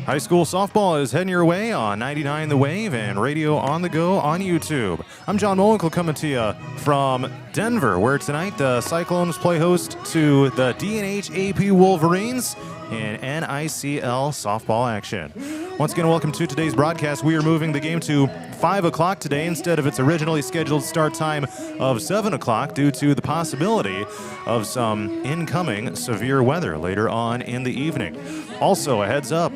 High school softball is heading your way on 99 The Wave and Radio on the Go on YouTube. I'm John Mowinkle coming to you from Denver, where tonight the Cyclones play host to the DNH-AP Wolverines in NICL softball action. Once again, welcome to today's broadcast. We are moving the game to 5 o'clock today instead of its originally scheduled start time of 7 o'clock due to the possibility of some incoming severe weather later on in the evening. Also, a heads up,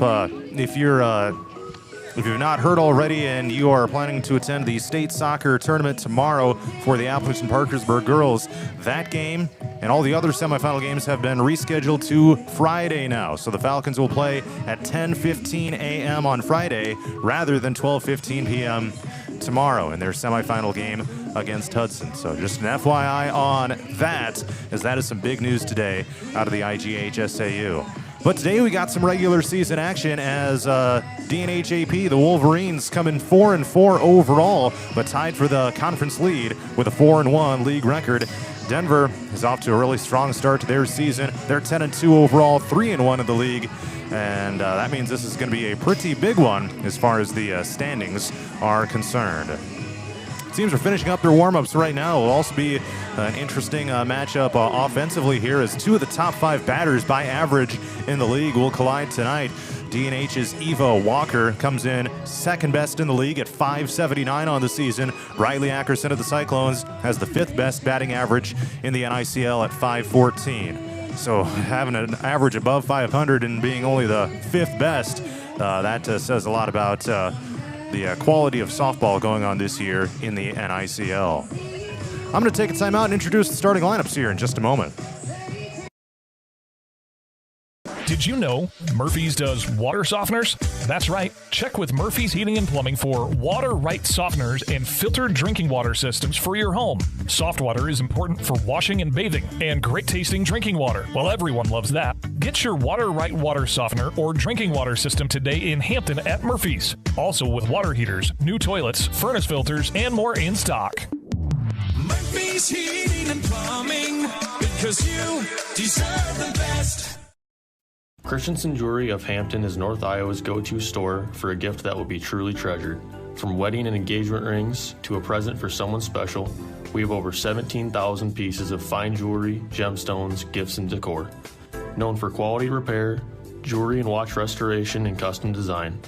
if you've not heard already and you are planning to attend the state soccer tournament tomorrow for the Appalachian Parkersburg girls, that game and all the other semifinal games have been rescheduled to Friday now. So the Falcons will play at 10:15 a.m. on Friday rather than 12:15 p.m. tomorrow in their semifinal game against Hudson. So just an FYI on that, as that is some big news today out of the IGHSAU. But today we got some regular season action as DNH-AP, the Wolverines, come in 4-4 overall, but tied for the conference lead with a 4-1 league record. Denver is off to a really strong start to their season. They're 10-2 overall, 3-1 in the league, and that means this is going to be a pretty big one as far as the standings are concerned. Teams are finishing up their warm-ups right now. It will also be an interesting matchup offensively here as two of the top 5 batters by average in the league will collide tonight. DNH's Eva Walker comes in second best in the league at .579 on the season. Riley Ackerson of the Cyclones has the 5th best batting average in the NICL at .514. So having an average above 500 and being only the 5th best, that says a lot about the quality of softball going on this year in the NICL. I'm going to take a time out and introduce the starting lineups here in just a moment. Did you know Murphy's does water softeners? That's right. Check with Murphy's Heating and Plumbing for water-right softeners and filtered drinking water systems for your home. Soft water is important for washing and bathing, and great-tasting drinking water. Well, everyone loves that. Get your water-right water softener or drinking water system today in Hampton at Murphy's. Also with water heaters, new toilets, furnace filters, and more in stock. Murphy's Heating and Plumbing, because you deserve the best. Christensen Jewelry of Hampton is North Iowa's go-to store for a gift that will be truly treasured. From wedding and engagement rings to a present for someone special, we have over 17,000 pieces of fine jewelry, gemstones, gifts, and decor. Known for quality repair, jewelry and watch restoration, and custom design.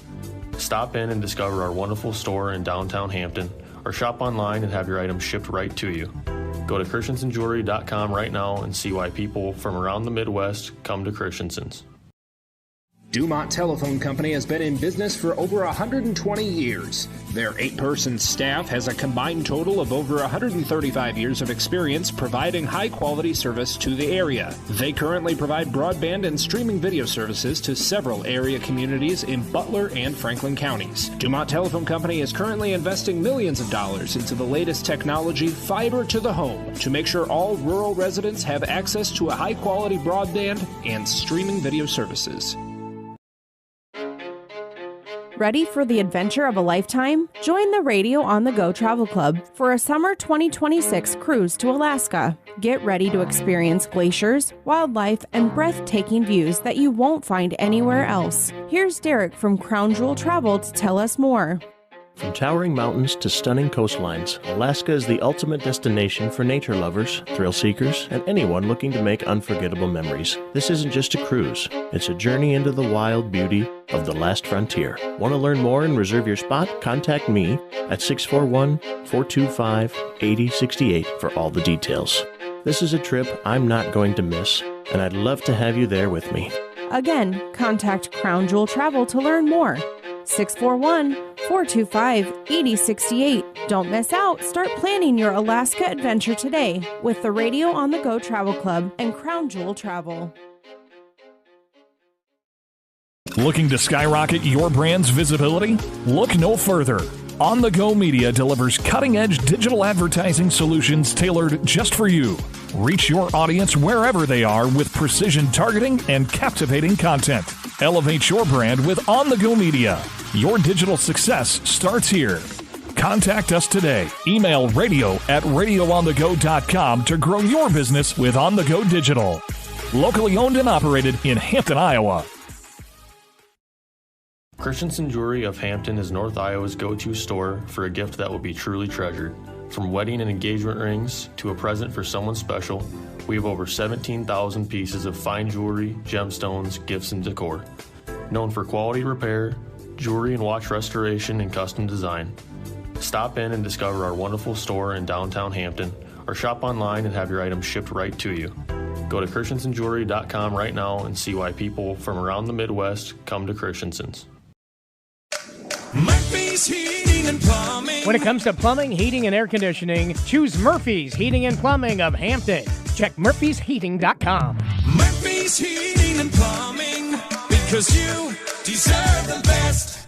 Stop in and discover our wonderful store in downtown Hampton, or shop online and have your items shipped right to you. Go to christensenjewelry.com right now and see why people from around the Midwest come to Christensen's. Dumont Telephone Company has been in business for over 120 years. Their 8-person staff has a combined total of over 135 years of experience providing high-quality service to the area. They currently provide broadband and streaming video services to several area communities in Butler and Franklin counties. Dumont Telephone Company is currently investing millions of dollars into the latest technology, fiber to the home, to make sure all rural residents have access to a high-quality broadband and streaming video services. Ready for the adventure of a lifetime? Join the Radio on the Go Travel Club for a summer 2026 cruise to Alaska. Get ready to experience glaciers, wildlife, and breathtaking views that you won't find anywhere else. Here's Derek from Crown Jewel Travel to tell us more. From towering mountains to stunning coastlines, Alaska is the ultimate destination for nature lovers, thrill seekers, and anyone looking to make unforgettable memories. This isn't just a cruise, it's a journey into the wild beauty of the last frontier. Want to learn more and reserve your spot? Contact me at 641-425-8068 for all the details. This is a trip I'm not going to miss, and I'd love to have you there with me. Again, contact Crown Jewel Travel to learn more. 641-425-8068. Don't miss out. Start planning your Alaska adventure today with the Radio on the Go Travel Club and Crown Jewel Travel. Looking to skyrocket your brand's visibility? Look no further. On the Go Media delivers cutting-edge digital advertising solutions tailored just for you. Reach your audience wherever they are with precision targeting and captivating content. Elevate your brand with On the Go Media. Your digital success starts here. Contact us today. Email radio@radioonthego.com to grow your business with On the Go Digital. Locally owned and operated in Hampton, Iowa. Christensen Jewelry of Hampton is North Iowa's go-to store for a gift that will be truly treasured. From wedding and engagement rings to a present for someone special, we have over 17,000 pieces of fine jewelry, gemstones, gifts, and decor. Known for quality repair, jewelry and watch restoration, and custom design. Stop in and discover our wonderful store in downtown Hampton, or shop online and have your items shipped right to you. Go to christensenjewelry.com right now and see why people from around the Midwest come to Christensen's. Murphy's Heating and Plumbing. When it comes to plumbing, heating, and air conditioning, choose Murphy's Heating and Plumbing of Hampton. Check murphysheating.com. Murphy's Heating and Plumbing, because you deserve the best.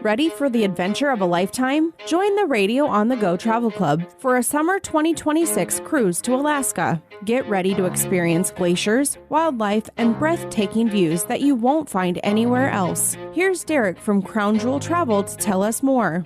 Ready for the adventure of a lifetime? Join the Radio on the Go Travel Club for a summer 2026 cruise to Alaska. Get ready to experience glaciers, wildlife, and breathtaking views that you won't find anywhere else. Here's Derek from Crown Jewel Travel to tell us more.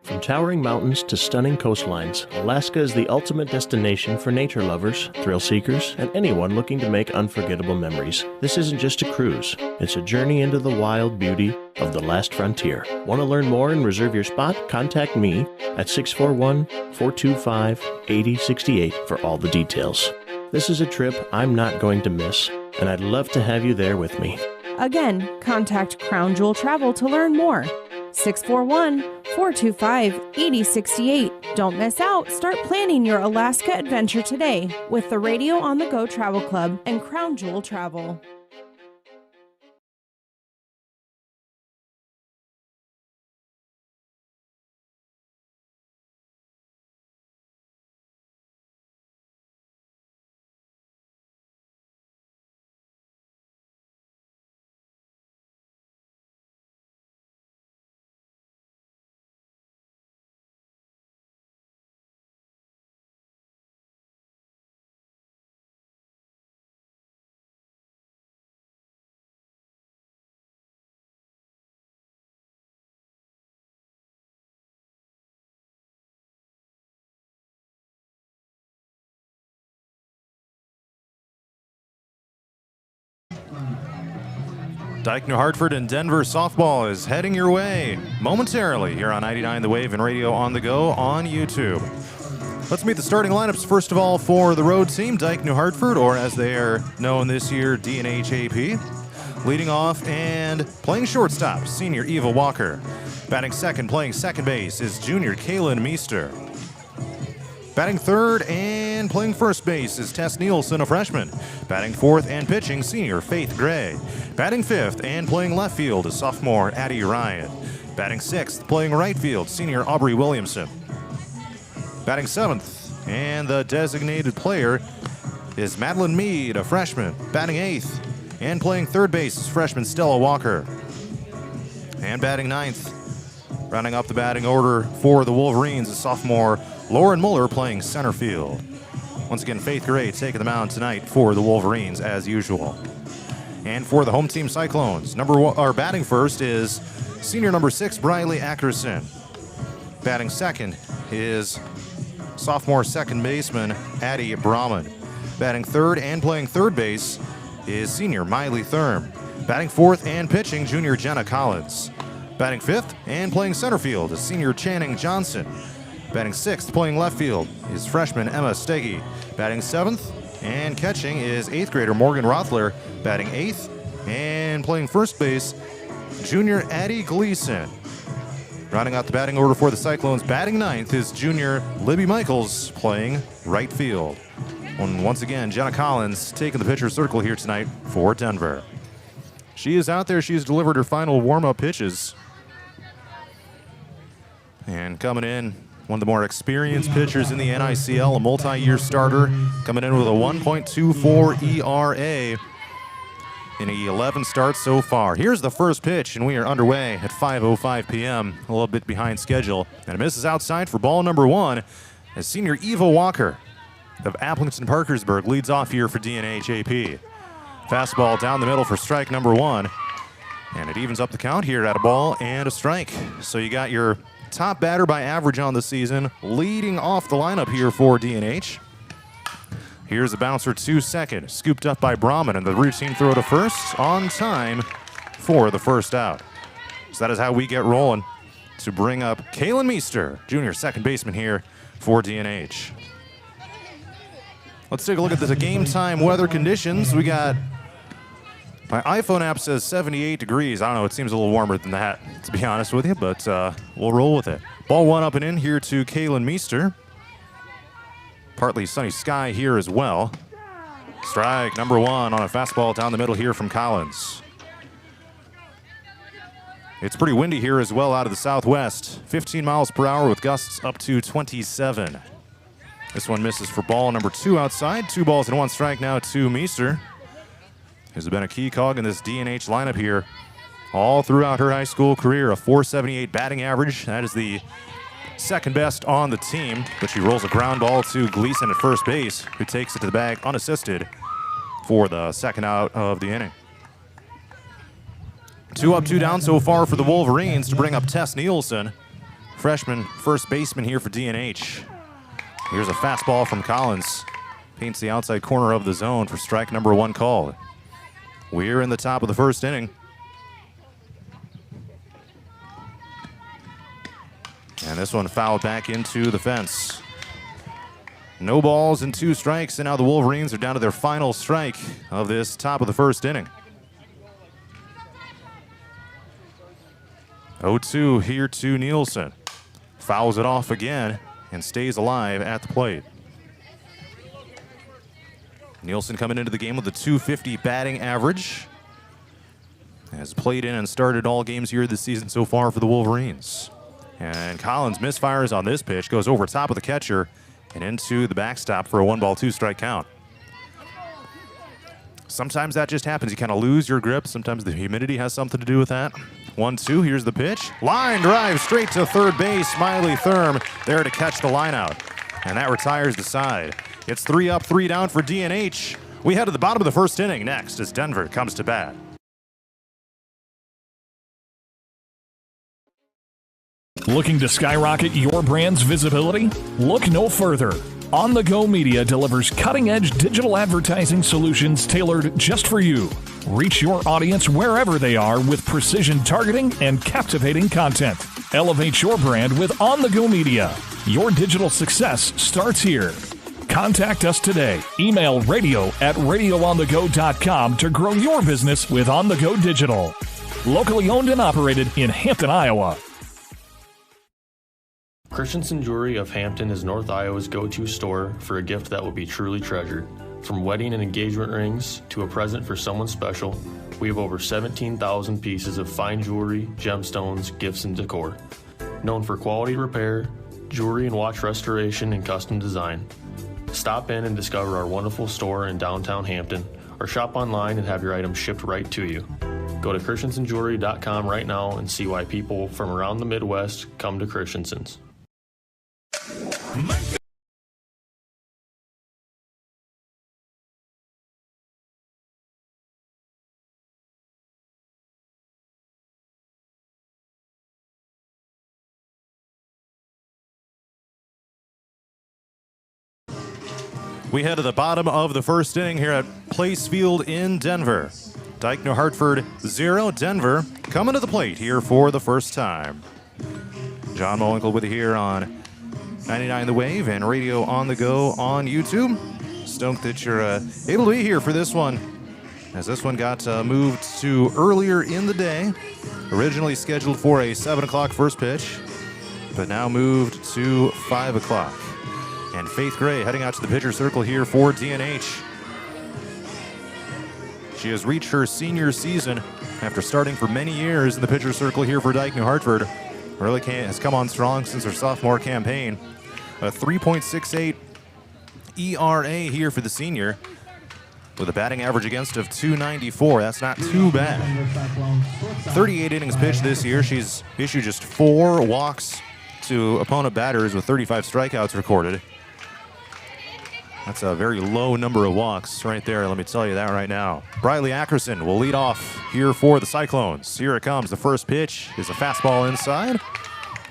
From towering mountains to stunning coastlines, Alaska is the ultimate destination for nature lovers, thrill seekers, and anyone looking to make unforgettable memories. This isn't just a cruise, it's a journey into the wild beauty of the last frontier. Want to learn more and reserve your spot? Contact me at 641-425-8068 for all the details. This is a trip I'm not going to miss, and I'd love to have you there with me. Again, contact Crown Jewel Travel to learn more. 641-425-8068. Don't miss out. Start planning your Alaska adventure today with the Radio on the Go Travel Club and Crown Jewel Travel. Dyke New Hartford and Denver softball is heading your way momentarily here on 99 The Wave and Radio on the Go on YouTube. Let's meet the starting lineups first of all for the road team, Dyke New Hartford, or as they are known this year, DNH-AP. Leading off and playing shortstop, senior Eva Walker. Batting second, playing second base is junior Kaylin Meester. Batting third and playing first base is Tess Nielsen, a freshman. Batting fourth and pitching, senior Faith Gray. Batting fifth and playing left field is sophomore Addie Ryan. Batting sixth, playing right field, senior Aubrey Williamson. Batting seventh and the designated player is Madeline Mead, a freshman. Batting eighth and playing third base is freshman Stella Walker. And batting ninth, rounding up the batting order for the Wolverines, is sophomore Lauren Muller playing center field. Once again, Faith Gray taking the mound tonight for the Wolverines as usual. And for the home team Cyclones, batting first is senior number 6 Briley Ackerson. Batting second is sophomore second baseman Addie Brahman. Batting third and playing third base is senior Miley Thurm. Batting fourth and pitching junior Jenna Collins. Batting fifth and playing center field is senior Channing Johnson. Batting sixth, playing left field, is freshman Emma Steggy. Batting seventh and catching is eighth grader Morgan Rothler. Batting eighth and playing first base, junior Addie Gleason. Rounding out the batting order for the Cyclones, batting ninth is junior Libby Michaels playing right field. And once again, Jenna Collins taking the pitcher's circle here tonight for Denver. She is out there. She's delivered her final warm-up pitches. And coming in, one of the more experienced pitchers in the NICL, a multi-year starter, coming in with a 1.24 ERA in 11 starts so far. Here's the first pitch, and we are underway at 5:05 p.m., a little bit behind schedule. And it misses outside for ball number one as senior Eva Walker of Appleton Parkersburg leads off here for DNH-AP. Fastball down the middle for strike number one, and it evens up the count here at a ball and a strike. So you got your top batter by average on the season, leading off the lineup here for DNH. Here's a bouncer to second, scooped up by Brahman, and the routine throw to first on time for the first out. So that is how we get rolling to bring up Kalen Meester, junior second baseman here for DNH. Let's take a look at the game time weather conditions. We got, my iPhone app says 78 degrees. I don't know, it seems a little warmer than that, to be honest with you, but we'll roll with it. Ball one up and in here to Kalen Meester. Partly sunny sky here as well. Strike number one on a fastball down the middle here from Collins. It's pretty windy here as well out of the southwest. 15 miles per hour with gusts up to 27. This one misses for ball number two outside. 2 balls and 1 strike now to Meester, who's been a key cog in this DNH lineup here all throughout her high school career. A .478 batting average. That is the second best on the team, but she rolls a ground ball to Gleason at first base, who takes it to the bag unassisted for the second out of the inning. 2 up, 2 down so far for the Wolverines to bring up Tess Nielsen, freshman first baseman here for DNH. Here's a fastball from Collins. Paints the outside corner of the zone for strike number one called. We're in the top of the first inning. And this one fouled back into the fence. No balls and 2 strikes, and now the Wolverines are down to their final strike of this top of the first inning. 0-2 here to Nielsen. Fouls it off again and stays alive at the plate. Nielsen coming into the game with a .250 batting average. Has played in and started all games here this season so far for the Wolverines. And Collins misfires on this pitch, goes over top of the catcher and into the backstop for a 1-ball 2-strike count. Sometimes that just happens. You kind of lose your grip. Sometimes the humidity has something to do with that. 1-2, here's the pitch. Line drive straight to third base. Smiley Thurm there to catch the line out. And that retires the side. It's 3 up, 3 down for DNH. We head to the bottom of the first inning next as Denver comes to bat. Looking to skyrocket your brand's visibility? Look no further. On the Go Media delivers cutting-edge digital advertising solutions tailored just for you. Reach your audience wherever they are with precision targeting and captivating content. Elevate your brand with On the Go Media. Your digital success starts here. Contact us today. Email radio@radioonthego.com to grow your business with On the Go Digital. Locally owned and operated in Hampton, Iowa. Christensen Jewelry of Hampton is North Iowa's go-to store for a gift that will be truly treasured. From wedding and engagement rings to a present for someone special, we have over 17,000 pieces of fine jewelry, gemstones, gifts, and decor. Known for quality repair, jewelry and watch restoration, and custom design. Stop in and discover our wonderful store in downtown Hampton, or shop online and have your items shipped right to you. Go to christensenjewelry.com right now and see why people from around the Midwest come to Christensen's. We head to the bottom of the first inning here at Place Field in Denver. Dike New Hartford 0, Denver coming to the plate here for the first time. John Mowinkle with you here on 99 The Wave and Radio on the Go on YouTube. Stoked that you're able to be here for this one, as this one got moved to earlier in the day. Originally scheduled for a 7 o'clock first pitch, but now moved to 5 o'clock. And Faith Gray heading out to the pitcher circle here for DNH. She has reached her senior season after starting for many years in the pitcher circle here for Dike New Hartford. Really has come on strong since her sophomore campaign. A 3.68 ERA here for the senior, with a batting average against of .294. That's not too bad. 38 innings pitched this year. She's issued just 4 walks to opponent batters with 35 strikeouts recorded. That's a very low number of walks right there, let me tell you that right now. Briley Ackerson will lead off here for the Cyclones. Here it comes. The first pitch is a fastball inside,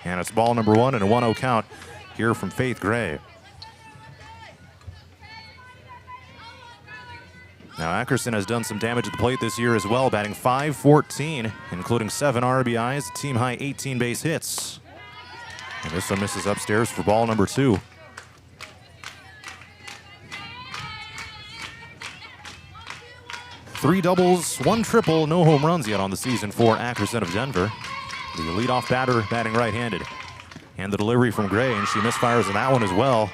and it's ball number 1 and a 1-0 count here from Faith Gray. Now, Ackerson has done some damage at the plate this year as well, batting .514, including 7 RBIs, team-high 18 base hits. And this one misses upstairs for ball number 2. Three doubles, 1 triple, no home runs yet on the season for Ackerson of Denver. The leadoff batter batting right-handed. And the delivery from Gray, and she misfires on that one as well.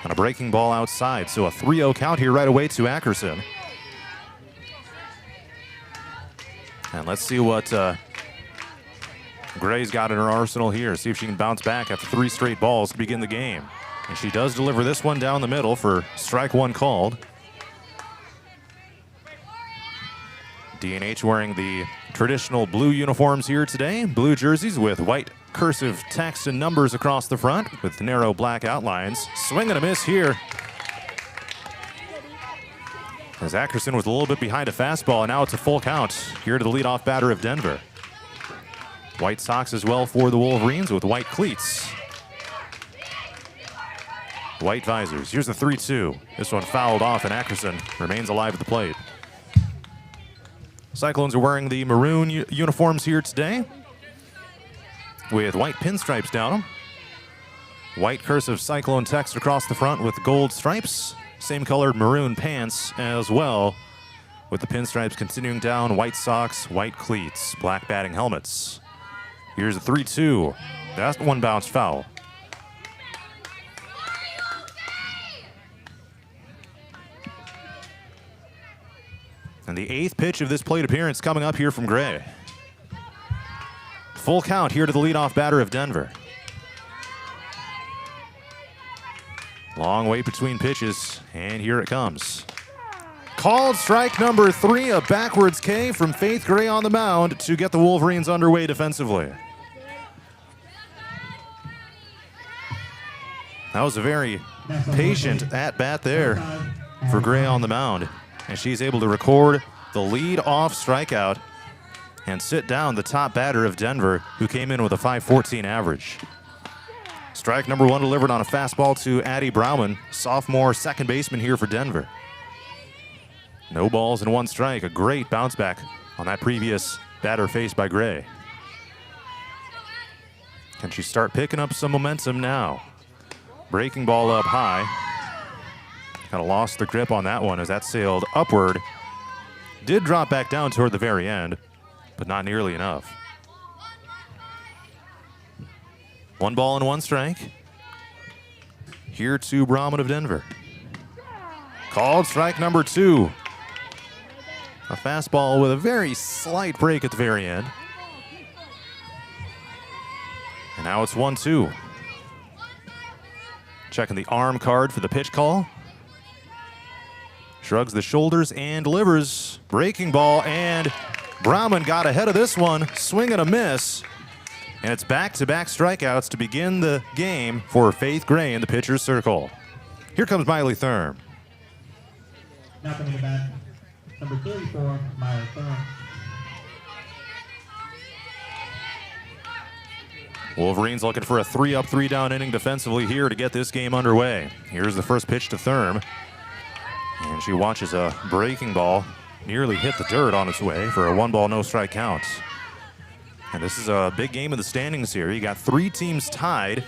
On a breaking ball outside, so a 3-0 count here right away to Ackerson. And let's see what Gray's got in her arsenal here. See if she can bounce back after 3 straight balls to begin the game. And she does deliver this one down the middle for strike 1 called. DNH wearing the traditional blue uniforms here today. Blue jerseys with white cursive text and numbers across the front with narrow black outlines. Swing and a miss here. As Ackerson was a little bit behind a fastball, and now it's a full count here to the leadoff batter of Denver. White socks as well for the Wolverines with white cleats. White visors. Here's the 3-2. This one fouled off, and Ackerson remains alive at the plate. Cyclones are wearing the maroon uniforms here today with white pinstripes down them. White cursive Cyclone text across the front with gold stripes. Same colored maroon pants as well with the pinstripes continuing down. White socks, white cleats, black batting helmets. Here's a 3-2. That one bounced foul. And the 8th pitch of this plate appearance coming up here from Gray. Full count here to the leadoff batter of Denver. Long wait between pitches, and here it comes. Called strike number 3, a backwards K from Faith Gray on the mound to get the Wolverines underway defensively. That was a very patient at-bat there for Gray on the mound. And she's able to record the lead-off strikeout and sit down the top batter of Denver, who came in with a .514 average. Strike number 1 delivered on a fastball to Addie Brauman, sophomore second baseman here for Denver. No balls and 1 strike, a great bounce back on that previous batter faced by Gray. Can she start picking up some momentum now? Breaking ball up high. Kind of lost the grip on that one as that sailed upward. Did drop back down toward the very end, but not nearly enough. 1 ball and 1 strike. Here to Brahman of Denver. Called strike number 2. A fastball with a very slight break at the very end. And now it's 1-2. Checking the arm card for the pitch call. Shrugs the shoulders and delivers. Breaking ball, and Brauman got ahead of this one. Swing and a miss. And it's back-to-back strikeouts to begin the game for Faith Gray in the pitcher's circle. Here comes Miley Thurm. Now coming to bat, number 34, Miley Thurm. Wolverines looking for a 3-up, 3-down inning defensively here to get this game underway. Here's the first pitch to Thurm. And she watches a breaking ball nearly hit the dirt on its way for a 1-ball, no-strike count. And this is a big game in the standings here. You got 3 teams tied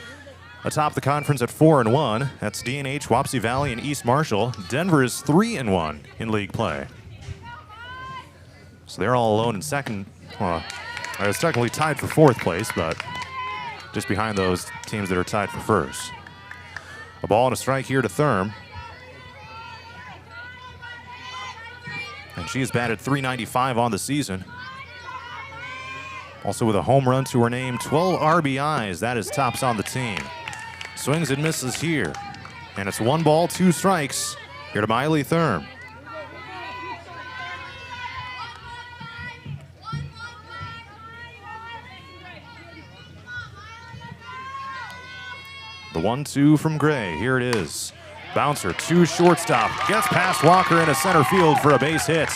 atop the conference at 4-1. That's DNH, Wapsie Valley, and East Marshall. Denver is 3-1 in league play. So they're all alone in second. Well, it's technically tied for 4th place, but just behind those teams that are tied for first. A ball and a strike here to Thurm. And she has batted .395 on the season. Also with a home run to her name, 12 RBIs. That is tops on the team. Swings and misses here. And it's 1 ball, 2 strikes here to Miley Thurm. The 1-2 from Gray. Here it is. Bouncer to shortstop. Gets past Walker into center field for a base hit.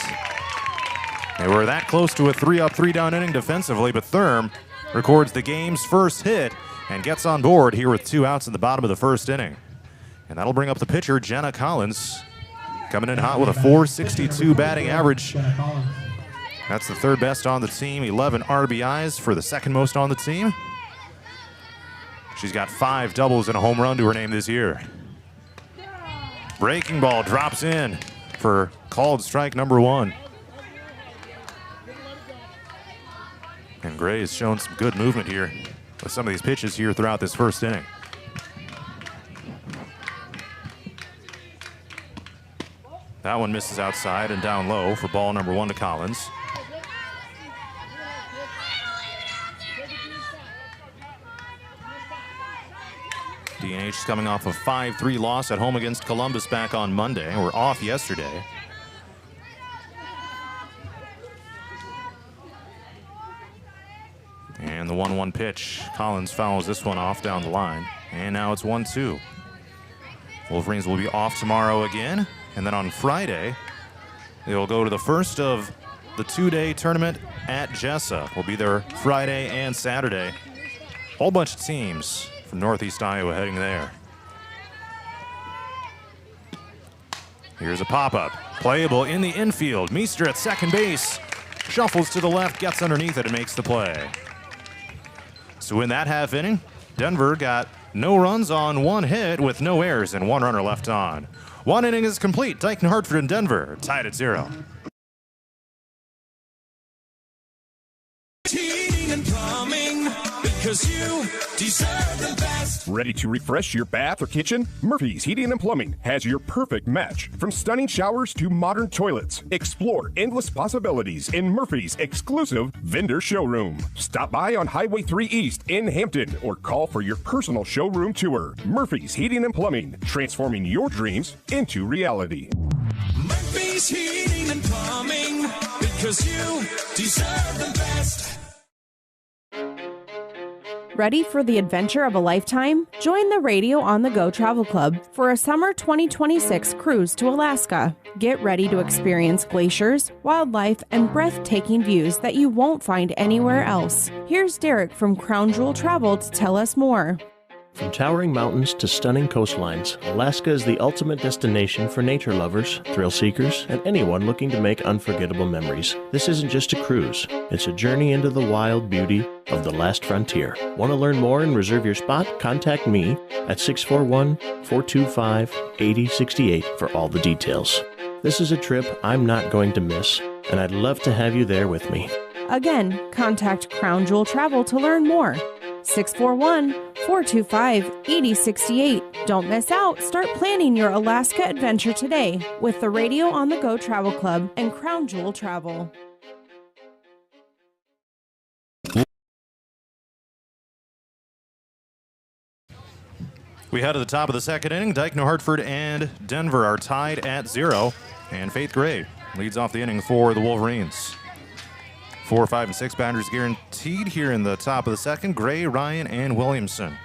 They were that close to a 3-up, 3-down inning defensively, but Thurm records the game's first hit and gets on board here with 2 outs in the bottom of the 1st inning. And that'll bring up the pitcher, Jenna Collins. coming in hot with a .462 batting average. Jenna Collins. That's the third best on the team, 11 RBIs for the second most on the team. She's got 5 doubles and a home run to her name this year. Breaking ball drops in for called strike number 1. And Gray has shown some good movement here with some of these pitches here throughout this first inning. That one misses outside and down low for ball number 1 to Collins. DNH is coming off a 5-3 loss at home against Columbus back on Monday. We're off yesterday. And the 1-1 pitch. Collins fouls this one off down the line. And now it's 1-2. Wolverines will be off tomorrow again. And then on Friday, they will go to the first of the 2-day tournament at Jessa. Will be there Friday and Saturday. Whole bunch of teams from Northeast Iowa heading there. Here's a pop-up. Playable in the infield. Meester at second base. Shuffles to the left, gets underneath it, and makes the play. So in that half inning, Denver got no runs on 1 hit with no errors and 1 runner left on. 1 inning is complete. Dyke New Hartford and Denver tied at 0. Heating and plumbing, because you deserve the best. Ready to refresh your bath or kitchen? Murphy's Heating and Plumbing has your perfect match. From stunning showers to modern toilets, explore endless possibilities in Murphy's exclusive vendor showroom. Stop by on Highway 3 East in Hampton or call for your personal showroom tour. Murphy's Heating and Plumbing, transforming your dreams into reality. Murphy's Heating and Plumbing, because you deserve the best. Ready for the adventure of a lifetime? Join the Radio on the Go Travel Club for a summer 2026 cruise to Alaska. Get ready to experience glaciers, wildlife, and breathtaking views that you won't find anywhere else. Here's Derek from Crown Jewel Travel to tell us more. From towering mountains to stunning coastlines, Alaska is the ultimate destination for nature lovers, thrill seekers, and anyone looking to make unforgettable memories. This isn't just a cruise, it's a journey into the wild beauty of the last frontier. Want to learn more and reserve your spot? Contact me at 641-425-8068 for all the details. This is a trip I'm not going to miss, and I'd love to have you there with me. Again, contact Crown Jewel Travel to learn more. 641-425-8068. Don't miss out. Start planning your Alaska adventure today with the Radio on the Go Travel Club and Crown Jewel Travel. We head to the top of the second inning. Dyke New Hartford and Denver are tied at 0. And Faith Gray leads off the inning for the Wolverines. 4, 5, and 6 batters guaranteed here in the top of the second. Gray, Ryan, and Williamson.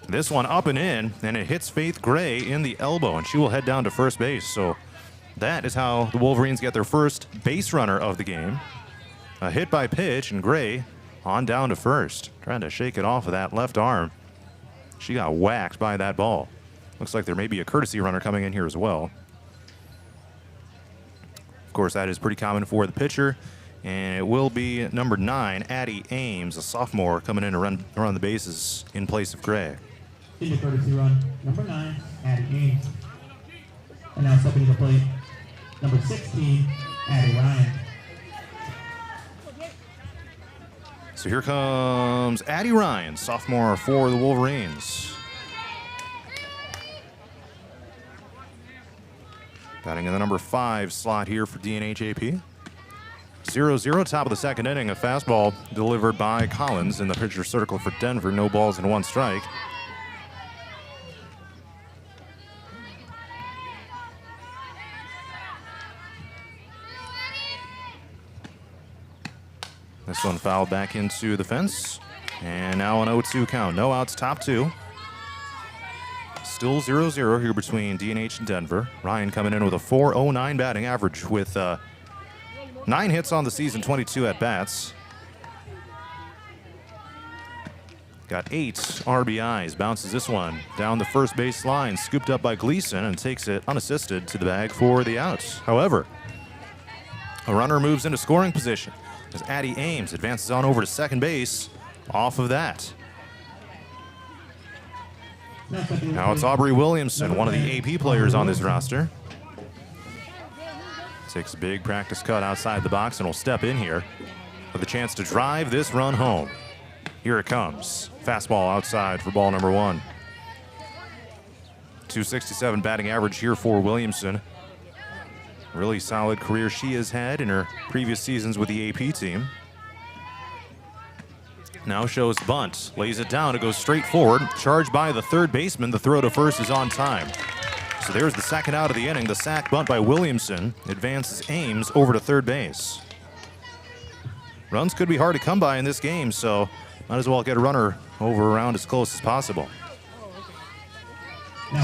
This one up and in, and it hits Faith Gray in the elbow, and she will head down to first base. So that is how the Wolverines get their first base runner of the game. A hit by pitch, and Gray on down to first, trying to shake it off of that left arm. She got whacked by that ball. Looks like there may be a courtesy runner coming in here as well. Of course, that is pretty common for the pitcher, and it will be number 9, Addie Ames, a sophomore, coming in to run the bases in place of Gray. Senior courtesy run, number 9, Addie Ames. And now stepping to the plate, number 16, Addie Ryan. So here comes Addie Ryan, sophomore for the Wolverines. Batting in the number 5 slot here for DNH-AP. 0-0, top of the second inning. A fastball delivered by Collins in the pitcher's circle for Denver. No balls and 1 strike. This one fouled back into the fence. And now an 0-2 count. No outs, top 2. Still 0-0 here between DNH and Denver. Ryan coming in with a .409 batting average with 9 hits on the season, 22 at-bats. Got 8 RBIs, bounces this one down the first base line, scooped up by Gleason and takes it unassisted to the bag for the out. However, a runner moves into scoring position as Addie Ames advances on over to second base off of that. Now it's Aubrey Williamson, one of the AP players on this roster. Takes a big practice cut outside the box and will step in here with a chance to drive this run home. Here it comes. Fastball outside for ball number 1. 267 batting average here for Williamson. Really solid career she has had in her previous seasons with the AP team. Now shows bunt, lays it down, it goes straight forward, charged by the third baseman. The throw to first is on time. So there's the second out of the inning. The sac bunt by Williamson advances Ames over to third base. Runs could be hard to come by in this game, so might as well get a runner over around as close as possible.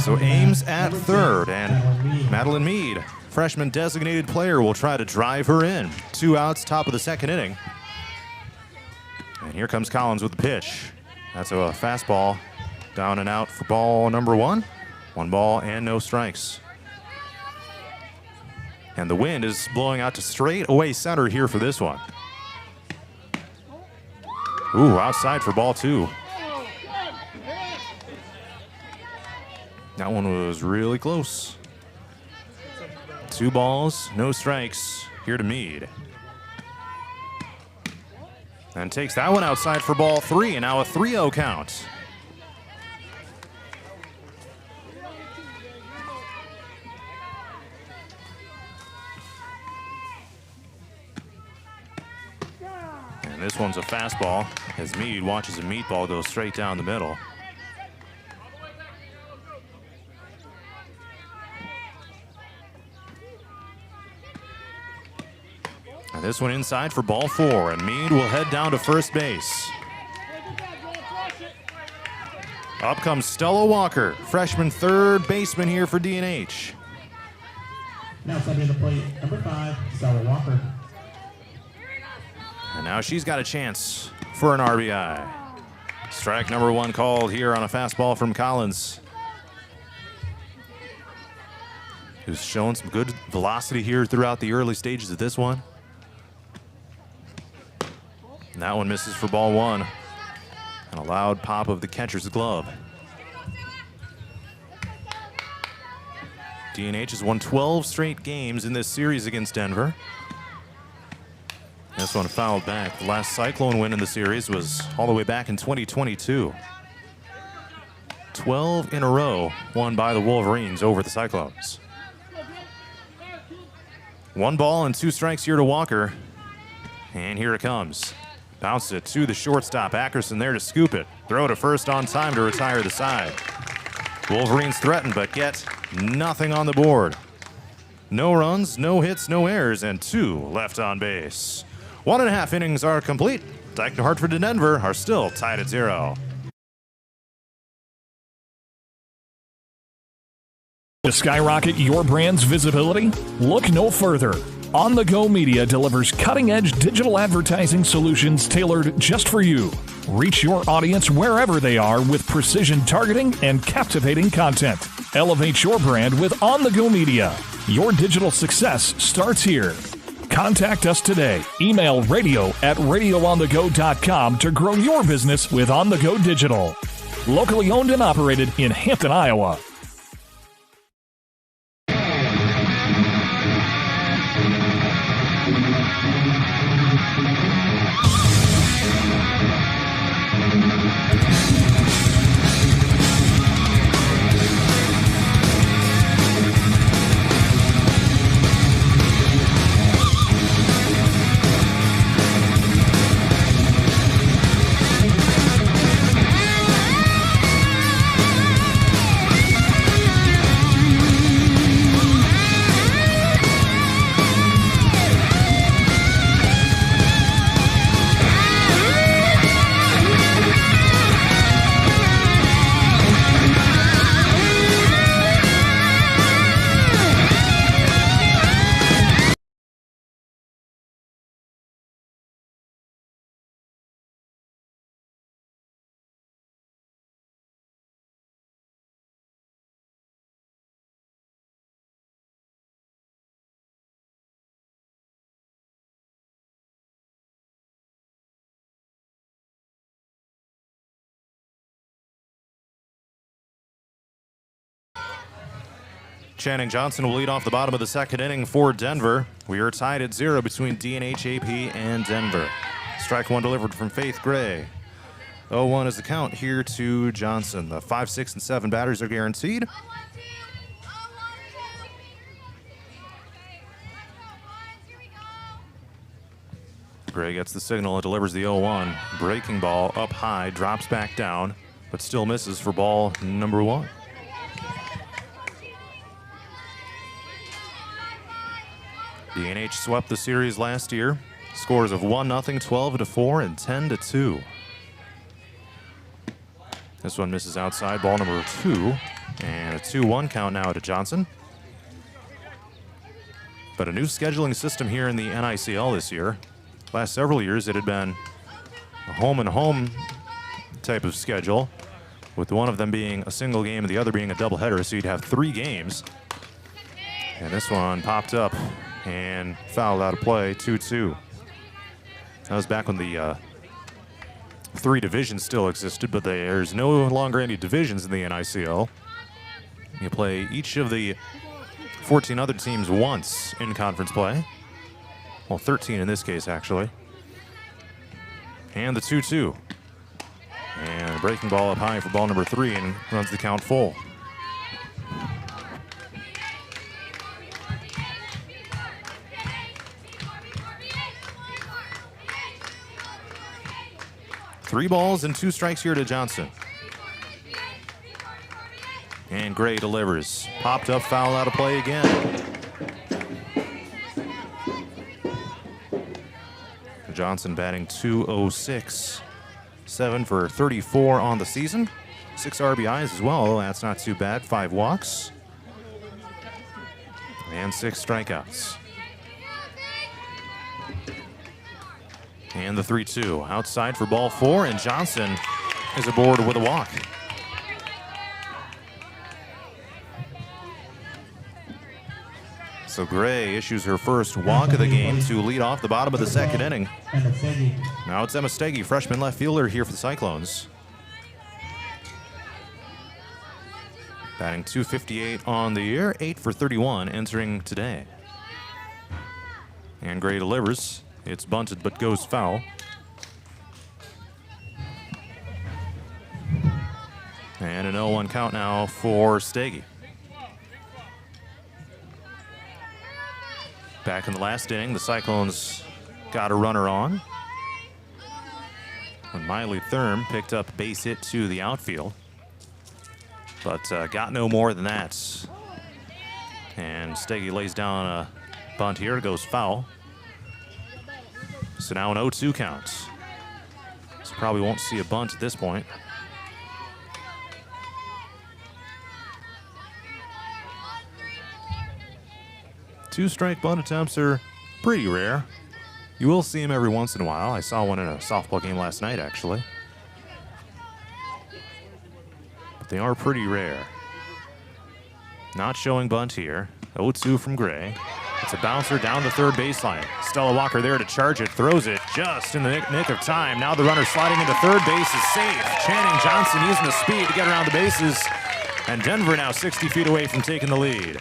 So Ames at third, and Madeline Mead, freshman designated player, will try to drive her in. 2 outs, top of the second inning. And here comes Collins with the pitch. That's a fastball, down and out for ball number 1. 1 ball and no strikes. And the wind is blowing out to straight away center here for this one. Ooh, outside for ball 2. That one was really close. 2 balls, no strikes here to Mead. And takes that one outside for ball 3, and now a 3-0 count. And this one's a fastball as Mead watches a meatball go straight down the middle. And this one inside for ball 4, and Mead will head down to first base. Up comes Stella Walker, freshman third baseman here for DNH. Now stepping to the plate, number 5, Stella Walker. And now she's got a chance for an RBI. Strike number 1 called here on a fastball from Collins, who's shown some good velocity here throughout the early stages of this one. And that one misses for ball 1. And a loud pop of the catcher's glove. DNH has won 12 straight games in this series against Denver. This one fouled back. The last Cyclone win in the series was all the way back in 2022. 12 in a row won by the Wolverines over the Cyclones. 1 ball and 2 strikes here to Walker. And here it comes. Bounced it to the shortstop. Ackerson there to scoop it. Throw to first on time to retire the side. Wolverines threaten, but get nothing on the board. No runs, no hits, no errors, and 2 left on base. 1.5 innings are complete. Dyke New Hartford and Denver are still tied at 0. To skyrocket your brand's visibility? Look no further. On the Go Media delivers cutting-edge digital advertising solutions tailored just for you. Reach your audience wherever they are with precision targeting and captivating content. Elevate your brand with On the Go Media. Your digital success starts here. Contact us today. Email radio@radioonthego.com to grow your business with On the Go Digital. Locally owned and operated in Hampton, Iowa. Channing Johnson will lead off the bottom of the second inning for Denver. We are tied at 0 between DNH-AP and Denver. Strike one delivered from Faith Gray. 0-1 is the count here to Johnson. The 5, 6, and 7 batters are guaranteed. Gray gets the signal and delivers the 0-1. Breaking ball up high, drops back down, but still misses for ball number 1. DNH swept the series last year. Scores of 1-0, 12-4, and 10-2. This one misses outside, ball number 2. And a 2-1 count now to Johnson. But a new scheduling system here in the NICL this year. Last several years it had been a home-and-home type of schedule, with one of them being a single game and the other being a doubleheader, so you'd have 3 games. And this one popped up and fouled out of play, 2-2. That was back when the 3 divisions still existed, but there's no longer any divisions in the NICL. You play each of the 14 other teams once in conference play. Well, 13 in this case, actually. And the 2-2. And a breaking ball up high for ball number 3 and runs the count full. Three balls and 2 strikes here to Johnson. And Gray delivers. Popped up, foul out of play again. Johnson batting .206. 7 for 34 on the season. 6 RBIs as well. That's not too bad. 5 walks. And 6 strikeouts. And the 3-2 outside for ball 4, and Johnson is aboard with a walk. So Gray issues her first walk of the game to lead off the bottom of the second inning. Now it's Emma Steggy, freshman left fielder here for the Cyclones. Batting .258 on the year, 8 for 31 entering today. And Gray delivers. It's bunted but goes foul. And an 0-1 count now for Steggy. Back in the last inning, the Cyclones got a runner on when Miley Thurm picked up base hit to the outfield, but got no more than that. And Steggy lays down a bunt here, goes foul. So now an 0-2 count. So probably won't see a bunt at this point. Two-strike bunt attempts are pretty rare. You will see them every once in a while. I saw one in a softball game last night, actually. But they are pretty rare. Not showing bunt here. 0-2 from Gray. It's a bouncer down the third baseline. Stella Walker there to charge it, throws it just in the nick of time. Now the runner sliding into third base is safe. Channing Johnson using the speed to get around the bases. And Denver now 60 feet away from taking the lead.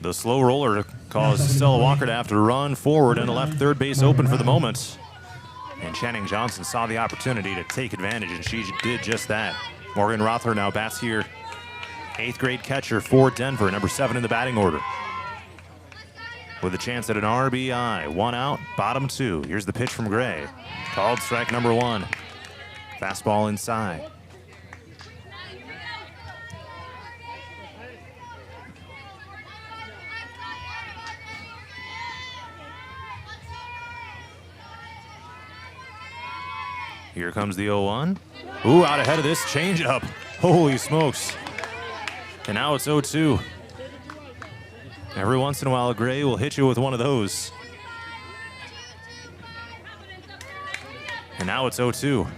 The slow roller caused Stella Walker to have to run forward and left third base open for the moment. And Channing Johnson saw the opportunity to take advantage, and she did just that. Morgan Rothler now bats here. 8th grade catcher for Denver, number 7 in the batting order. With a chance at an RBI. 1 out, bottom 2. Here's the pitch from Gray. Called strike number 1. Fastball inside. Here comes the 0-1. Ooh, out ahead of this changeup. Holy smokes. And now it's 0-2. Every once in a while, Gray will hit you with one of those. And now it's 0-2.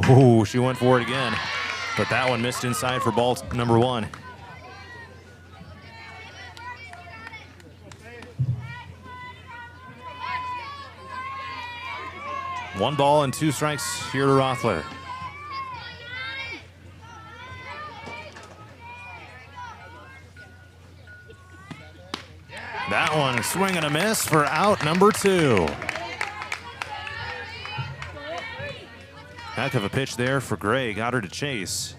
Ooh, she went for it again. But that one missed inside for ball number 1. 1 ball and 2 strikes here to Rothler. That one swing and a miss for out number 2. Heck of a pitch there for Gray. Got her to chase.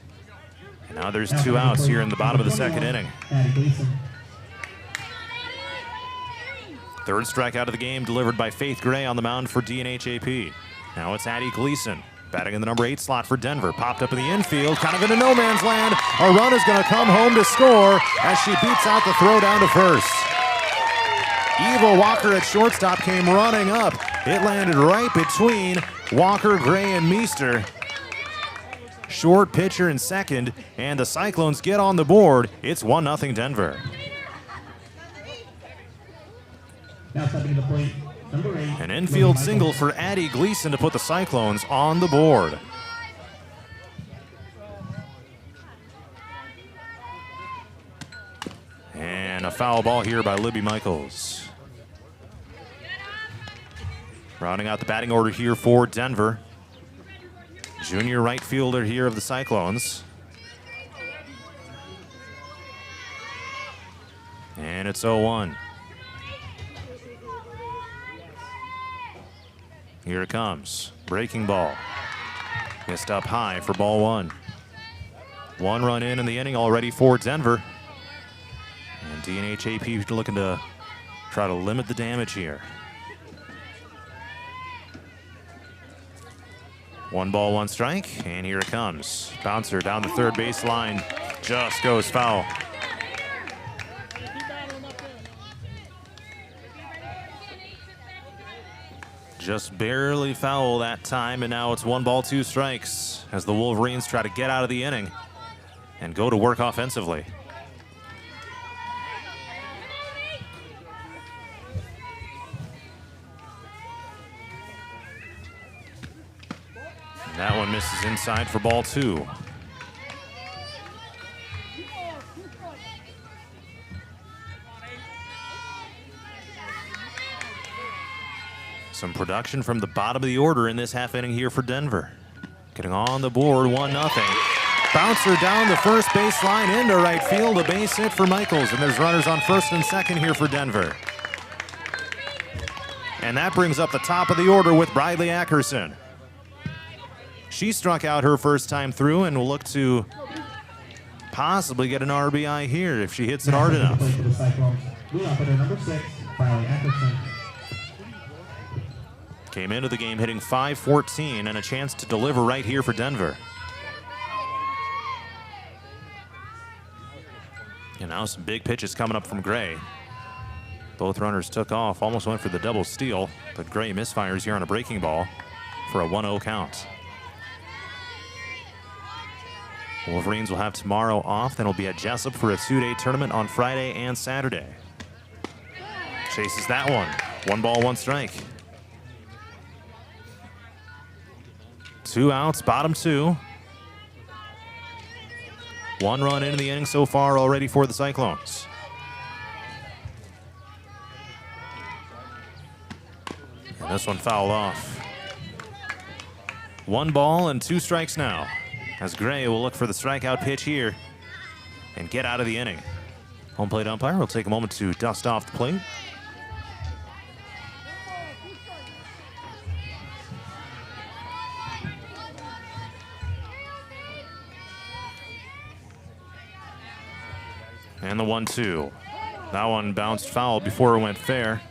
And now there's 2 outs here in the bottom of the second inning. Third strikeout of the game delivered by Faith Gray on the mound for DNH-AP. Now it's Addie Gleason batting in the number 8 slot for Denver. Popped up in the infield, kind of into no man's land. A run is going to come home to score as she beats out the throw down to first. Eva Walker at shortstop came running up. It landed right between Walker, Gray, and Meester. Short pitcher in second, and the Cyclones get on the board. It's 1-0 Denver. Now stepping to the plate, number 8. An infield single for Addie Gleason to put the Cyclones on the board. And a foul ball here by Libby Michaels. Rounding out the batting order here for Denver. Junior right fielder here of the Cyclones. And it's 0-1. Here it comes. Breaking ball. Missed up high for ball 1. 1 run in the inning already for Denver. And DNH-AP looking to try to limit the damage here. 1 ball, 1 strike, and here it comes. Bouncer down the third base line. Just goes foul. Just barely foul that time, and now it's 1 ball, 2 strikes as the Wolverines try to get out of the inning and go to work offensively. And that one misses inside for ball 2. Some production from the bottom of the order in this half inning here for Denver. Getting on the board, 1-0. Bouncer down the first baseline into right field, a base hit for Michaels, and there's runners on first and second here for Denver. And that brings up the top of the order with Briley Ackerson. She struck out her first time through and will look to possibly get an RBI here if she hits it hard enough. Number 6, Briley Ackerson. Came into the game hitting .514 and a chance to deliver right here for Denver. And now some big pitches coming up from Gray. Both runners took off, almost went for the double steal, but Gray misfires here on a breaking ball for a 1-0 count. Wolverines will have tomorrow off, then will be at Jessup for a 2-day tournament on Friday and Saturday. Chases that one. 1 ball, 1 strike. 2 outs, bottom 2. 1 run into the inning so far already for the Cyclones. And this one fouled off. 1 ball and 2 strikes now, as Gray will look for the strikeout pitch here and get out of the inning. Home plate umpire will take a moment to dust off the plate. And the 1-2. That one bounced foul before it went fair.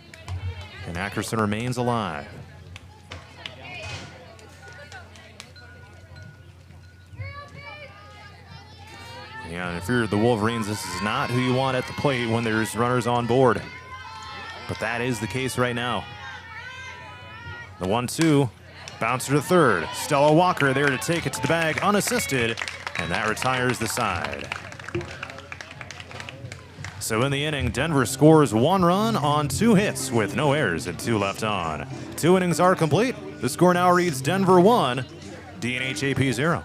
And Ackerson remains alive. Yeah, and if you're the Wolverines, this is not who you want at the plate when there's runners on board. But that is the case right now. The 1-2. Bouncer to third. Stella Walker there to take it to the bag unassisted. And that retires the side. So in the inning, Denver scores 1 run on 2 hits with no errors and 2 left on. 2 innings are complete. The score now reads Denver 1, DNH-AP 0.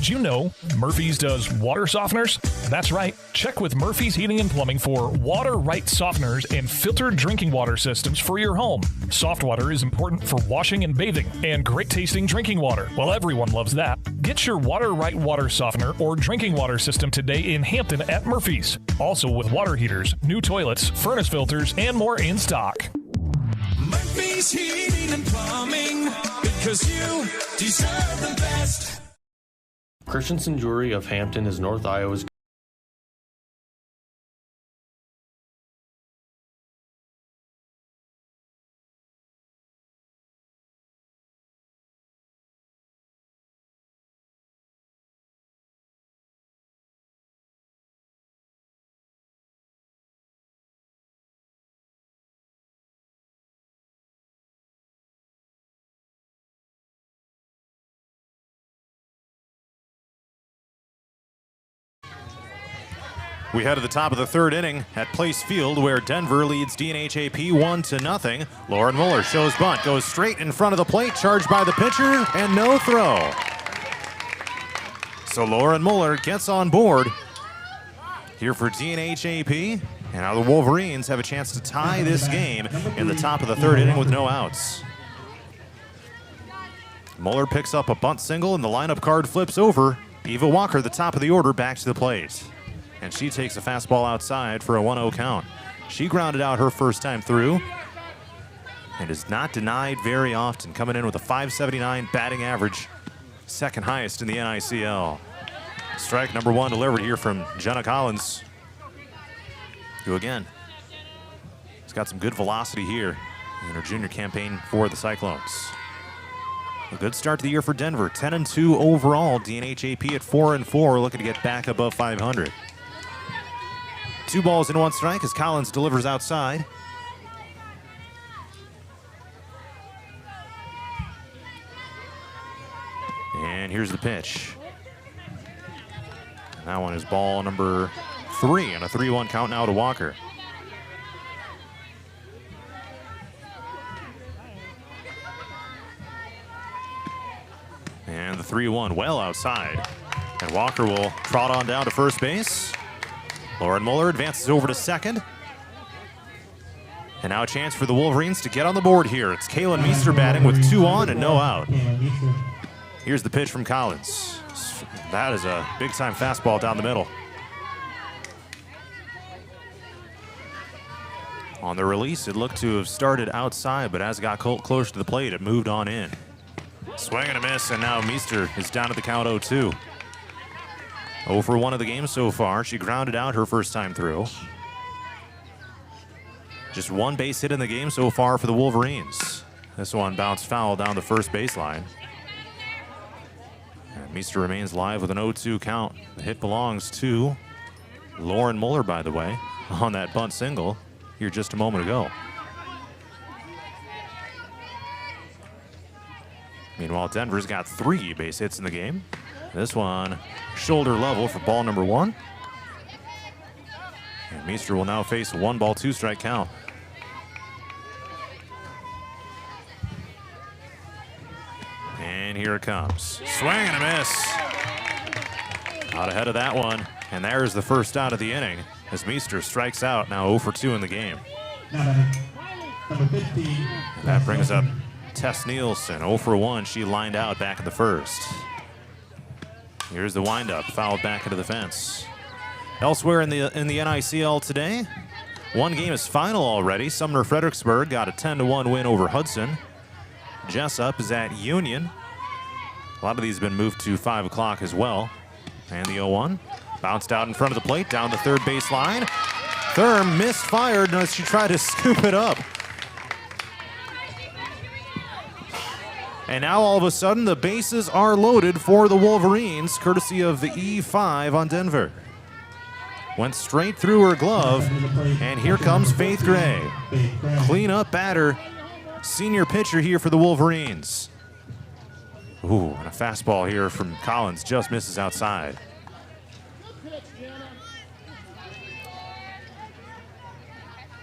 Did you know Murphy's does water softeners? That's right. Check with Murphy's Heating and Plumbing for water right softeners and filtered drinking water systems for your home. Soft water is important for washing and bathing, and great tasting drinking water. Well, everyone loves that. Get your water right water softener or drinking water system today in Hampton at Murphy's. Also with water heaters, new toilets, furnace filters, and more in stock. Murphy's Heating and Plumbing, because you deserve the best. Christensen Jewelry of Hampton is North Iowa's We head to the top of the third inning at Place Field, where Denver leads DNH-AP 1-0. Lauren Muller shows bunt, goes straight in front of the plate, charged by the pitcher, and no throw. So Lauren Muller gets on board here for DNH-AP, and now the Wolverines have a chance to tie this game in the top of the third inning with no outs. Muller picks up a bunt single, and the lineup card flips over. Eva Walker, the top of the order, back to the plate. And she takes a fastball outside for a 1-0 count. She grounded out her first time through and is not denied very often, coming in with a .579 batting average, second highest in the NICL. Strike number one delivered here from Jenna Collins, who again has got some good velocity here in her junior campaign for the Cyclones. A good start to the year for Denver, 10-2 overall. DNH-AP at 4-4, looking to get back above 500. 2 balls and 1 strike as Collins delivers outside. And here's the pitch. And that one is ball number 3 and a 3-1 count now to Walker. And the 3-1 well outside. And Walker will trot on down to first base. Lauren Muller advances over to second. And now a chance for the Wolverines to get on the board here. It's Kaylin Meester batting with 2 on and no out. Here's the pitch from Collins. That is a big-time fastball down the middle. On the release, it looked to have started outside, but as it got close to the plate, it moved on in. Swing and a miss, and now Meester is down at the count 0-2. 0 for 1 of the game so far. She grounded out her first time through. Just 1 base hit in the game so far for the Wolverines. This one bounced foul down the first baseline. And Meester remains live with an 0-2 count. The hit belongs to Lauren Muller, by the way, on that bunt single here just a moment ago. Meanwhile, Denver's got 3 base hits in the game. This one shoulder level for ball number 1. And Meester will now face a 1-ball, 2-strike count. And here it comes. Swing and a miss. Out ahead of that one. And there's the first out of the inning as Meester strikes out, now 0 for 2 in the game. Number 15. And that brings up Tess Nielsen, 0 for 1. She lined out back in the first. Here's the windup, fouled back into the fence. Elsewhere in the NICL today, 1 game is final already. Sumner Fredericksburg got a 10-1 win over Hudson. Jessup is at Union. A lot of these have been moved to 5 o'clock as well. And the 0-1 bounced out in front of the plate, down the third base line. Thurm misfired as she tried to scoop it up. And now all of a sudden the bases are loaded for the Wolverines, courtesy of the E5 on Denver. Went straight through her glove, and here comes Faith Gray. Clean up batter, senior pitcher here for the Wolverines. Ooh, and a fastball here from Collins just misses outside.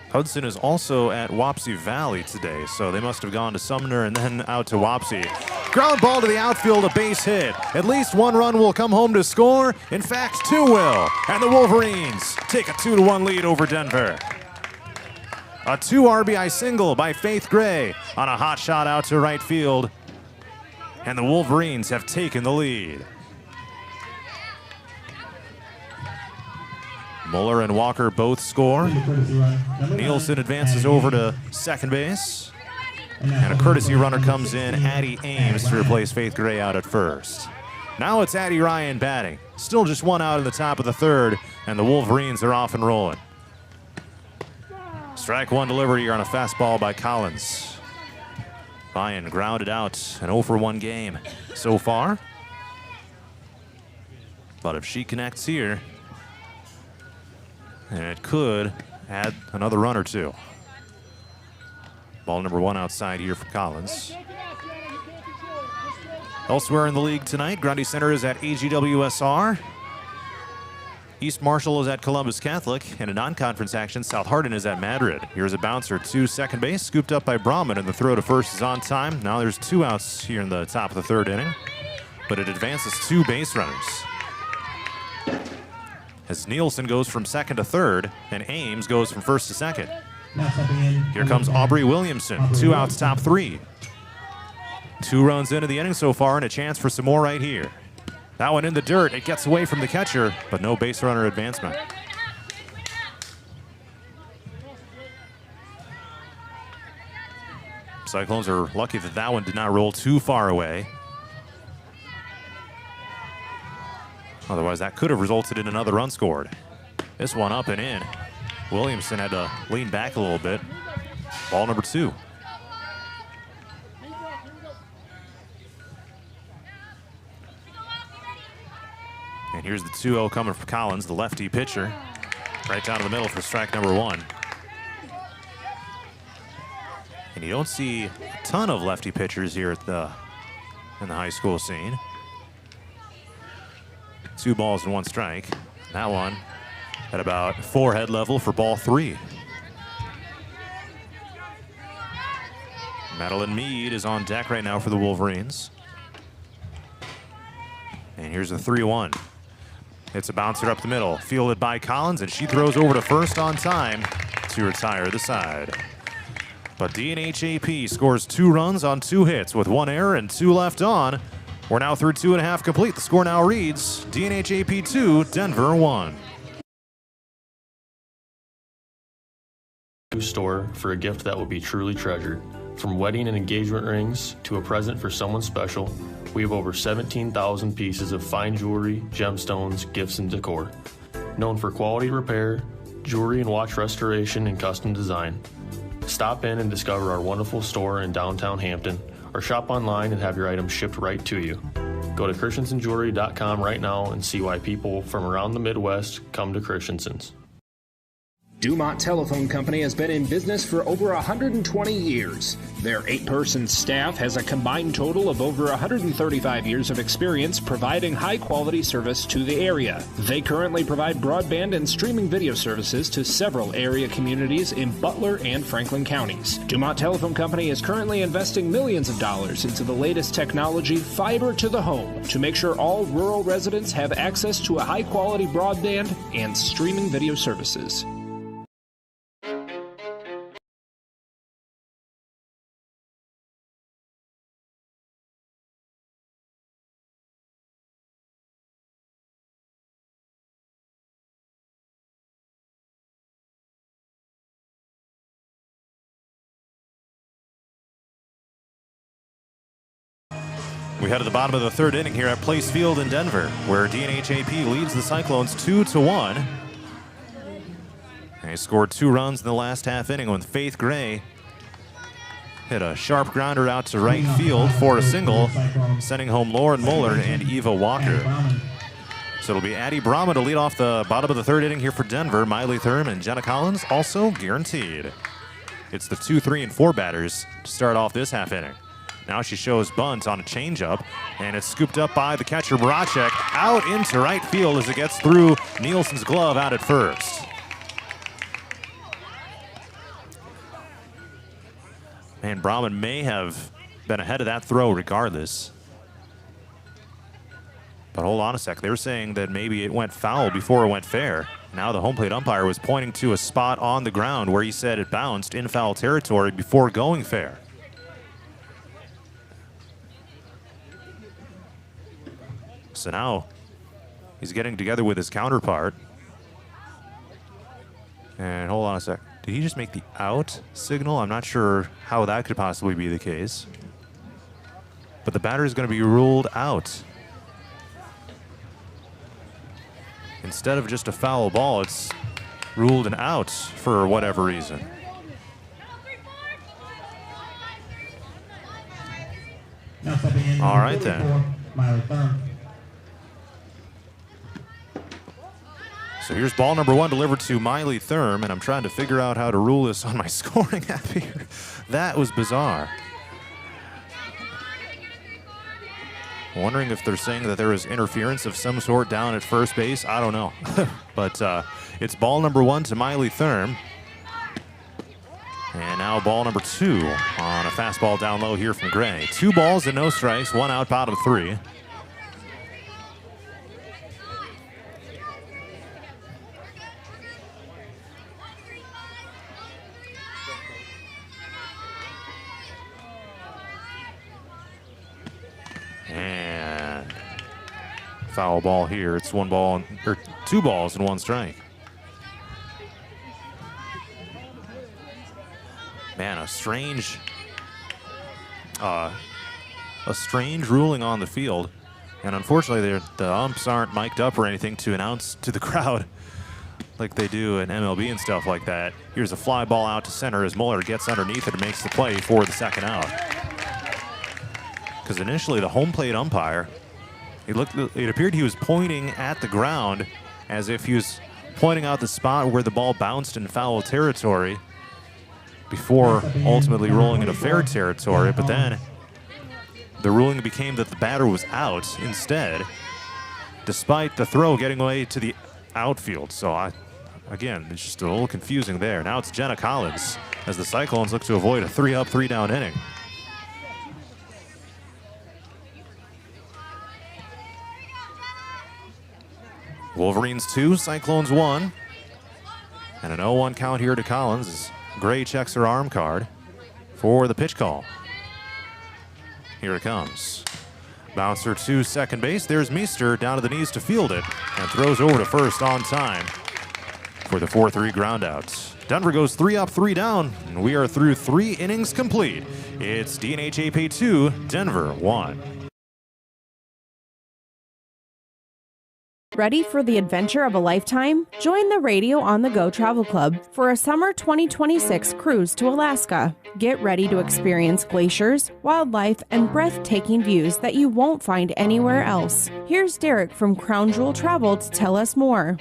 Hudson is also at Wapsie Valley today, so they must have gone to Sumner and then out to Wapsie. Ground ball to the outfield, a base hit. At least one run will come home to score. In fact, two will. And the Wolverines take a 2-1 lead over Denver. A 2 RBI single by Faith Gray on a hot shot out to right field. And the Wolverines have taken the lead. Muller and Walker both score. Nielsen advances over to second base. And a courtesy runner comes in, Addie Ames, to replace Faith Gray out at first. Now it's Addie Ryan batting. Still just one out in the top of the third, and the Wolverines are off and rolling. Strike one delivered here on a fastball by Collins. Ryan grounded out, an 0-for-1 game so far. But if she connects here, it could add another run or two. Ball number one outside here for Collins. Elsewhere in the league tonight, Grundy Center is at AGWSR. East Marshall is at Columbus Catholic. And in non-conference action, South Hardin is at Madrid. Here's a bouncer to second base, scooped up by Brahman, and the throw to first is on time. Now there's two outs here in the top of the third inning, but it advances two base runners. As Nielsen goes from second to third, and Ames goes from first to second. Here comes Aubrey Williamson, 2 outs, top 3. 2 runs into the inning so far, and a chance for some more right here. That one in the dirt, it gets away from the catcher, but no base runner advancement. Cyclones are lucky that that one did not roll too far away. Otherwise, that could have resulted in another run scored. This one up and in. Williamson had to lean back a little bit. Ball number 2. And here's the 2-0 coming from Collins, the lefty pitcher. Right down the middle for strike number 1. And you don't see a ton of lefty pitchers here in the high school scene. 2 balls and 1 strike. That one at about forehead level for ball 3. Madeline Mead is on deck right now for the Wolverines. And here's the 3-1. It's a bouncer up the middle, fielded by Collins, and she throws over to first on time to retire the side. But DNH-AP scores 2 runs on 2 hits with 1 error and 2 left on. We're now through 2.5 complete. The score now reads DNH-AP 2, Denver 1. Store for a gift that will be truly treasured. From wedding and engagement rings to a present for someone special, we have over 17,000 pieces of fine jewelry, gemstones, gifts, and decor. Known for quality repair, jewelry and watch restoration, and custom design. Stop in and discover our wonderful store in downtown Hampton, or shop online and have your items shipped right to you. Go to christensenjewelry.com right now and see why people from around the Midwest come to Christensen's. Dumont Telephone Company has been in business for over 120 years. Their 8-person staff has a combined total of over 135 years of experience providing high-quality service to the area. They currently provide broadband and streaming video services to several area communities in Butler and Franklin counties. Dumont Telephone Company is currently investing millions of dollars into the latest technology, fiber to the home, to make sure all rural residents have access to a high-quality broadband and streaming video services. We head to the bottom of the third inning here at Place Field in Denver, where DNH-AP leads the Cyclones 2-1. They scored 2 runs in the last half inning when Faith Gray hit a sharp grounder out to right field for a single, sending home Lauren Muller and Eva Walker. So it'll be Addie Brahma to lead off the bottom of the third inning here for Denver. Miley Thurm and Jenna Collins also guaranteed. It's the 2, 3, and 4 batters to start off this half inning. Now she shows bunt on a changeup, and it's scooped up by the catcher Baracek out into right field as it gets through Nielsen's glove out at first. And Brahman may have been ahead of that throw regardless. But hold on a sec. They were saying that maybe it went foul before it went fair. Now the home plate umpire was pointing to a spot on the ground where he said it bounced in foul territory before going fair. So now he's getting together with his counterpart. And hold on a sec. Did he just make the out signal? I'm not sure how that could possibly be the case. But the batter is going to be ruled out. Instead of just a foul ball, it's ruled an out for whatever reason. All right then. So here's ball number 1 delivered to Miley Thurm, and I'm trying to figure out how to rule this on my scoring app here. That was bizarre. Wondering if they're saying that there was interference of some sort down at first base. I don't know. But it's ball number 1 to Miley Thurm. And now ball number 2 on a fastball down low here from Gray. 2 balls and no strikes, 1 out, bottom 3. And foul ball here. It's 2 balls and 1 strike. Man, a strange ruling on the field. And unfortunately, the umps aren't mic'd up or anything to announce to the crowd like they do in MLB and stuff like that. Here's a fly ball out to center as Mueller gets underneath it and makes the play for the second out. Because initially the home plate umpire, it appeared he was pointing at the ground as if he was pointing out the spot where the ball bounced in foul territory before ultimately rolling into fair territory. But then the ruling became that the batter was out instead, despite the throw getting away to the outfield. So again, it's just a little confusing there. Now it's Jenna Collins as the Cyclones look to avoid a 3-up, 3-down inning. Wolverines 2, Cyclones 1. And an 0-1 count here to Collins as Gray checks her arm card for the pitch call. Here it comes. Bouncer to second base. There's Meester down to the knees to field it and throws over to first on time for the 4-3 ground out. Denver goes 3-up, 3-down, and we are through 3 innings complete. It's DNH-AP 2, Denver 1. Ready for the adventure of a lifetime? Join the Radio on the Go Travel Club for a summer 2026 cruise to Alaska. Get ready to experience glaciers, wildlife, and breathtaking views that you won't find anywhere else. Here's Derek from Crown Jewel Travel to tell us more.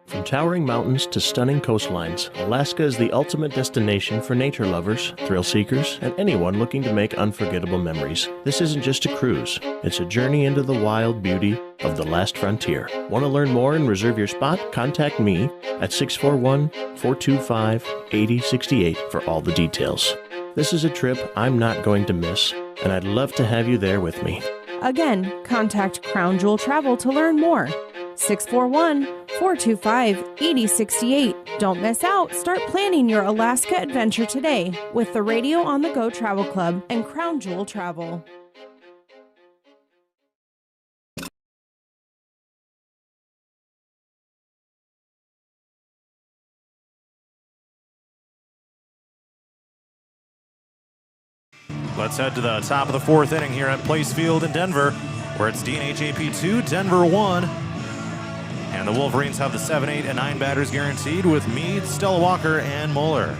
From towering mountains to stunning coastlines, Alaska is the ultimate destination for nature lovers, thrill seekers, and anyone looking to make unforgettable memories. This isn't just a cruise, it's a journey into the wild beauty of the last frontier. Want to learn more and reserve your spot? Contact me at 641-425-8068 for all the details. This is a trip I'm not going to miss, and I'd love to have you there with me. Again, contact Crown Jewel Travel to learn more. 641-425-8068. Don't miss out. Start planning your Alaska adventure today with the Radio on the Go Travel Club and Crown Jewel Travel. Let's head to the top of the 4th inning here at Place Field in Denver, where it's DNH-AP 2, Denver 1. And the Wolverines have the 7, 8, and 9 batters guaranteed with Meade, Stella Walker, and Mueller.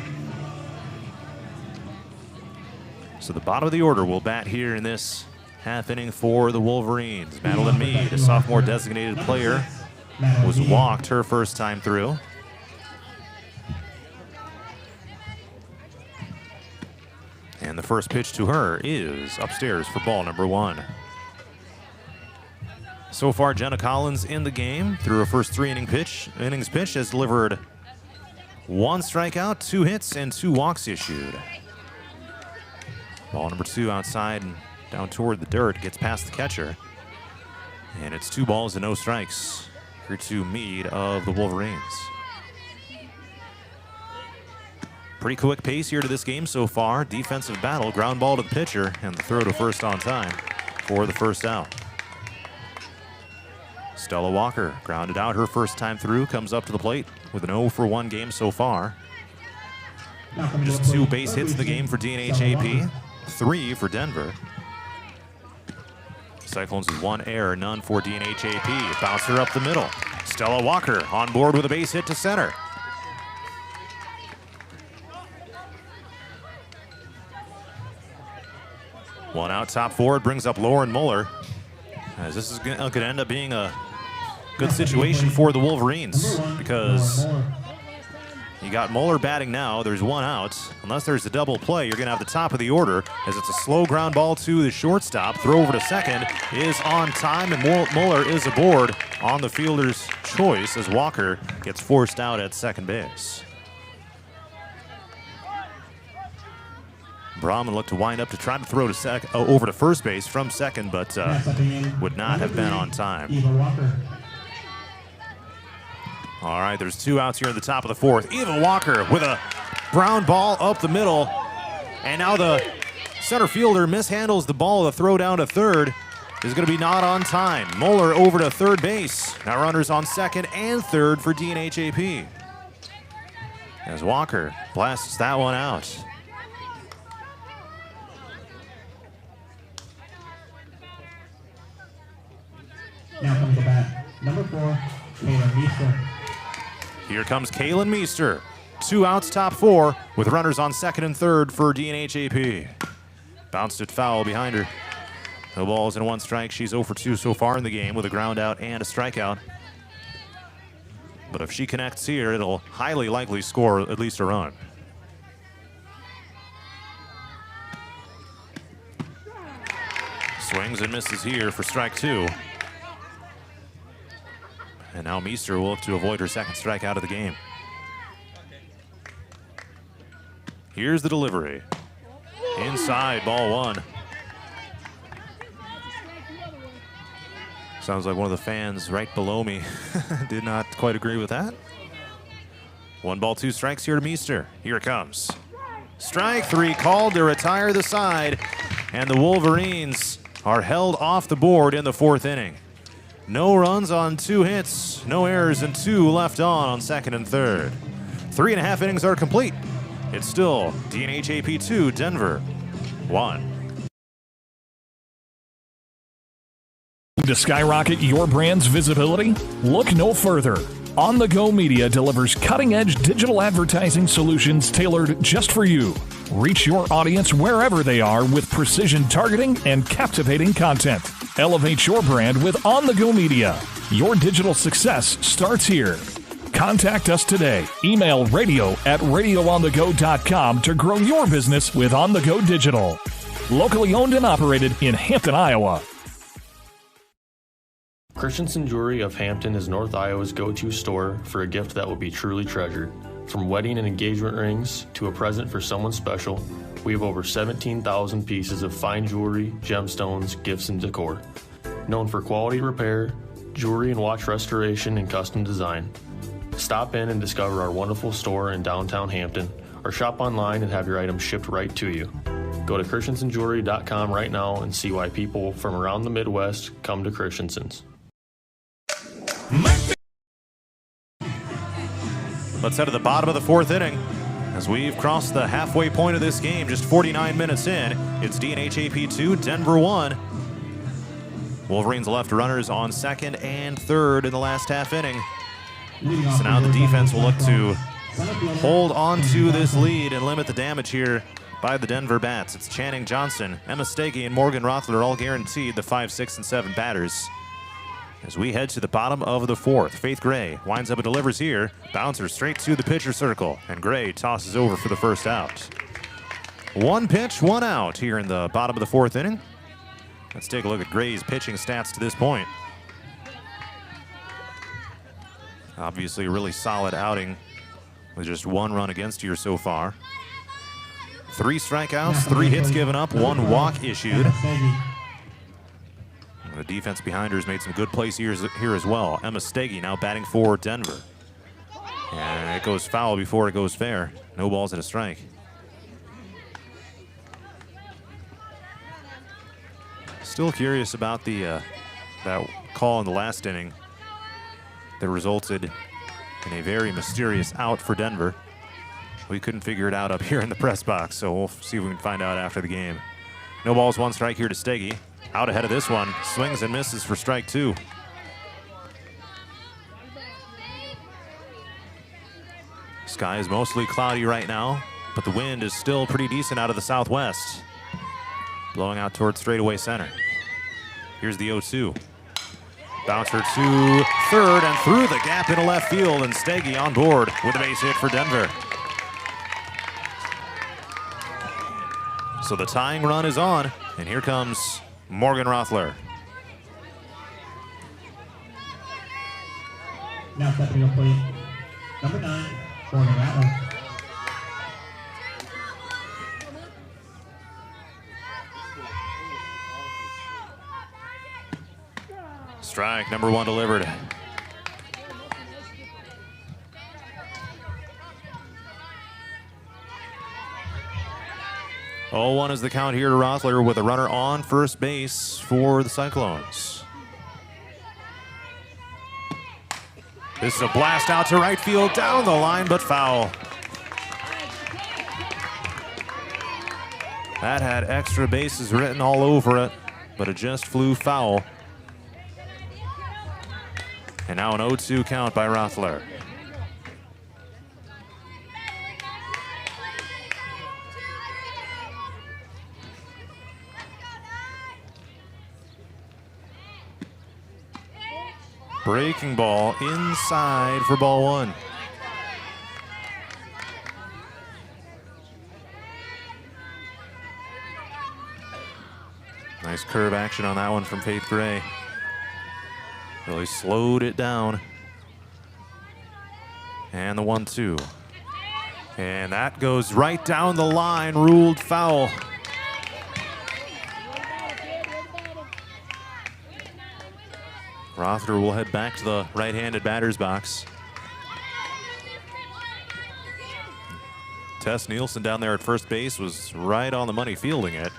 So the bottom of the order will bat here in this half inning for the Wolverines. Madeline Meade, a sophomore designated player, was walked her first time through. And the first pitch to her is upstairs for ball number 1. So far, Jenna Collins in the game through her first 3 innings pitch has delivered 1 strikeout, 2 hits, and 2 walks issued. Ball number 2 outside and down toward the dirt. Gets past the catcher. And it's 2 balls and no strikes here to Meade of the Wolverines. Pretty quick pace here to this game so far. Defensive battle, ground ball to the pitcher, and the throw to first on time for the first out. Stella Walker grounded out her first time through, comes up to the plate with an 0-for-1 game so far. Just 2 base hits in the game for DNH-AP, 3 for Denver. Cyclones with 1 error, none for DNH-AP. Bouncer up the middle. Stella Walker on board with a base hit to center. One out, top forward, brings up Lauren Muller. As this is going to end up being a good situation for the Wolverines because you got Muller batting now. There's 1 out. Unless there's a double play, you're going to have the top of the order as it's a slow ground ball to the shortstop. Throw over to second is on time, and Muller is aboard on the fielder's choice as Walker gets forced out at second base. Brahman looked to wind up to try to throw to over to first base from second, but would not have been on time. All right, there's 2 outs here in the top of the 4th. Eva Walker with a ground ball up the middle, and now the center fielder mishandles the ball. The throw down to third is going to be not on time. Muller over to third base. Now runners on second and third for DNH-AP. As Walker blasts that one out. Now comes the bat, number 4, Kaylin Meester. Here comes Kaylin Meester. 2 outs, top 4, with runners on second and third for DNH-AP. Bounced it foul behind her. No balls and 1 strike. She's 0 for 2 so far in the game with a ground out and a strikeout. But if she connects here, it'll highly likely score at least a run. Swings and misses here for strike 2. And now Meester will look to avoid her second strikeout of the game. Here's the delivery. Inside, ball 1. Sounds like one of the fans right below me did not quite agree with that. 1 ball, 2 strikes here to Meester. Here it comes. Strike 3 called to retire the side, and the Wolverines are held off the board in the 4th inning. No runs on 2 hits, no errors, and 2 left on second and third. 3.5 innings are complete. It's still DNH-AP 2, Denver 1. To skyrocket your brand's visibility? Look no further. On the Go Media delivers cutting-edge digital advertising solutions tailored just for you. Reach your audience wherever they are with precision targeting and captivating content. Elevate your brand with On the Go Media. Your digital success starts here. Contact us today. Email radio@radioonthego.com to grow your business with On the Go Digital. Locally owned and operated in Hampton, Iowa. Christensen Jewelry of Hampton is North Iowa's go-to store for a gift that will be truly treasured. From wedding and engagement rings to a present for someone special, we have over 17,000 pieces of fine jewelry, gemstones, gifts, and decor. Known for quality repair, jewelry and watch restoration, and custom design. Stop in and discover our wonderful store in downtown Hampton, or shop online and have your items shipped right to you. Go to christensenjewelry.com right now and see why people from around the Midwest come to Christensen's. Let's head to the bottom of the 4th inning. As we've crossed the halfway point of this game, just 49 minutes in, it's DNH-AP 2, Denver 1. Wolverines left runners on second and third in the last half inning. So now the defense will look to hold on to this lead and limit the damage here by the Denver bats. It's Channing Johnson, Emma Stege, and Morgan Rothler all guaranteed the 5, 6, and 7 batters. As we head to the bottom of the 4th, Faith Gray winds up and delivers here. Bouncer straight to the pitcher circle, and Gray tosses over for the first out. 1 pitch, 1 out here in the bottom of the 4th inning. Let's take a look at Gray's pitching stats to this point. Obviously a really solid outing with just 1 run against here so far. 3 strikeouts, 3 hits given up, 1 walk issued. The defense behind her has made some good plays here as well. Emma Steggy now batting for Denver. And it goes foul before it goes fair. No balls and a strike. Still curious about the that call in the last inning that resulted in a very mysterious out for Denver. We couldn't figure it out up here in the press box, so we'll see if we can find out after the game. No balls, 1 strike here to Steggy. Out ahead of this one, swings and misses for strike 2. Sky is mostly cloudy right now, but the wind is still pretty decent out of the southwest, blowing out towards straightaway center. Here's the 0-2. Bouncer to third and through the gap into left field, and Steggy on board with a base hit for Denver. So the tying run is on, and here comes Morgan Rothler. Now stepping up plate, number 9, Morgan Rattler. Strike number 1 delivered. Oh, 1 is the count here to Rothler with a runner on first base for the Cyclones. This is a blast out to right field, down the line, but foul. That had extra bases written all over it, but it just flew foul. And now an 0-2 count by Rothler. Breaking ball inside for ball 1. Nice curve action on that one from Faith Gray. Really slowed it down. And the 1-2. And that goes right down the line, ruled foul. Rothler will head back to the right-handed batter's box. Tess Nielsen down there at first base was right on the money fielding it,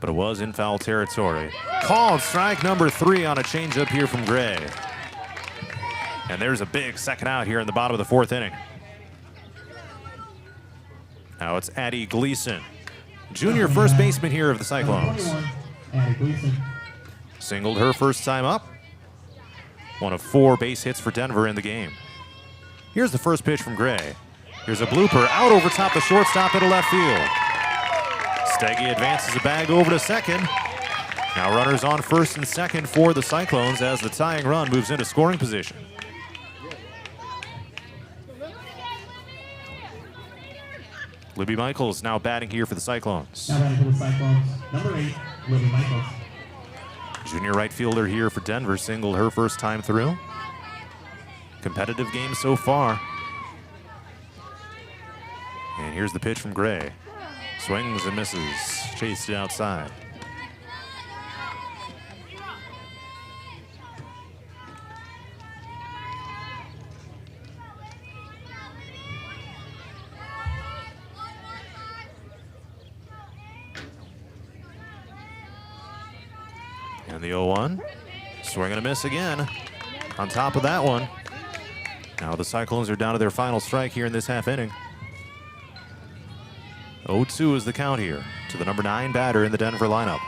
but it was in foul territory. Called strike number 3 on a changeup here from Gray. And there's a big second out here in the bottom of the 4th inning. Now it's Addie Gleason, junior first baseman here of the Cyclones. Singled her first time up. 1 of 4 base hits for Denver in the game. Here's the first pitch from Gray. Here's a blooper out over top the shortstop into left field. Steggy advances the bag over to second. Now runners on first and second for the Cyclones as the tying run moves into scoring position. Libby Michaels now batting here for the Cyclones. Now batting for the Cyclones, number 8, Libby Michaels. Junior right fielder here for Denver, singled her first time through. Competitive game so far. And here's the pitch from Gray. Swings and misses, chased it outside. And the 0-1, swing and a miss again. On top of that one. Now the Cyclones are down to their final strike here in this half inning. 0-2 is the count here to the number 9 batter in the Denver lineup.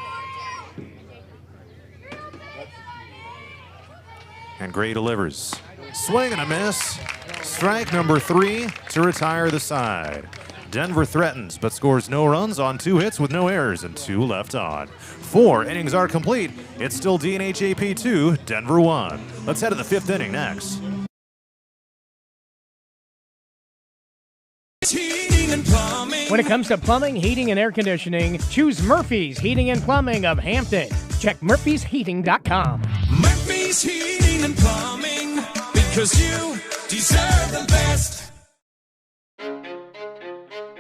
And Gray delivers. Swing and a miss. Strike number 3 to retire the side. Denver threatens but scores no runs on 2 hits with no errors and 2 left on. 4 innings are complete. It's still DNH-AP 2, Denver 1. Let's head to the 5th inning next. When it comes to plumbing, heating, and air conditioning, choose Murphy's Heating and Plumbing of Hampton. Check murphysheating.com. Murphy's Heating and Plumbing, because you deserve the best.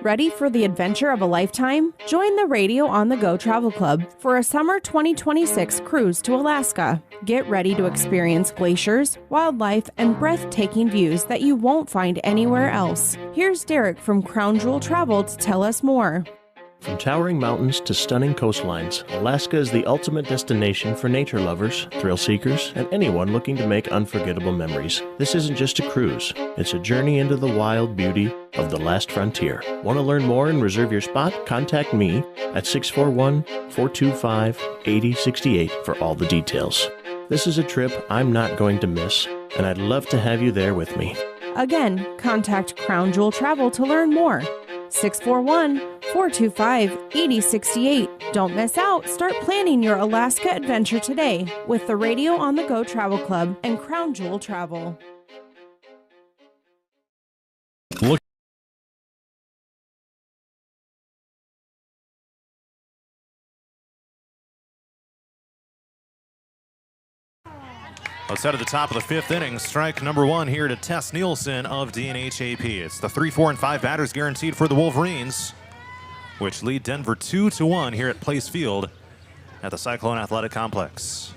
Ready for the adventure of a lifetime? Join the Radio on the Go Travel Club for a summer 2026 cruise to Alaska. Get ready to experience glaciers, wildlife, and breathtaking views that you won't find anywhere else. Here's Derek from Crown Jewel Travel to tell us more. From towering mountains to stunning coastlines, Alaska is the ultimate destination for nature lovers, thrill seekers, and anyone looking to make unforgettable memories. This isn't just a cruise, it's a journey into the wild beauty of the last frontier. Want to learn more and reserve your spot? Contact me at 641-425-8068 for all the details. This is a trip I'm not going to miss, and I'd love to have you there with me. Again, contact Crown Jewel Travel to learn more. 641-425-8068. Don't miss out. Start planning your Alaska adventure today with the Radio on the Go Travel Club and Crown Jewel Travel. Look. Let's head to the top of the fifth inning. Strike number one here to Tess Nielsen of DNH-AP. It's the 3, 4, and 5 batters guaranteed for the Wolverines, which lead Denver 2-1 here at Place Field at the Cyclone Athletic Complex.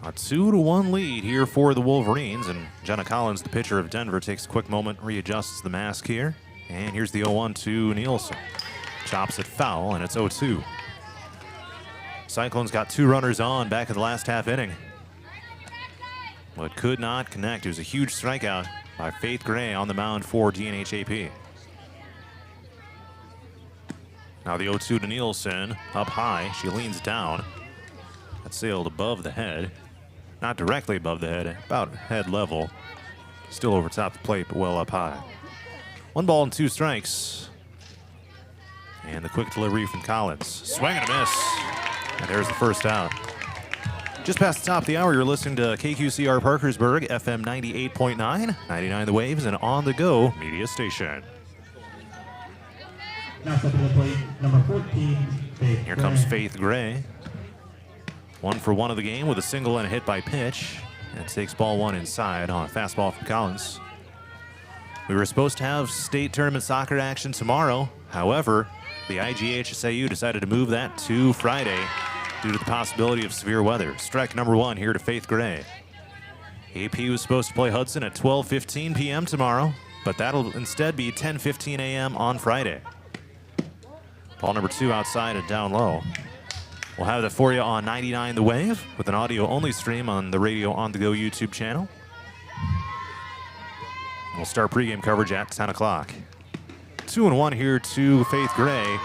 A 2-1 lead here for the Wolverines, and Jenna Collins, the pitcher of Denver, takes a quick moment, readjusts the mask here, and here's the 0-1 to Nielsen. Chops it foul, and it's 0-2. Cyclones got 2 runners on back in the last half inning, but could not connect. It was a huge strikeout by Faith Gray on the mound for DNH-AP. Now the 0-2 to Nielsen, up high. She leans down. That sailed above the head. Not directly above the head, about head level. Still over top the plate, but well up high. 1 ball and 2 strikes. And the quick delivery from Collins. Swing and a miss. And there's the first out. Just past the top of the hour, you're listening to KQCR Parkersburg, FM 98.9, 99 The Waves, and On The Go media station. Now stepping to the plate, number 14, Faith Here Gray. comes Faith Gray. 1 for 1 of the game with a single and a hit by pitch. And takes ball 1 inside on a fastball from Collins. We were supposed to have state tournament soccer action tomorrow. However, the IGHSAU decided to move that to Friday due to the possibility of severe weather. Strike number 1 here to Faith Gray. AP was supposed to play Hudson at 12:15 p.m. tomorrow, but that'll instead be 10:15 a.m. on Friday. Ball number 2 outside and down low. We'll have that for you on 99 The Wave with an audio-only stream on the Radio on the Go YouTube channel. We'll start pregame coverage at 10 o'clock. 2-1 here to Faith Gray.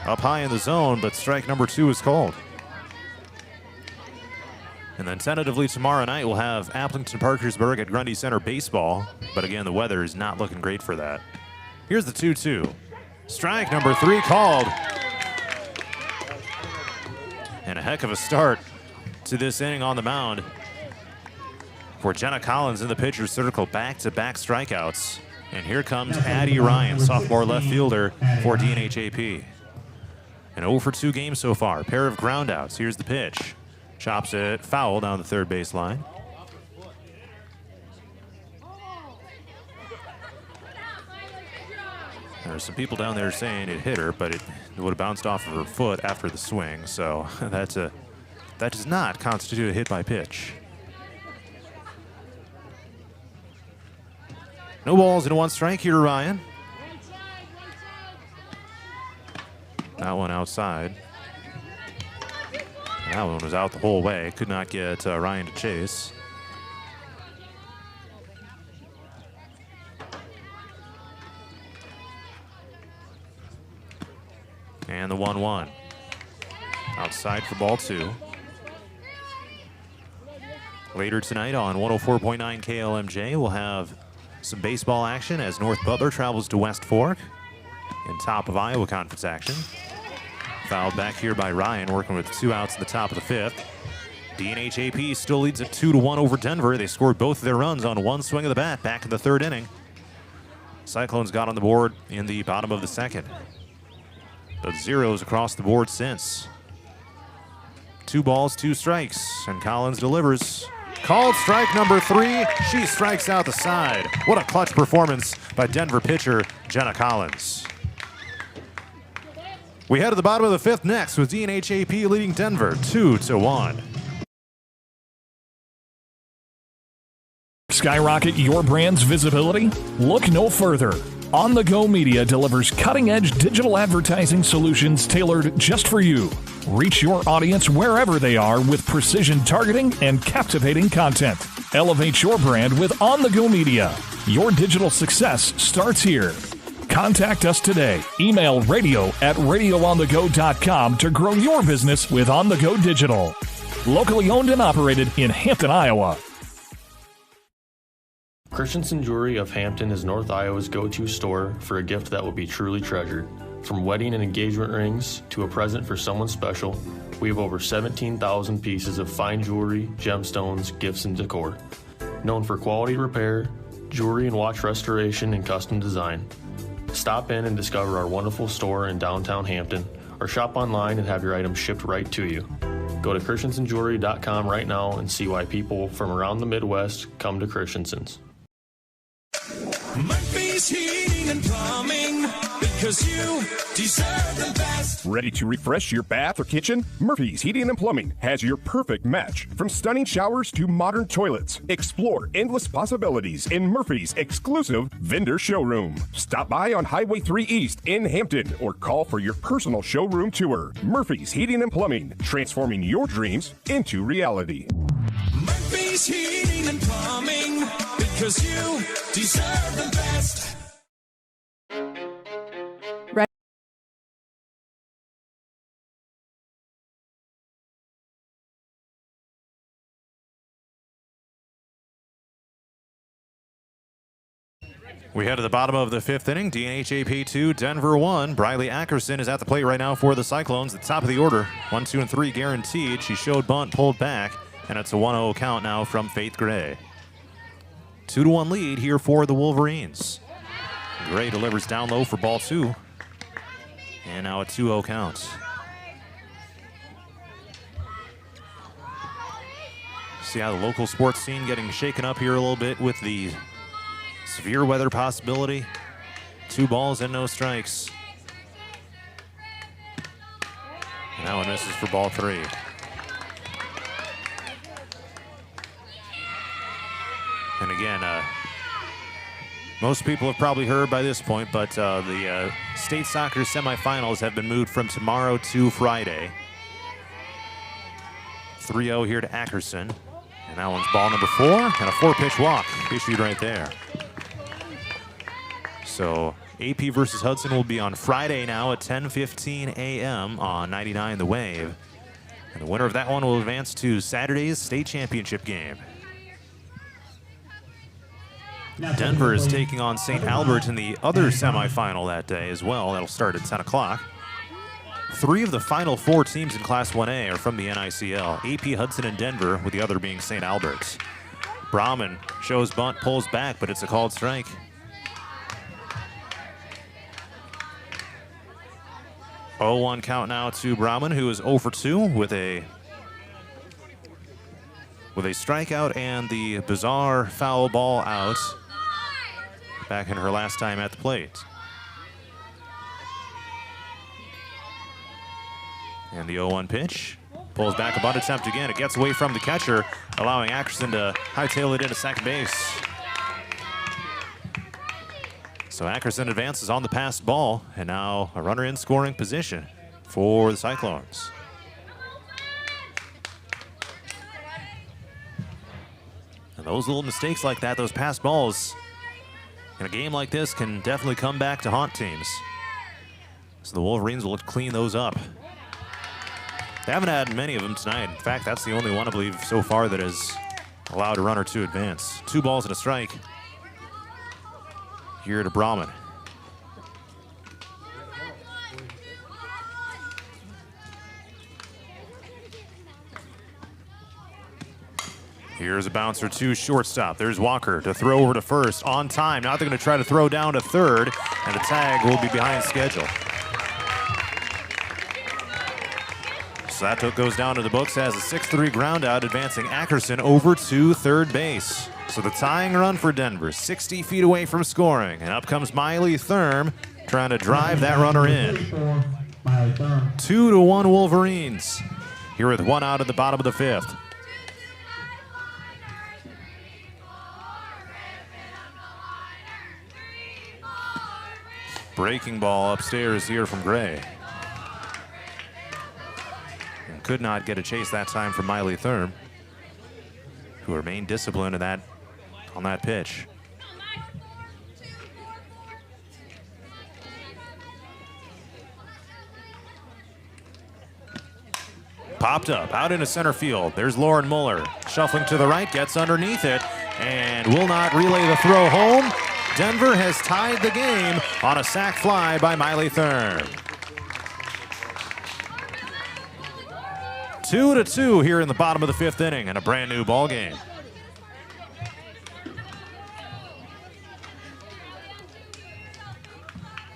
Up high in the zone, but strike number 2 is called. And then tentatively tomorrow night, we'll have Appleton Parkersburg at Grundy Center baseball. But again, the weather is not looking great for that. Here's the 2-2. Strike number 3 called. And a heck of a start to this inning on the mound for Jenna Collins in the pitcher's circle. Back-to-back strikeouts. And here comes Addie Ryan, sophomore left fielder for DNH-AP. An 0 for 2 game so far. Pair of groundouts. Here's the pitch. Chops it foul down the third base line. There's some people down there saying it hit her, but it would have bounced off of her foot after the swing. So that does not constitute a hit by pitch. No balls and 1 strike here to Ryan. That one outside. And that one was out the whole way. Could not get Ryan to chase. And the 1-1. Outside for ball 2. Later tonight on 104.9 KLMJ, we'll have some baseball action as North Butler travels to West Fork in top of Iowa Conference action. Fouled back here by Ryan, working with 2 outs in the top of the 5th. DNH-AP still leads at 2-1 over Denver. They scored both of their runs on 1 swing of the bat back in the 3rd inning. Cyclones got on the board in the bottom of the 2nd. But zeros across the board since. 2 balls, 2 strikes, and Collins delivers. Called strike number 3. She strikes out the side. What a clutch performance by Denver pitcher Jenna Collins. We head to the bottom of the 5th next with DNH-AP leading Denver 2-1. Skyrocket your brand's visibility? Look no further. On the Go Media delivers cutting-edge digital advertising solutions tailored just for you. Reach your audience wherever they are with precision targeting and captivating content. Elevate your brand with On the Go Media. Your digital success starts here. Contact us today. Email radio@radioonthego.com to grow your business with On the Go Digital. Locally owned and operated in Hampton, Iowa. Christensen Jewelry of Hampton is North Iowa's go-to store for a gift that will be truly treasured. From wedding and engagement rings to a present for someone special, we have over 17,000 pieces of fine jewelry, gemstones, gifts, and decor. Known for quality repair, jewelry and watch restoration, and custom design. Stop in and discover our wonderful store in downtown Hampton, or shop online and have your items shipped right to you. Go to christensenjewelry.com right now and see why people from around the Midwest come to Christensen's. Murphy's Heating and Plumbing, because you deserve the best. Ready to refresh your bath or kitchen? Murphy's Heating and Plumbing has your perfect match. From stunning showers to modern toilets, explore endless possibilities in Murphy's exclusive vendor showroom. Stop by on Highway 3 East in Hampton or call for your personal showroom tour. Murphy's Heating and Plumbing, transforming your dreams into reality. Murphy's Heating and Plumbing, because you deserve the best. We head to the bottom of the 5th inning. DNH-AP 2, Denver 1. Briley Ackerson is at the plate right now for the Cyclones. The top of the order, 1, 2, and 3 guaranteed. She showed bunt, pulled back, and it's a 1-0 count now from Faith Gray. 2-1 lead here for the Wolverines. Gray delivers down low for ball 2. And now a 2-0 count. See how the local sports scene getting shaken up here a little bit with the severe weather possibility. 2 balls and no strikes. And that one misses for ball 3. And again, most people have probably heard by this point, but the state soccer semifinals have been moved from tomorrow to Friday. 3-0 here to Ackerson. And that one's ball number 4, and a 4-pitch walk issued right there. So AP versus Hudson will be on Friday now at 10:15 a.m. on 99 The Wave. And the winner of that one will advance to Saturday's state championship game. Denver is taking on St. Albert in the other semifinal that day as well. That'll start at 10 o'clock. 3 of the final 4 teams in Class 1A are from the NICL. AP, Hudson, and Denver, with the other being St. Albert. Brahman shows bunt, pulls back, but it's a called strike. Oh, 1 count now to Brahman, who is 0 for 2 with a strikeout and the bizarre foul ball out back in her last time at the plate. And the 0-1 pitch. Pulls back a bunt attempt again. It gets away from the catcher, allowing Ackerson to hightail it into second base. So Ackerson advances on the passed ball, and now a runner in scoring position for the Cyclones. And those little mistakes like that, those passed balls, in a game like this can definitely come back to haunt teams. So the Wolverines will clean those up. They haven't had many of them tonight. In fact, that's the only one, I believe, so far that has allowed a runner to advance. 2 balls and a strike here to Brahman. Here's a bouncer to shortstop. There's Walker to throw over to first on time. Now they're going to try to throw down to third, and the tag will be behind schedule. So that goes down to the books as a 6-3 ground out, advancing Ackerson over to third base. So the tying run for Denver, 60 feet away from scoring. And up comes Miley Thurm, trying to drive that runner in. 2-1 Wolverines. Here with one out at the bottom of the fifth. Breaking ball upstairs here from Gray. And could not get a chase that time from Miley Thurm, who remained disciplined on that pitch. Popped up, out into center field. There's Lauren Muller. Shuffling to the right, gets underneath it, and will not relay the throw home. Denver has tied the game on a sac fly by Miley Thurm. 2-2 here in the bottom of the fifth inning, and a brand new ball game.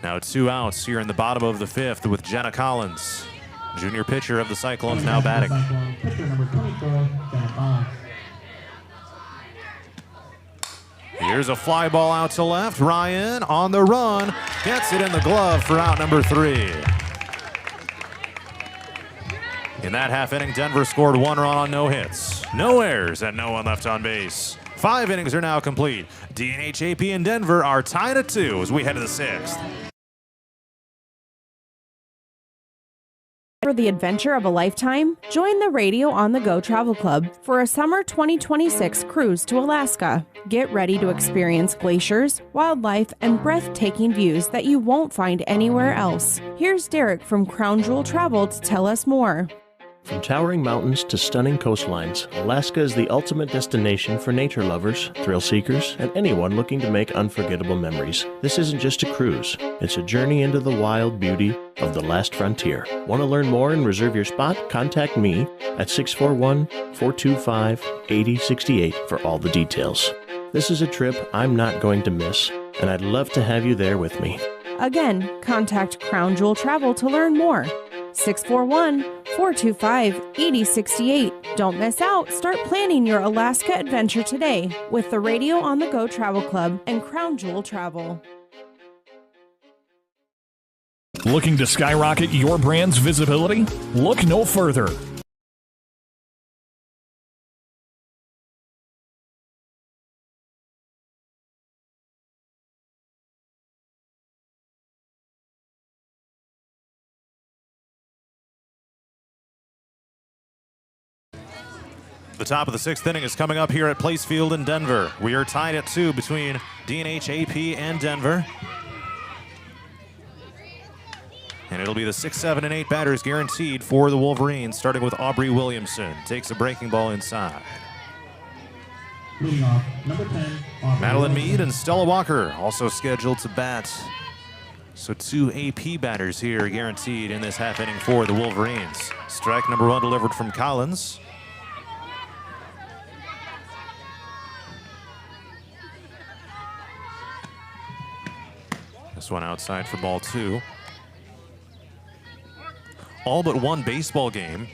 Now 2 outs here in the bottom of the fifth with Jenna Collins. Junior pitcher of the Cyclones now batting. Pitcher number 24, Jenna Collins. Here's a fly ball out to left. Ryan on the run. Gets it in the glove for out number 3. In that half inning, Denver scored 1 run on no hits, no errors, and no one left on base. 5 innings are now complete. DNH-AP and Denver are tied at 2 as we head to the 6th. For the adventure of a lifetime, join the Radio on the Go Travel Club for a summer 2026 cruise to Alaska. Get ready to experience glaciers, wildlife, and breathtaking views that you won't find anywhere else. Here's Derek from Crown Jewel Travel to tell us more. From towering mountains to stunning coastlines, Alaska is the ultimate destination for nature lovers, thrill seekers, and anyone looking to make unforgettable memories. This isn't just a cruise, it's a journey into the wild beauty of the last frontier. Want to learn more and reserve your spot? Contact me at 641-425-8068 for all the details. This is a trip I'm not going to miss, and I'd love to have you there with me. Again, contact Crown Jewel Travel to learn more. 641-425-8068. Don't miss out. Start planning your Alaska adventure today with the Radio on the Go Travel Club and Crown Jewel Travel. Looking to skyrocket your brand's visibility? Look no further. The top of the 6th inning is coming up here at Place Field in Denver. We are tied at 2 between DNH-AP and Denver. And it'll be the 6, 7, and 8 batters guaranteed for the Wolverines, starting with Aubrey Williamson. Takes a breaking ball inside. Leading off, number 10, Madeline Mead and Stella Walker also scheduled to bat. So 2 AP batters here guaranteed in this half inning for the Wolverines. Strike number 1 delivered from Collins. This one outside for ball 2. All but one baseball game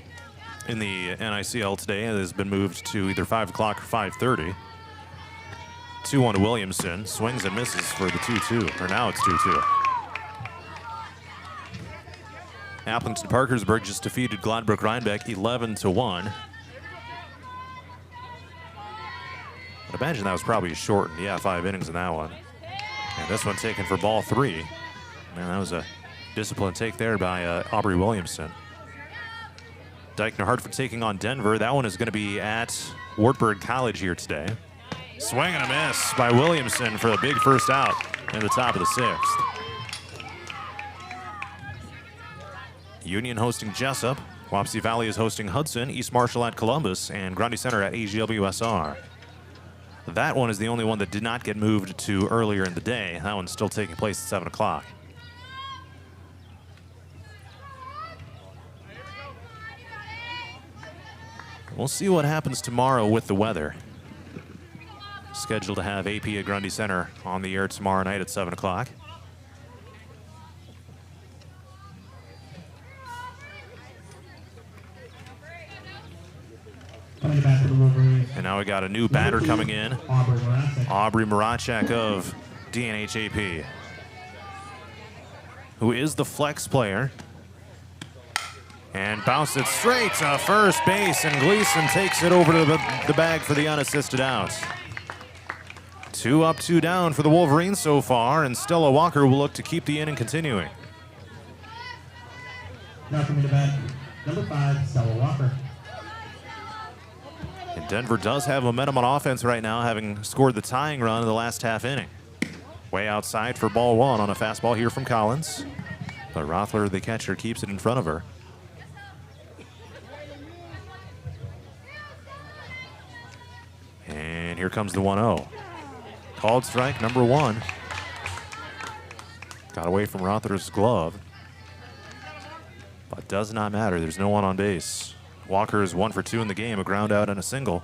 in the NICL today has been moved to either 5 o'clock or 5:30. 2-1 to Williamson. Swings and misses for the 2-2. Or now it's 2-2. Appleton Parkersburg just defeated Gladbrook Rhinebeck 11-1. I'd imagine that was probably shortened. Yeah, 5 innings in that one. And this one taken for ball 3. Man, that was a disciplined take there by Aubrey Williamson. Dykner Hartford taking on Denver. That one is going to be at Wartburg College here today. Swing and a miss by Williamson for the big first out in the top of the 6th. Union hosting Jessup. Wapsie Valley is hosting Hudson. East Marshall at Columbus. And Grundy Center at AGWSR. That one is the only one that did not get moved to earlier in the day. That one's still taking place at 7 o'clock. We'll see what happens tomorrow with the weather. Scheduled to have AP at Grundy Center on the air tomorrow night at 7 o'clock. Coming to bat for the Wolverines. And now we got a new batter coming in. Aubrey Maracek of DNH-AP, who is the flex player. And bounced it straight to first base, and Gleason takes it over to the bag for the unassisted out. 2 up, 2 down for the Wolverines so far, and Stella Walker will look to keep the inning continuing. Now coming to bat, number 5, Stella Walker. And Denver does have momentum on offense right now, having scored the tying run in the last half inning. Way outside for ball 1 on a fastball here from Collins. But Rothler, the catcher, keeps it in front of her. And here comes the 1-0. Called strike number 1. Got away from Rothler's glove. But does not matter. There's no one on base. Walker is 1 for 2 in the game, a ground out and a single.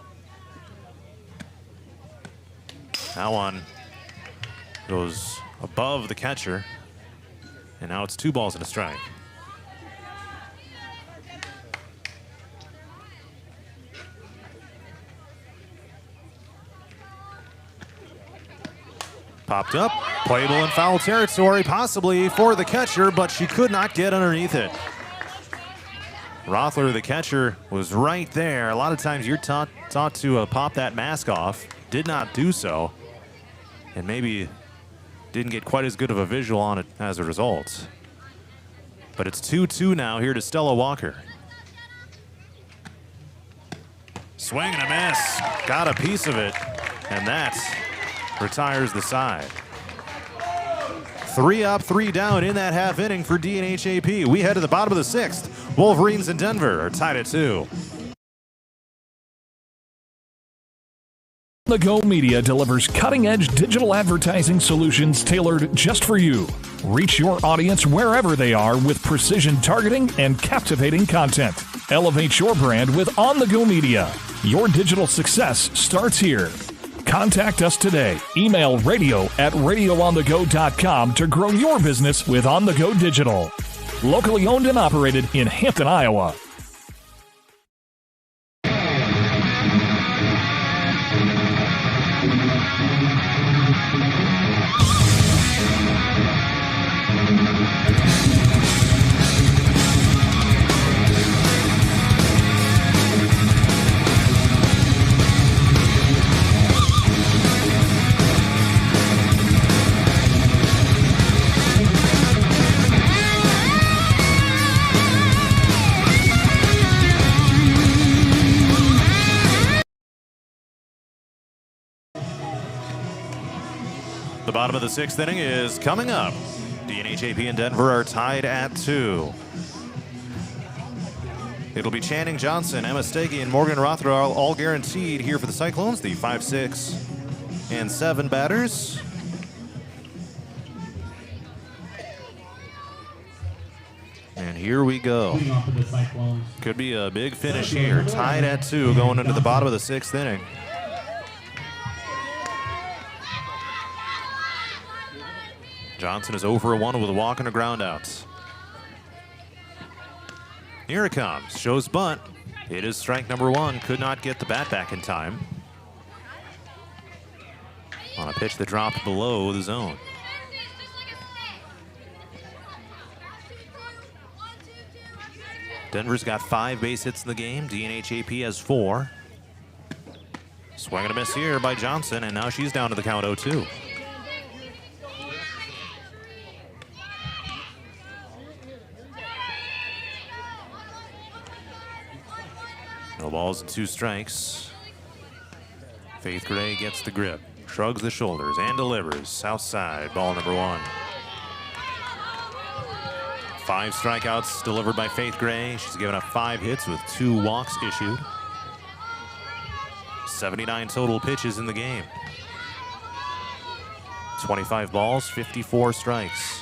That one goes above the catcher. And now it's 2 balls and a strike. Popped up, playable in foul territory, possibly for the catcher, but she could not get underneath it. Rothler, the catcher, was right there. A lot of times you're taught to pop that mask off. Did not do so, and maybe didn't get quite as good of a visual on it as a result. But it's 2-2 now here to Stella Walker. Swing and a miss. Got a piece of it, and that retires the side. 3 up, 3 down in that half inning for DNH-AP. We head to the bottom of the 6th. Wolverines in Denver are tied at 2. The Go Media delivers cutting-edge digital advertising solutions tailored just for you. Reach your audience wherever they are with precision targeting and captivating content. Elevate your brand with On The Go Media. Your digital success starts here. Contact us today. Email radio@radioonthego.com to grow your business with On The Go Digital. Locally owned and operated in Hampton, Iowa. The bottom of the 6th inning is coming up. DNH-AP and Denver are tied at 2. It'll be Channing Johnson, Emma Steggy, and Morgan Rothler all guaranteed here for the Cyclones, the 5, 6, and 7 batters. And here we go. Could be a big finish here. Tied at 2 going into the bottom of the 6th inning. Johnson is 0 for 1 with a walk and a ground out. Here it comes. Shows bunt. It is strike number 1. Could not get the bat back in time. On a pitch that dropped below the zone. Denver's got 5 base hits in the game. DNH-AP has 4. Swing and a miss here by Johnson, and now she's down to the count 0-2. No balls and 2 strikes. Faith Gray gets the grip, shrugs the shoulders, and delivers. South side, ball number 1. 5 strikeouts delivered by Faith Gray. She's given up 5 hits with 2 walks issued. 79 total pitches in the game. 25 balls, 54 strikes.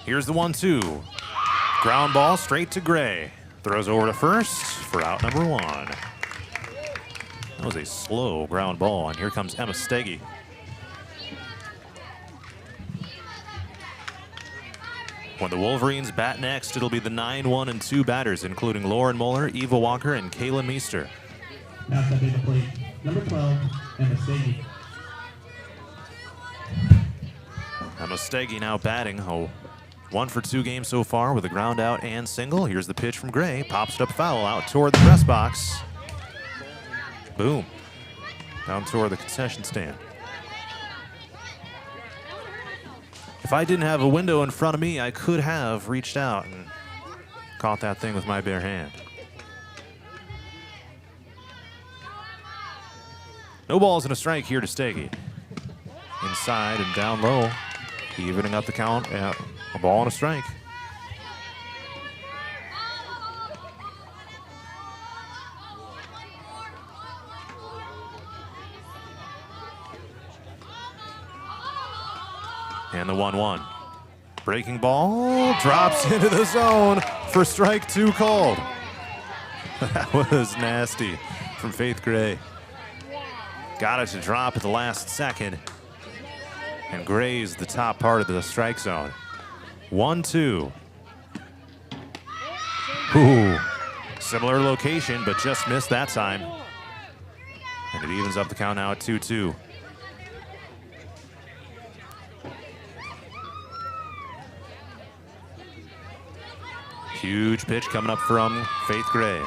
Here's the 1-2. Ground ball straight to Gray. Throws over to first for out number 1. That was a slow ground ball, and here comes Emma Steggy. When the Wolverines bat next, it'll be the 9-1 and 2 batters, including Lauren Muller, Eva Walker, and Kaylin Meester. Now stepping to the plate, number 12, Emma Stagey. Emma Stagey now batting. 1 for 2 games so far with a ground out and single. Here's the pitch from Gray. Pops it up foul out toward the press box. Boom. Down toward the concession stand. If I didn't have a window in front of me, I could have reached out and caught that thing with my bare hand. No balls and a strike here to Stagey. Inside and down low, evening up the count at a ball and a strike. And the 1-1. Breaking ball drops into the zone for strike 2 called. That was nasty from Faith Gray. Got it to drop at the last second and grazed the top part of the strike zone. 1-2. Ooh, similar location, but just missed that time. And it evens up the count now at 2-2. Huge pitch coming up from Faith Gray.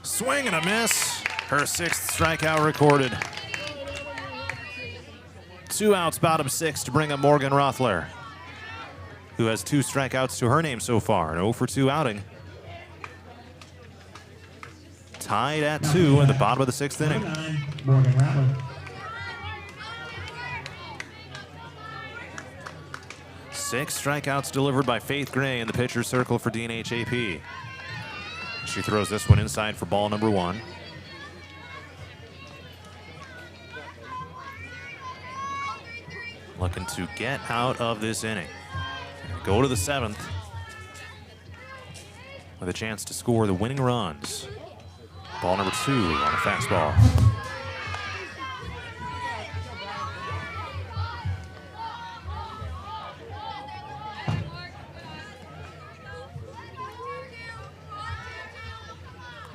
Swing and a miss. Her 6th strikeout recorded. 2 outs, bottom 6 to bring up Morgan Rothler, who has 2 strikeouts to her name so far. An 0 for 2 outing. Tied at 2 in the bottom of the 6th inning. Morgan Rattler. 6 strikeouts delivered by Faith Gray in the pitcher's circle for DNH-AP. She throws this one inside for ball number 1. Looking to get out of this inning. Go to the 7th with a chance to score the winning runs. Ball number 2 on a fastball.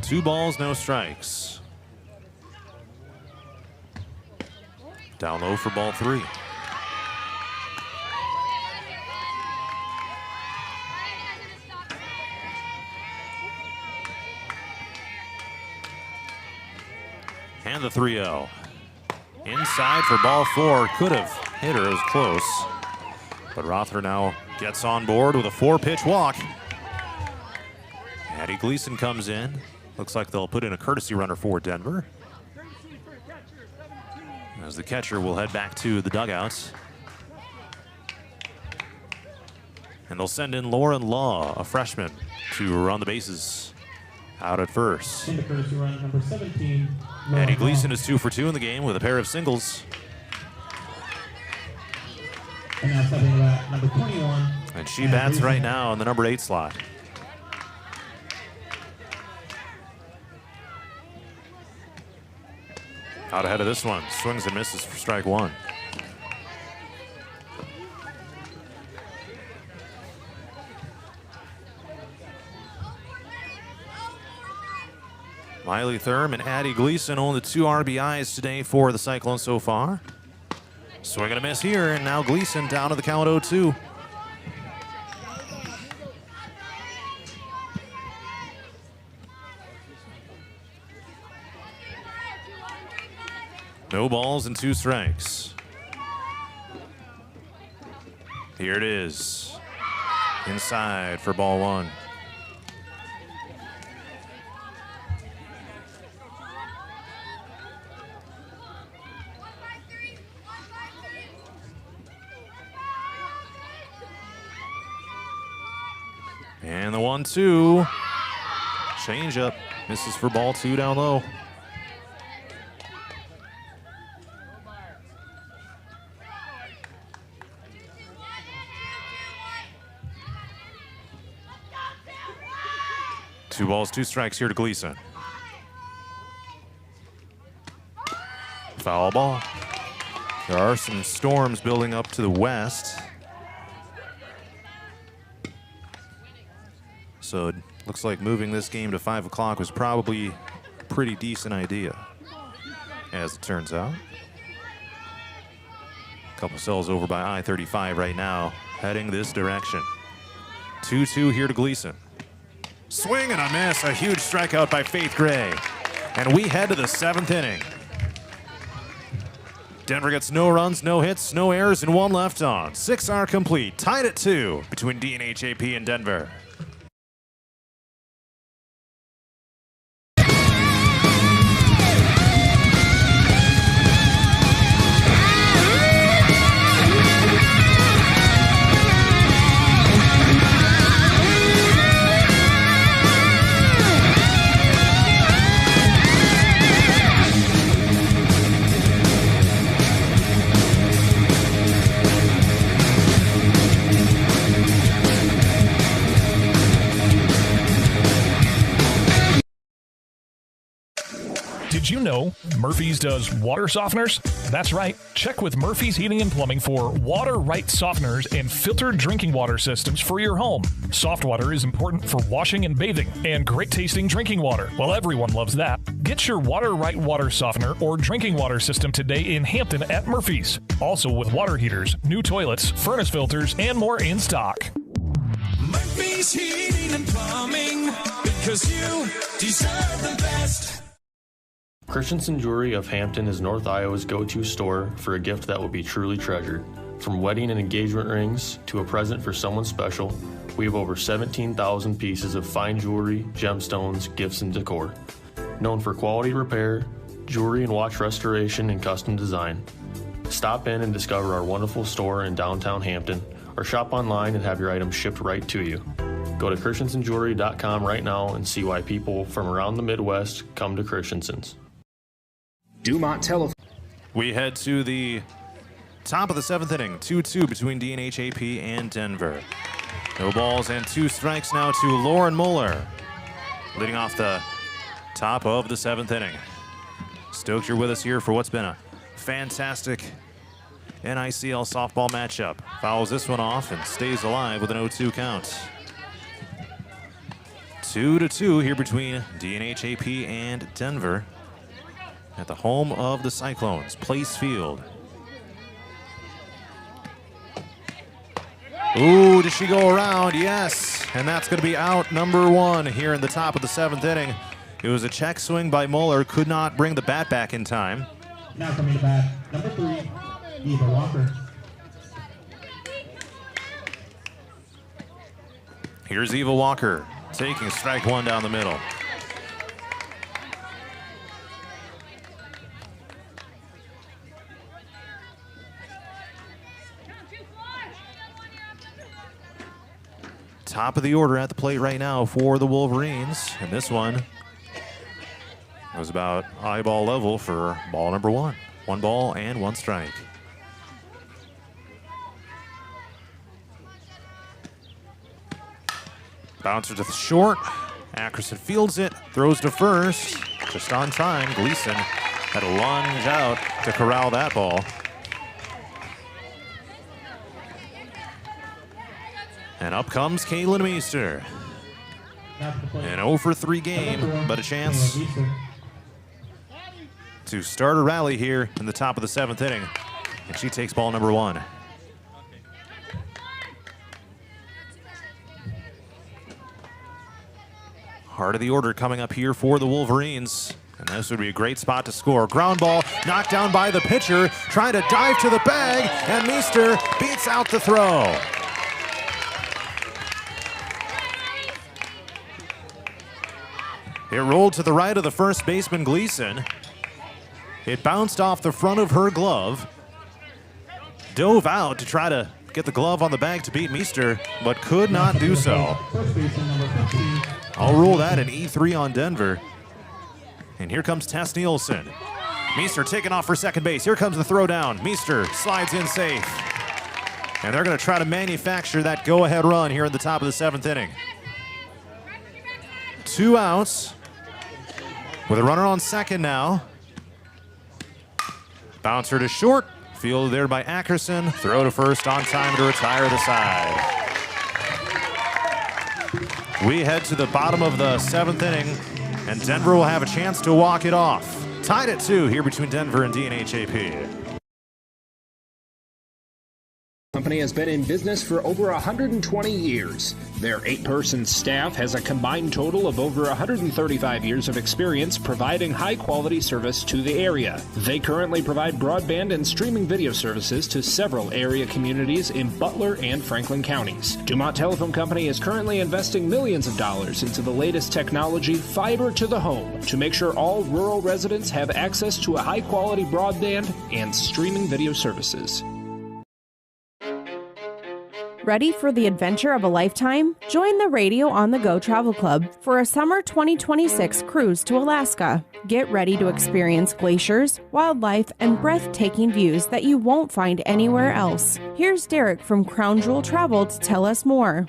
Two balls, no strikes. Down low for ball 3. And the 3-0. Inside for ball 4. Could have hit her. It was close. But Rothler now gets on board with a 4-pitch walk. Addie Gleason comes in. Looks like they'll put in a courtesy runner for Denver, as the catcher will head back to the dugouts. And they'll send in Lauren Law, a freshman, to run the bases out at first. In the courtesy run, number 17. Addie Gleason is 2 for 2 in the game with a pair of singles. And now stepping to that, number 21. And she bats right now in the number 8 slot. Out ahead of this one, swings and misses for strike 1. Miley Thurm and Addie Gleason own the 2 RBIs today for the Cyclones so far. Swing and a miss here, and now Gleason down to the count 0-2. No balls and 2 strikes. Here it is. Inside for ball 1. And the 1-2. Change up. Misses for ball 2 down low. Two balls, 2 strikes here to Gleason. Foul ball. There are some storms building up to the west. So it looks like moving this game to 5 o'clock was probably a pretty decent idea, as it turns out. Couple cells over by I-35 right now, heading this direction. 2-2 here to Gleason. Swing and a miss, a huge strikeout by Faith Gray. And we head to the 7th inning. Denver gets no runs, no hits, no errors, and 1 left on. 6 are complete, tied at 2 between DNH-AP and Denver. Did you know Murphy's does water softeners? That's right. Check with Murphy's Heating and Plumbing for water right softeners and filtered drinking water systems for your home. Soft water is important for washing and bathing, and great tasting drinking water. Well, everyone loves that. Get your water right water softener or drinking water system today in Hampton at Murphy's. Also with water heaters, new toilets, furnace filters, and more in stock. Murphy's Heating and Plumbing, because you deserve the best. Christensen Jewelry of Hampton is North Iowa's go-to store for a gift that will be truly treasured. From wedding and engagement rings to a present for someone special, we have over 17,000 pieces of fine jewelry, gemstones, gifts, and decor. Known for quality repair, jewelry and watch restoration, and custom design. Stop in and discover our wonderful store in downtown Hampton, or shop online and have your items shipped right to you. Go to christensenjewelry.com right now and see why people from around the Midwest come to Christensen's. Dumont Telephone. We head to the top of the 7th inning, 2-2 between DNH-AP and Denver. No balls and 2 strikes now to Lauren Muller, leading off the top of the 7th inning. Stoked you're with us here for what's been a fantastic NICL softball matchup. Fouls this one off and stays alive with an 0-2 count. 2-2 here between DNH-AP and Denver at the home of the Cyclones, Place Field. Ooh, does she go around? Yes, and that's going to be out number 1 here in the top of the 7th inning. It was a check swing by Muller, could not bring the bat back in time. Now coming to bat, number 3, Eva Walker. Here's Eva Walker taking strike 1 down the middle. Top of the order at the plate right now for the Wolverines. And this one was about eyeball level for ball number 1. 1 ball and 1 strike. Bouncer to the short. Ackerson fields it, throws to first. Just on time. Gleason had to lunge out to corral that ball. And up comes Kaylin Meester. An 0 for 3 game, but a chance to start a rally here in the top of the 7th inning. And she takes ball number 1. Heart of the order coming up here for the Wolverines. And this would be a great spot to score. Ground ball knocked down by the pitcher, trying to dive to the bag, and Meester beats out the throw. It rolled to the right of the first baseman, Gleason. It bounced off the front of her glove, dove out to try to get the glove on the bag to beat Meester, but could not do so. I'll rule that an E3 on Denver. And here comes Tess Nielsen. Meester taking off for second base. Here comes the throw down. Meester slides in safe. And they're going to try to manufacture that go-ahead run here in the top of the 7th inning. 2 outs with a runner on second now. Bouncer to short. Fielded there by Ackerson. Throw to first on time to retire the side. We head to the bottom of the 7th inning, and Denver will have a chance to walk it off. Tied at 2 here between Denver and DNH-AP. Company has been in business for over 120 years. Their 8-person staff has a combined total of over 135 years of experience providing high-quality service to the area. They currently provide broadband and streaming video services to several area communities in Butler and Franklin counties. Dumont Telephone Company is currently investing millions of dollars into the latest technology, fiber to the home, to make sure all rural residents have access to a high-quality broadband and streaming video services. Ready for the adventure of a lifetime? Join the Radio on the Go Travel Club for a summer 2026 cruise to Alaska. Get ready to experience glaciers, wildlife, and breathtaking views that you won't find anywhere else. Here's Derek from Crown Jewel Travel to tell us more.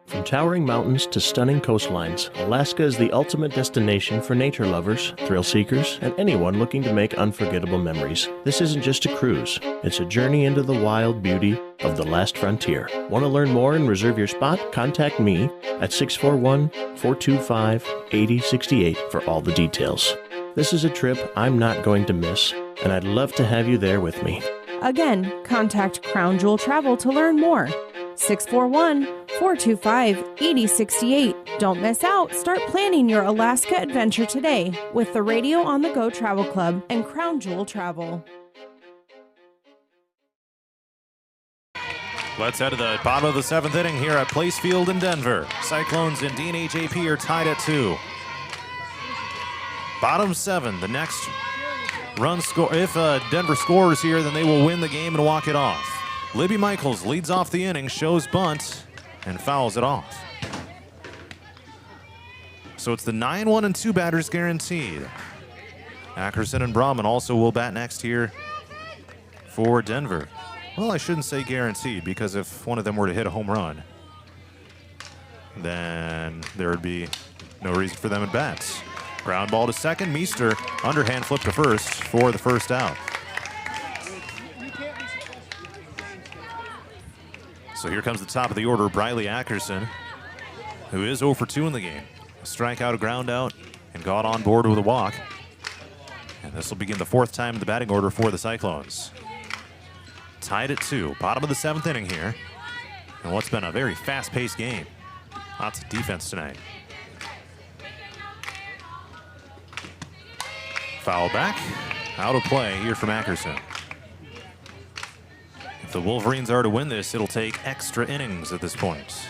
From towering mountains to stunning coastlines, Alaska is the ultimate destination for nature lovers, thrill seekers, and anyone looking to make unforgettable memories. This isn't just a cruise, it's a journey into the wild beauty of the last frontier. Want to learn more and reserve your spot? Contact me at 641-425-8068 for all the details. This is a trip I'm not going to miss, and I'd love to have you there with me. Again, contact Crown Jewel Travel to learn more. 641-425-8068. Don't miss out. Start planning your Alaska adventure today with the Radio on the Go Travel Club and Crown Jewel Travel. Let's head to the bottom of the 7th inning here at Place Field in Denver. Cyclones and DNH-AP are tied at 2. Bottom 7, the next run score. If Denver scores here, then they will win the game and walk it off. Libby Michaels leads off the inning, shows bunt, and fouls it off. So it's the 9-1 and 2 batters guaranteed. Ackerson and Brahman also will bat next here for Denver. Well, I shouldn't say guaranteed, because if one of them were to hit a home run, then there would be no reason for them at bats. Ground ball to second. Meester underhand flip to first for the first out. So here comes the top of the order, Briley Ackerson, who is 0 for 2 in the game. A strikeout, a ground out, and got on board with a walk. And this will begin the 4th time in the batting order for the Cyclones. Tied at 2, bottom of the 7th inning here. And what's been a very fast-paced game. Lots of defense tonight. Foul back, out of play here from Ackerson. If the Wolverines are to win this, it'll take extra innings at this point.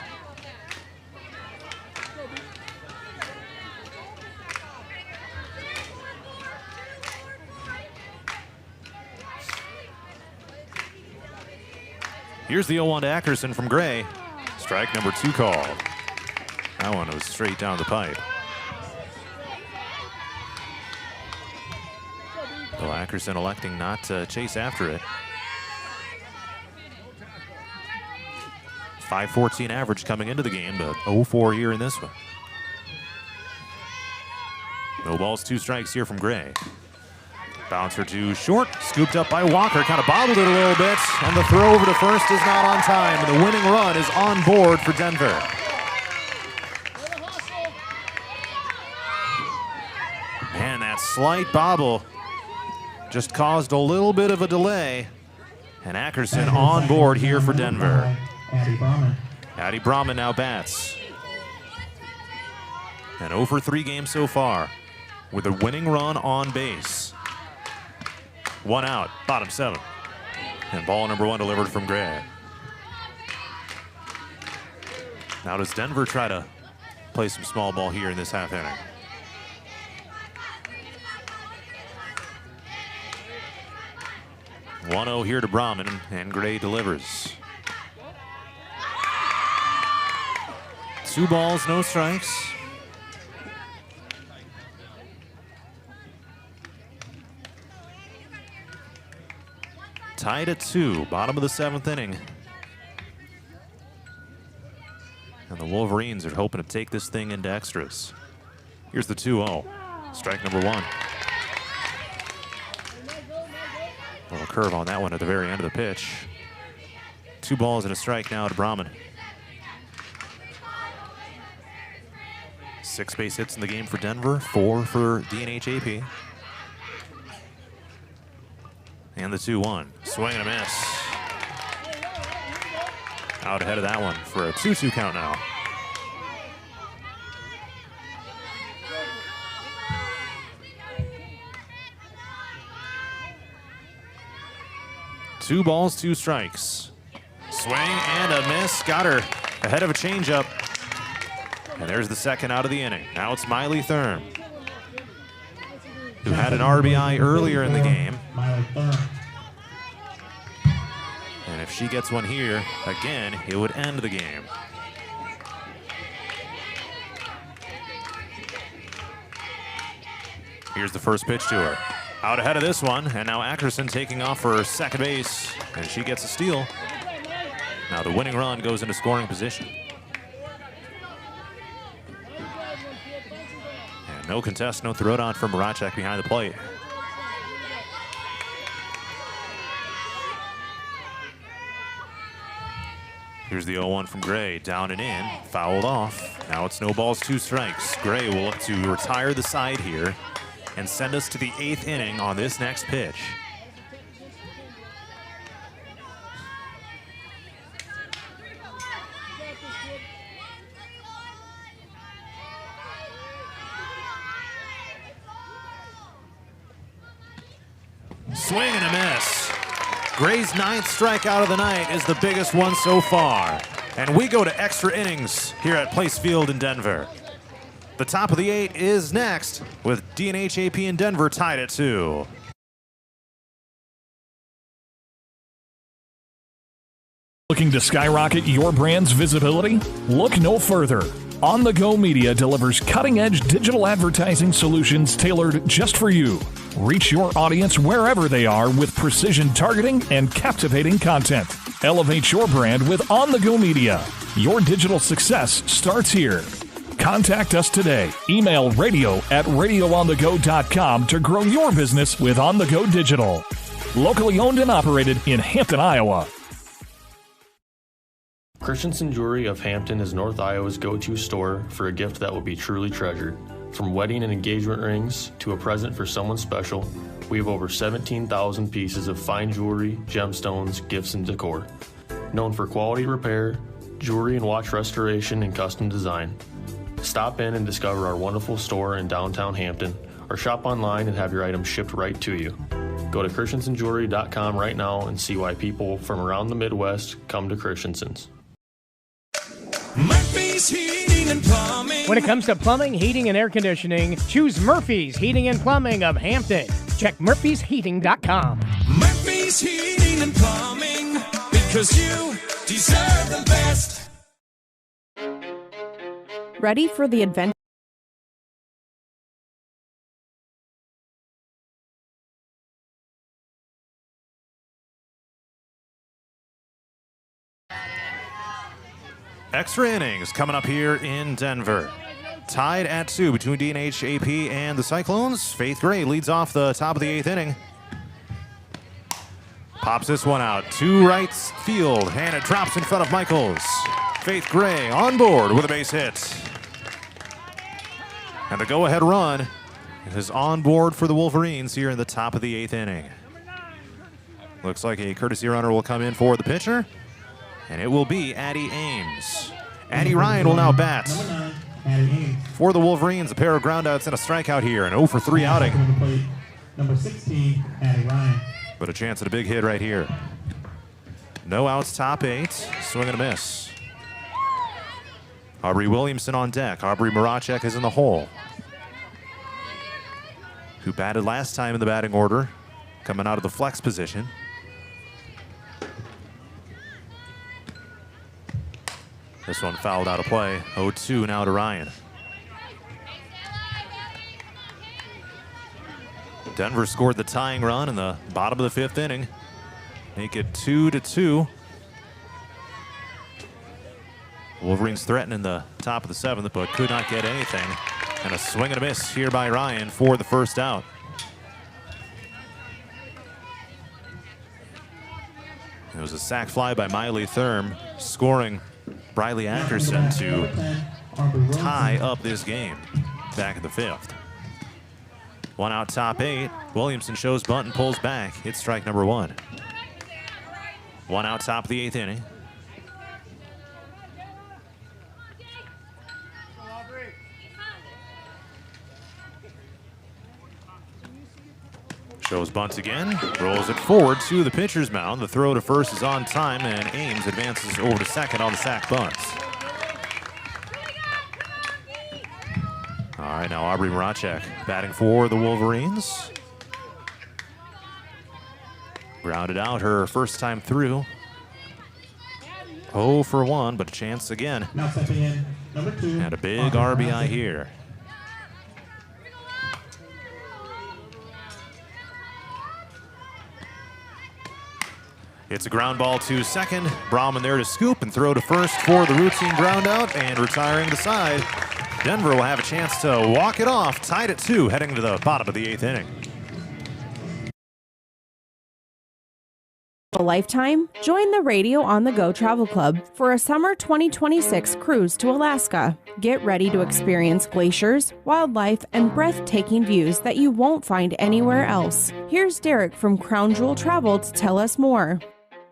Here's the 0-1 to Ackerson from Gray. Strike number 2 called. That one was straight down the pipe. So Ackerson electing not to chase after it. 5.14 average coming into the game, but 0-4 here in this one. No balls, 2 strikes here from Gray. Bouncer to short, scooped up by Walker, kind of bobbled it a little bit, and the throw over to first is not on time, and the winning run is on board for Denver. Man, that slight bobble just caused a little bit of a delay, and Ackerson on board here for Denver. Addy Brahman now bats. An 0 for 3 game so far with a winning run on base. 1 out, bottom 7. And ball number 1 delivered from Gray. Now does Denver try to play some small ball here in this half inning? (1-0) here to Brahman, and Gray delivers. 2 balls, no strikes. Tied at 2, bottom of the 7th inning. And the Wolverines are hoping to take this thing into extras. Here's the 2-0. Strike number 1. curve on that one at the very end of the pitch. 2 balls and a strike now to Brahman. 6 base hits in the game for Denver, 4 for DNH-AP. And the 2-1. Swing and a miss. Out ahead of that one for a 2-2 count now. Two balls, 2 strikes. Swing and a miss. Got her ahead of a changeup. And there's the second out of the inning. Now it's Miley Thurm, who had an RBI earlier in the game. And if she gets one here, again, it would end the game. Here's the first pitch to her. Out ahead of this one, and now Ackerson taking off for second base, and she gets a steal. Now the winning run goes into scoring position. And no contest, no throwdown from Maracek behind the plate. Here's the 0-1 from Gray, down and in, fouled off. Now it's no balls, 2 strikes. Gray will look to retire the side here and send us to the 8th inning on this next pitch. Swing and a miss. Gray's 9th strikeout of the night is the biggest one so far. And we go to extra innings here at Place Field in Denver. The top of the 8 is next, with DNH-AP in Denver tied at 2. Looking to skyrocket your brand's visibility? Look no further. On the Go Media delivers cutting-edge digital advertising solutions tailored just for you. Reach your audience wherever they are with precision targeting and captivating content. Elevate your brand with On the Go Media. Your digital success starts here. Contact us today. Email radio@radioonthego.com to grow your business with On the Go Digital. Locally owned and operated in Hampton, Iowa. Christensen Jewelry of Hampton is North Iowa's go-to store for a gift that will be truly treasured. From wedding and engagement rings to a present for someone special, we have over 17,000 pieces of fine jewelry, gemstones, gifts, and decor. Known for quality repair, jewelry and watch restoration, and custom design. Stop in and discover our wonderful store in downtown Hampton, or shop online and have your items shipped right to you. Go to christensenjewelry.com right now and see why people from around the Midwest come to Christensen's. Murphy's Heating and Plumbing. When it comes to plumbing, heating, and air conditioning, choose Murphy's Heating and Plumbing of Hampton. Check murphysheating.com. Murphy's Heating and Plumbing, because you deserve the best. Ready for the adventure? Extra innings coming up here in Denver. Tied at 2 between DNH-AP and the Cyclones. Faith Gray leads off the top of the 8th inning. Pops this one out to right field, and it drops in front of Michaels. Faith Gray on board with a base hit. And the go-ahead run is on board for the Wolverines here in the top of the 8th inning. Looks like a courtesy runner will come in for the pitcher, and it will be Addie Ames. Addie Ryan will now bat for the Wolverines. A pair of groundouts and a strikeout here, an 0 for 3 outing. Number 16, Addie Ryan. But a chance at a big hit right here. No outs, top 8. Swing and a miss. Aubrey Williamson on deck. Aubrey Maracek is in the hole, who batted last time in the batting order, coming out of the flex position. This one fouled out of play. 0-2 now to Ryan. Denver scored the tying run in the bottom of the 5th inning. Make it 2-2. Wolverines threatening the top of the 7th, but could not get anything. And a swing and a miss here by Ryan for the first out. It was a sac fly by Miley Thurm, scoring Briley Ackerson to tie up this game back in the 5th. 1 out, top 8. Williamson shows bunt and pulls back. It's strike number 1. 1 out, top of the 8th inning. Shows bunt again, rolls it forward to the pitcher's mound. The throw to first is on time, and Ames advances over to second on the sac bunts. All right, now Aubrey Moracek batting for the Wolverines. Grounded out her first time through. 0 for 1, but a chance again. Now stepping in, number 2. And a big RBI here. It's a ground ball to second. Brahman there to scoop and throw to first for the routine ground out, and retiring the side. Denver will have a chance to walk it off, tied at 2, heading to the bottom of the 8th inning. A lifetime? Join the Radio on the Go Travel Club for a summer 2026 cruise to Alaska. Get ready to experience glaciers, wildlife, and breathtaking views that you won't find anywhere else. Here's Derek from Crown Jewel Travel to tell us more.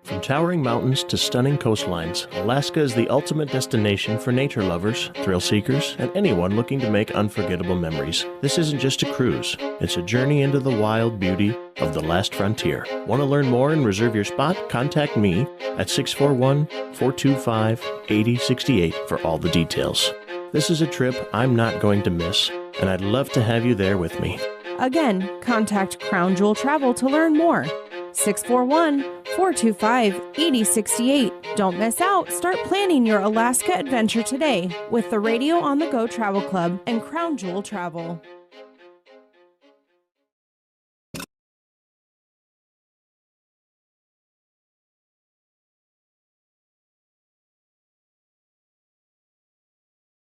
From towering mountains to stunning coastlines, Alaska is the ultimate destination for nature lovers, thrill seekers, and anyone looking to make unforgettable memories. This isn't just a cruise, it's a journey into the wild beauty of the last frontier. Want to learn more and reserve your spot? Contact me at 641-425-8068 for all the details. This is a trip I'm not going to miss, and I'd love to have you there with me. Again, contact Crown Jewel Travel to learn more. 641-425-8068. Don't miss out. Start planning your Alaska adventure today with the Radio on the Go Travel Club and Crown Jewel Travel.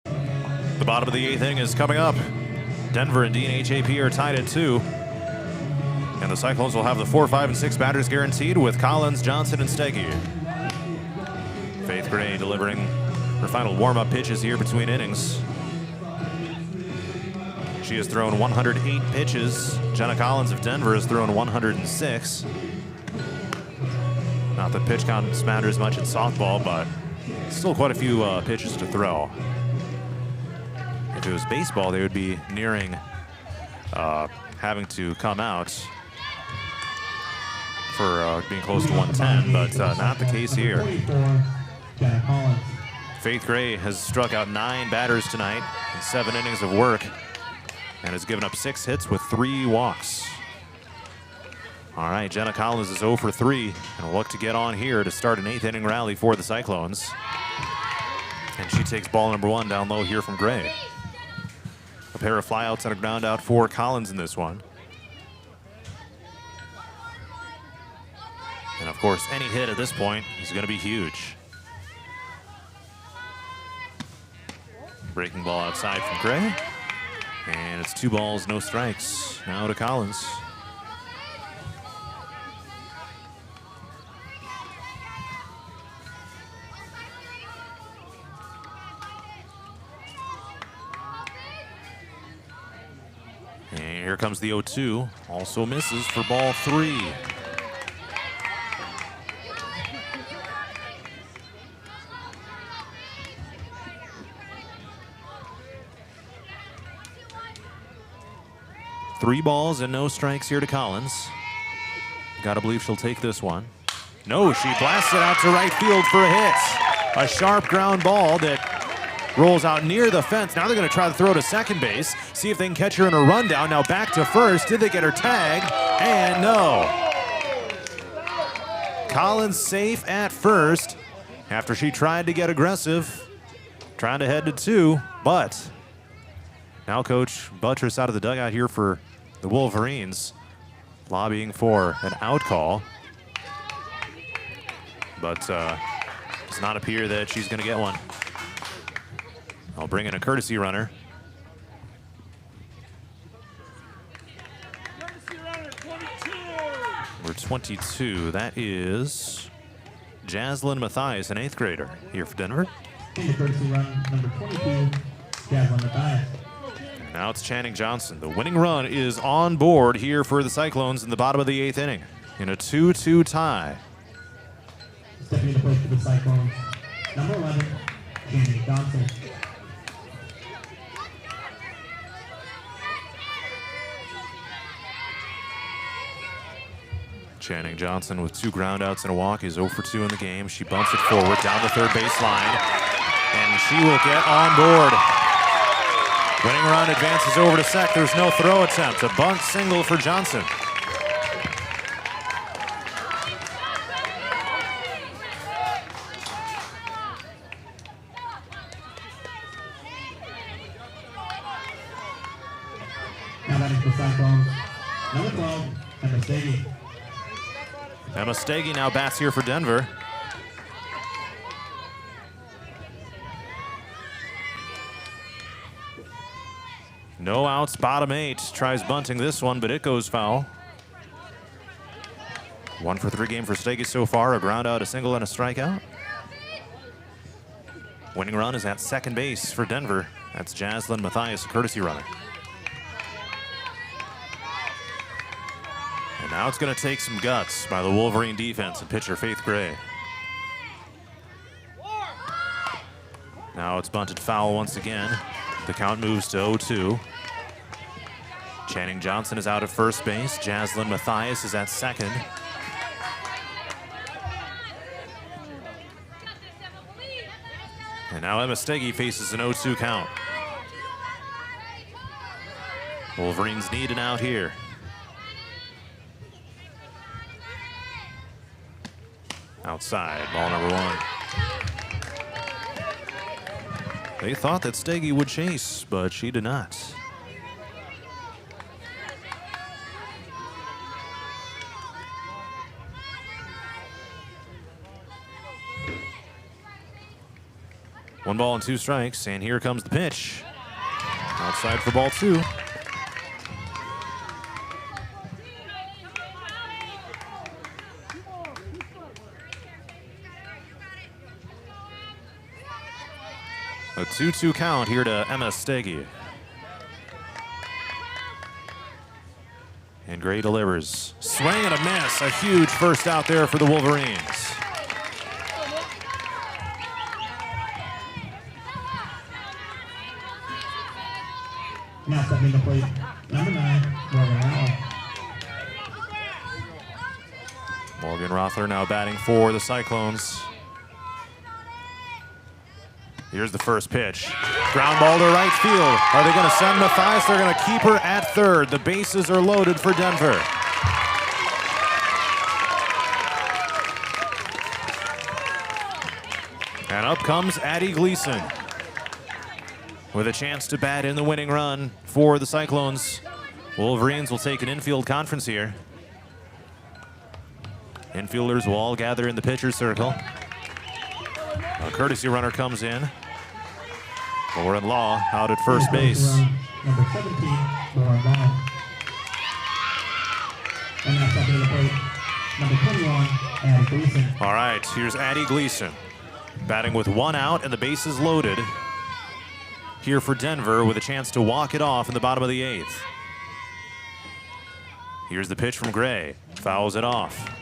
The bottom of the 8th inning is coming up. Denver and DNH-AP are tied at 2. And the Cyclones will have the 4, 5, and 6 batters guaranteed with Collins, Johnson, and Steggy. Faith Gray delivering her final warm-up pitches here between innings. She has thrown 108 pitches. Jenna Collins of Denver has thrown 106. Not that pitch counts matters much in softball, but still quite a few pitches to throw. If it was baseball, they would be nearing having to come out for being close to 110, but not the case here. Faith Gray has struck out 9 batters tonight in 7 innings of work and has given up 6 hits with 3 walks. All right, Jenna Collins is 0 for 3 and will look to get on here to start an 8th inning rally for the Cyclones. And she takes ball number 1 down low here from Gray. A pair of flyouts and a ground out for Collins in this one. And of course, any hit at this point is going to be huge. Breaking ball outside from Gray. And it's 2 balls, no strikes. Now to Collins. And here comes the 0-2. Also misses for ball 3. Three balls and no strikes here to Collins. Gotta believe she'll take this one. No, she blasts it out to right field for a hit. A sharp ground ball that rolls out near the fence. Now they're gonna try to throw to second base, see if they can catch her in a rundown. Now back to first. Did they get her tagged? And no. Collins safe at first after she tried to get aggressive, trying to head to 2, but now Coach Buttress out of the dugout here for the Wolverines, lobbying for an out call. But does not appear that she's going to get one. I'll bring in a courtesy runner. Number 22, that is Jaslyn Mathias, an 8th grader here for Denver. In the courtesy run, number 22, Jaslyn Mathias. Now it's Channing Johnson. The winning run is on board here for the Cyclones in the bottom of the 8th inning in a 2-2 tie. Stepping into plate for the Cyclones, number 11, Channing Johnson. Channing Johnson with 2 groundouts and a walk is 0 for 2 in the game. She bumps it forward down the third baseline, and she will get on board. Winning run advances over to sec. There's no throw attempt. A bunt single for Johnson. Now batting for the Cyclones, number 12, Emma Stagey. Emma Stagey now bats here for Denver. No outs, bottom 8. Tries bunting this one, but it goes foul. 1 for 3 game for Stagey so far. A ground out, a single, and a strikeout. Winning run is at second base for Denver. That's Jaslyn Mathias, a courtesy runner. And now it's going to take some guts by the Wolverine defense and pitcher Faith Gray. Now it's bunted foul once again. The count moves to 0-2. Channing Johnson is out at first base. Jaslyn Mathias is at second. And now Emma Stagey faces an 0-2 count. Wolverines need an out here. Outside, ball number 1. They thought that Stagey would chase, but she did not. One ball and 2 strikes, and here comes the pitch. Outside for ball 2. A 2-2 count here to Emma Stagey. And Gray delivers. Swing and a miss. A huge first out there for the Wolverines. Now stepping to plate, number 9, Morgan Allen. Morgan Rothler now batting for the Cyclones. Here's the first pitch. Ground ball to right field. Are they going to send Mathias? They're going to keep her at third. The bases are loaded for Denver. And up comes Addie Gleason with a chance to bat in the winning run for the Cyclones. Wolverines will take an infield conference here. Infielders will all gather in the pitcher's circle. A courtesy runner comes in. Lauren Law out at first base. Number 17, Lauren Law. And now stepping to the plate, number 21, Addie Gleason. All right, here's Addie Gleason. Batting with 1 out and the bases loaded. Here for Denver with a chance to walk it off in the bottom of the 8th. Here's the pitch from Gray. Fouls it off.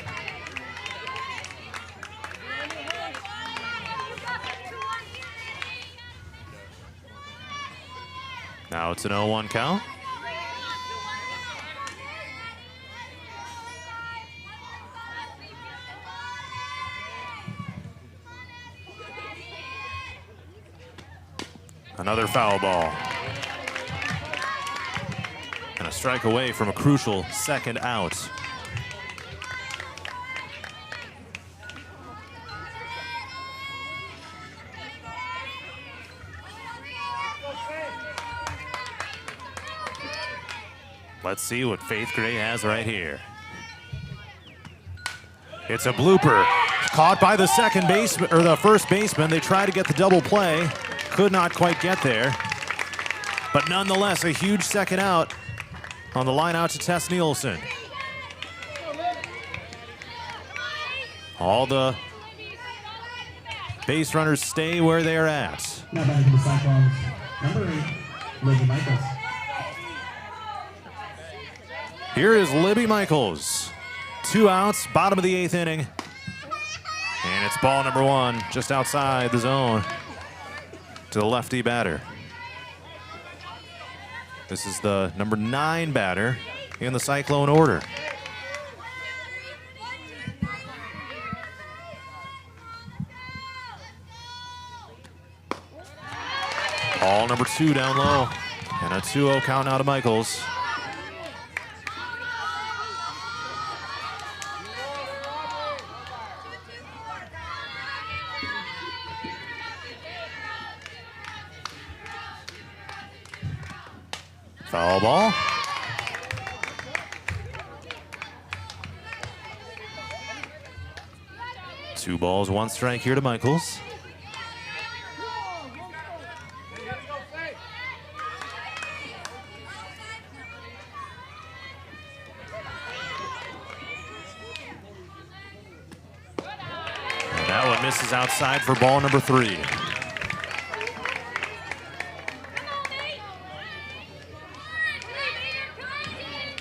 Now it's an 0-1 count. Another foul ball. And a strike away from a crucial second out. Let's see what Faith Gray has right here. It's a blooper. Caught by the second baseman, or the first baseman. They try to get the double play. Could not quite get there. But nonetheless, a huge second out on the line out to Tess Nielsen. All the Base runners stay where they're at. Now back to the Cyclones. Number 8, Libby Michaels. Here is Libby Michaels. 2 outs, bottom of the 8th inning. And it's ball number 1, just outside the zone to the lefty batter. This is the number 9 batter in the Cyclone order. Ball number 2 down low. And a 2-0 count out of Michaels. Foul ball. Two balls, 1 strike here to Michaels. And that one misses outside for ball number 3.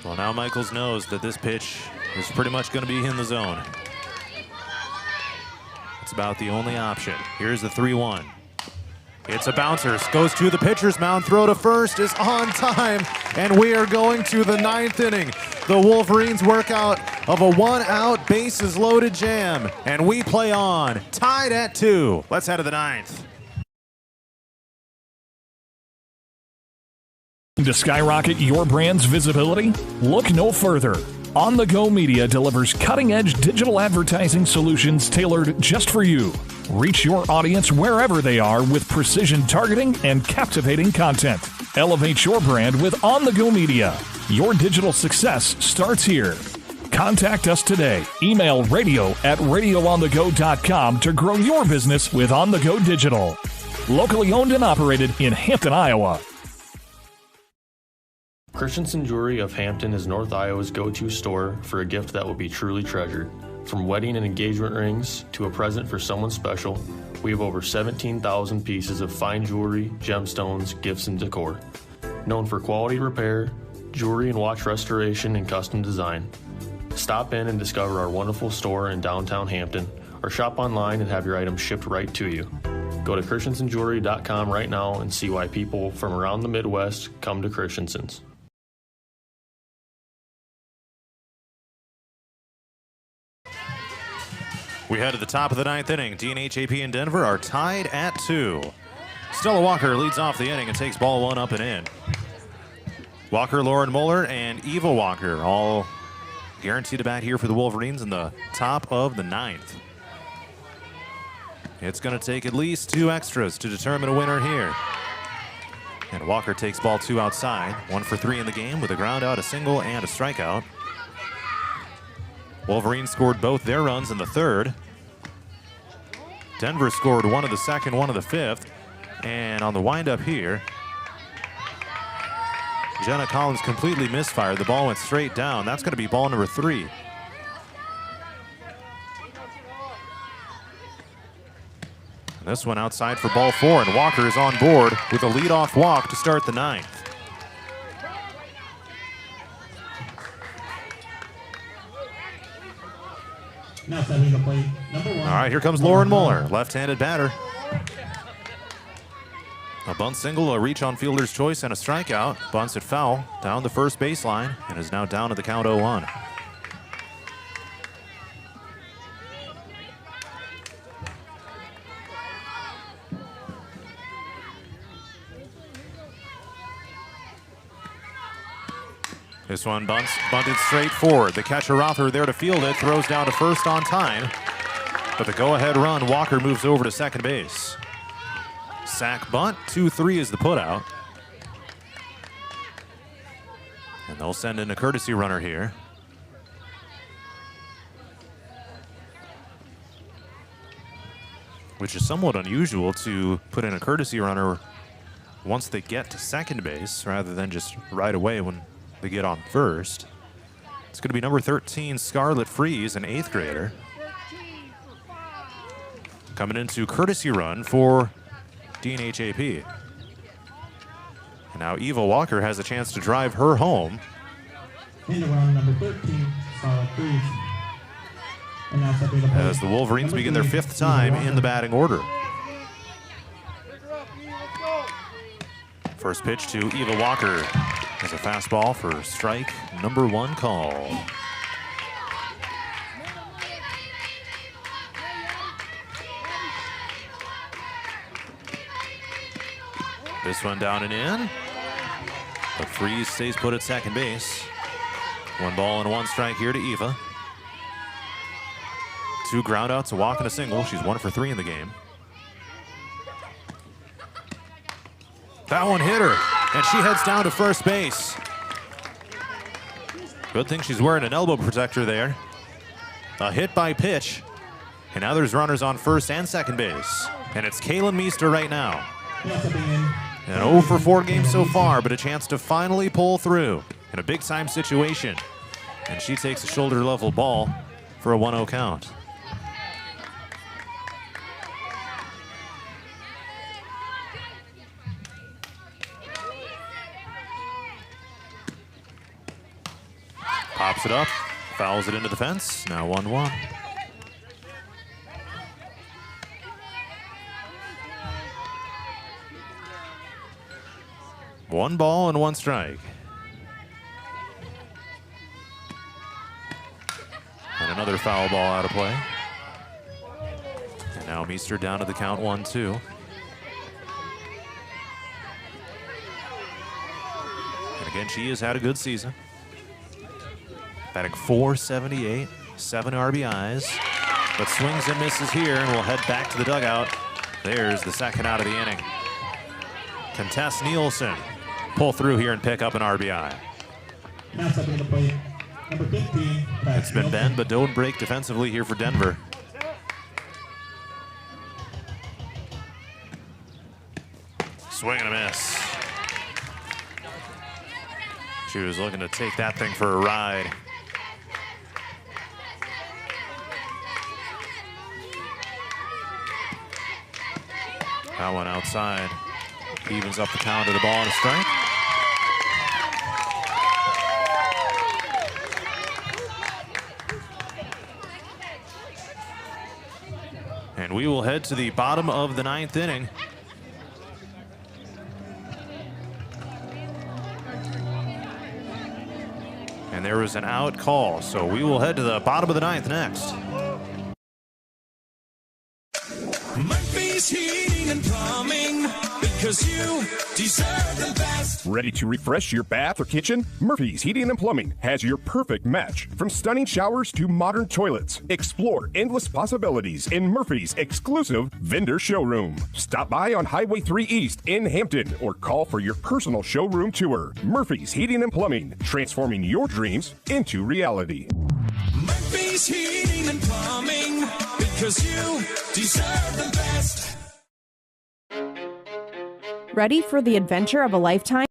Well, now Michaels knows that this pitch is pretty much going to be in the zone. It's about the only option. Here's the 3-1. It's a bouncer. Goes to the pitcher's mound. Throw to first is on time. And we are going to the 9th inning. The Wolverines work out of a 1-out bases loaded jam. And we play on. Tied at 2. Let's head to the 9th. To skyrocket your brand's visibility? Look no further. On the Go Media delivers cutting-edge digital advertising solutions tailored just for you. Reach your audience wherever they are with precision targeting and captivating content. Elevate your brand with On the Go Media. Your digital success starts here. Contact us today. Email radio@radioonthego.com to grow your business with On the Go Digital. Locally owned and operated in Hampton, Iowa. Christensen Jewelry of Hampton is North Iowa's go-to store for a gift that will be truly treasured. From wedding and engagement rings to a present for someone special, we have over 17,000 pieces of fine jewelry, gemstones, gifts, and decor. Known for quality repair, jewelry and watch restoration, and custom design. Stop in and discover our wonderful store in downtown Hampton, or shop online and have your items shipped right to you. Go to christensenjewelry.com right now and see why people from around the Midwest come to Christensen's. We head to the top of the 9th inning. DNH-AP and Denver are tied at 2. Stella Walker leads off the inning and takes ball 1 up and in. Walker, Lauren Muller, and Eva Walker all guaranteed a bat here for the Wolverines in the top of the 9th. It's going to take at least 2 extras to determine a winner here. And Walker takes ball 2 outside. 1 for 3 in the game with a ground out, a single, and a strikeout. Wolverines scored both their runs in the 3rd. Denver scored 1 of the 2nd, 1 of the 5th. And on the windup here, Jenna Collins completely misfired. The ball went straight down. That's going to be ball number 3. And this one outside for ball 4, and Walker is on board with a leadoff walk to start the 9th. Now stepping to plate, number 1. All right, here comes Lauren Muller, left-handed batter. A bunt single, a reach on fielder's choice, and a strikeout. Bunts it foul down the first baseline and is now down to the count 0-1. This one bunted straight forward. The catcher Rother there to field it, throws down to first on time. But the go-ahead run, Walker moves over to second base. Sack bunt, 2-3 is the putout. And they'll send in a courtesy runner here. Which is somewhat unusual to put in a courtesy runner once they get to second base rather than just right away when they get on first. It's going to be number 13, Scarlett Freeze, an 8th grader. coming into courtesy run for DNH-AP. And now Eva Walker has a chance to drive her home. Into run number 13, Scarlett Cruz. And now stepping to the plate, As the Wolverines number begin their 3, fifth time in the batting order. First pitch to Eva Walker as a fastball for strike number 1 call. This one down and in. But Freeze stays put at second base. 1 ball and 1 strike here to Eva. 2 groundouts, a walk and a single. She's 1 for 3 in the game. That one hit her, and she heads down to first base. Good thing she's wearing an elbow protector there. A hit by pitch, and now there's runners on first and second base. And it's Kaylin Meester right now. An 0 for 4 game so far, but a chance to finally pull through in a big-time situation. And she takes a shoulder-level ball for a 1-0 count. Pops it up, fouls it into the fence. Now 1-1. One ball and 1 strike. And another foul ball out of play. And now Meester down to the count 1-2. And again, she has had a good season. Batting .478, 7 RBIs, but swings and misses here, and we'll head back to the dugout. There's the second out of the inning. Can Tess Nielsen pull through here and pick up an RBI? Now stepping to the plate, number 15. It's been bend but don't break defensively here for Denver. Swing and a miss. She was looking to take that thing for a ride. That one outside. Evens up the count of the ball and a strike. And we will head to the bottom of the 9th inning. And there was an out call, so we will head to the bottom of the 9th next. Murphy's Heating and Plumbing, because you deserve the best. Ready to refresh your bath or kitchen? Murphy's Heating and Plumbing has your perfect match. From stunning showers to modern toilets, explore endless possibilities in Murphy's exclusive vendor showroom. Stop by on Highway 3 East in Hampton or call for your personal showroom tour. Murphy's Heating and Plumbing, transforming your dreams into reality. Murphy's Heating and Plumbing, because you deserve the best. Ready for the adventure of a lifetime?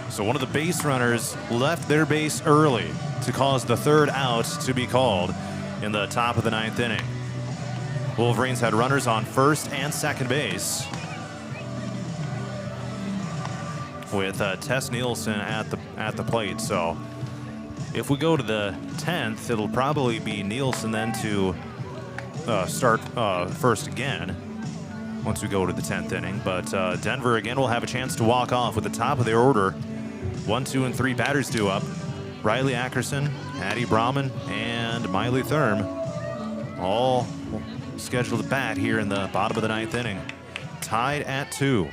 So one of the base runners left their base early to cause the 3rd out to be called in the top of the 9th inning. Wolverines had runners on first and second base, with Tess Nielsen at the plate. So if we go to the 10th, it'll probably be Nielsen then to start first again once we go to the 10th inning. But Denver again will have a chance to walk off with the top of their order. 1, 2, and 3 batters due up. Riley Ackerson, Addie Brahman, and Miley Thurm all scheduled to bat here in the bottom of the 9th inning. Tied at 2.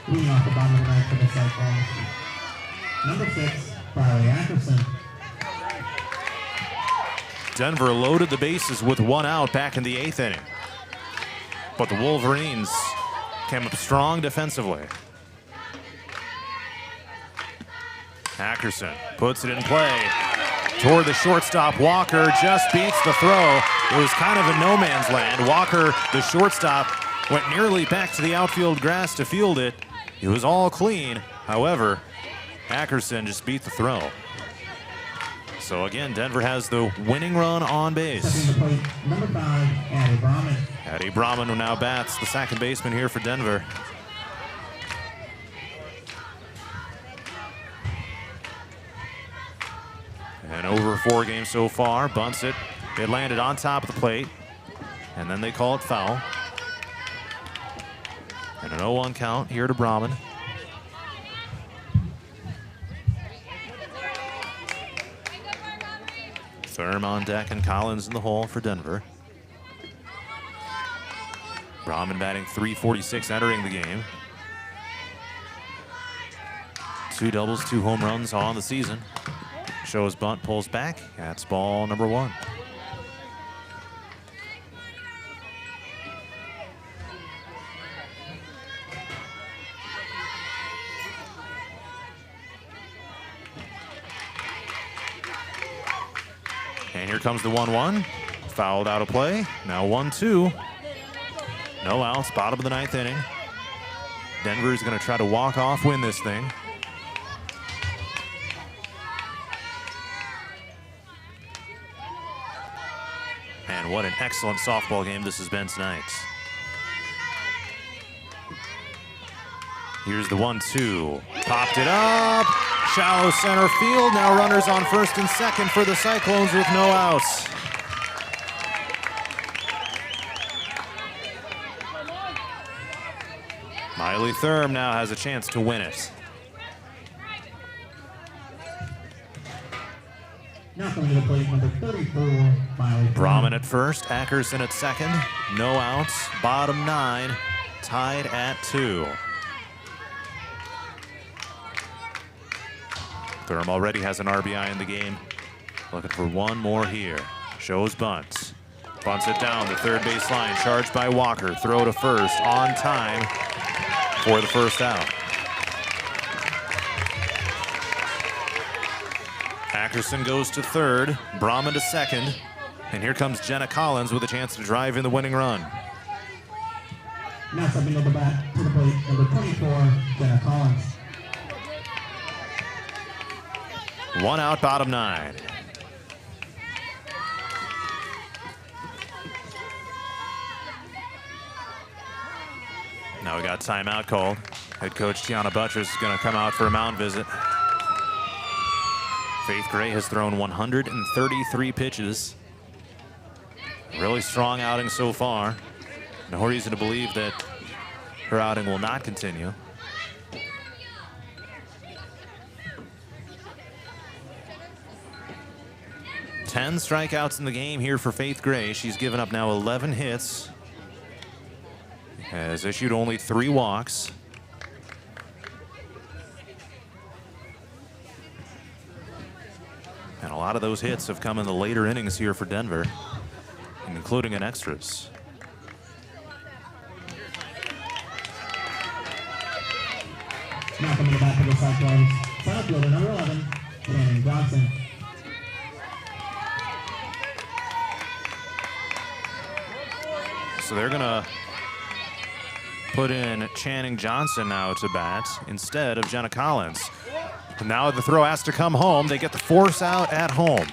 Leading off the bottom of the 9th for the Cyclones, number 6, Riley Ackerson. Denver loaded the bases with 1 out back in the 8th inning. But the Wolverines came up strong defensively. Ackerson puts it in play toward the shortstop. Walker just beats the throw. It was kind of a no man's land. Walker, the shortstop, went nearly back to the outfield grass to field it. It was all clean. However, Ackerson just beat the throw. So again, Denver has the winning run on base. Stepping to plate, number 5, Addie Brahman. Addie Brahman, who now bats, the second baseman here for Denver. And over 4 games so far, bunts it. It landed on top of the plate, and then they call it foul. And an 0-1 count here to Brahman. Thurm on deck and Collins in the hole for Denver. Brahman batting .346 entering the game. 2 doubles, 2 home runs on the season. Shows bunt, pulls back. That's ball number 1. And here comes the 1-1. Fouled out of play. Now 1-2. No outs, bottom of the 9th inning. Denver is going to try to walk off, win this thing. And what an excellent softball game this has been tonight. Here's the 1-2. Popped it up. Shallow center field. Now runners on first and second for the Cyclones with no outs. Miley Thurm now has a chance to win it. Now coming to the plate, number 34, Miley Thurm. Brahman at first, Ackerson at second. No outs. Bottom 9, tied at 2. Thurm already has an RBI in the game. Looking for one more here. Shows bunts. Bunts it down the third base line. Charged by Walker. Throw to first on time for the first out. Ackerson goes to third. Brahman to second. And here comes Jenna Collins with a chance to drive in the winning run. Now stepping to the bat to the plate, number 24, Jenna Collins. 1 out, bottom 9. Now we got timeout called. Head coach Tiana Buttress is going to come out for a mound visit. Faith Gray has thrown 133 pitches. Really strong outing so far. No reason to believe that her outing will not continue. Ten strikeouts in the game here for Faith Gray. She's given up now 11 hits. Has issued only 3 walks. And a lot of those hits have come in the later innings here for Denver, including in extras. Now coming back to the Cyclones, center fielder number 11, Channing Johnson. So they're gonna put in Channing Johnson now to bat instead of Jenna Collins. And now the throw has to come home. They get the force out at home.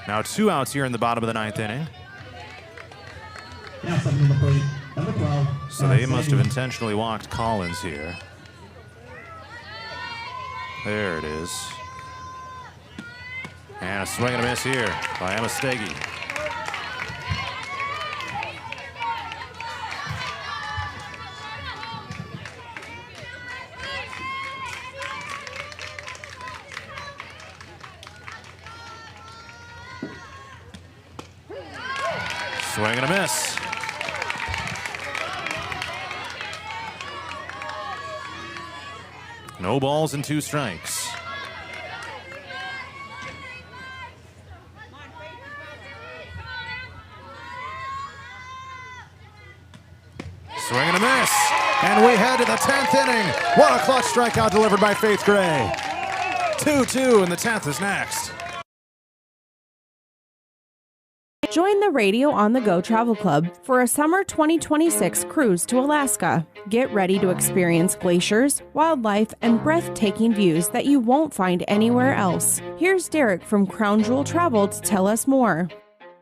Now 2 outs here in the bottom of the 9th inning. Now stepping to the plate, number 12. So they must have intentionally walked Collins here. There it is. And a swing and a miss here by Emma Steggy. Swing and a miss. No balls and 2 strikes. Swing and a miss. And we head to the 10th inning. What a clutch strikeout delivered by Faith Gray. 2-2, and the 10th is next. Join the Radio on the Go Travel Club for a summer 2026 cruise to Alaska. Get ready to experience glaciers, wildlife, and breathtaking views that you won't find anywhere else. Here's Derek from Crown Jewel Travel to tell us more.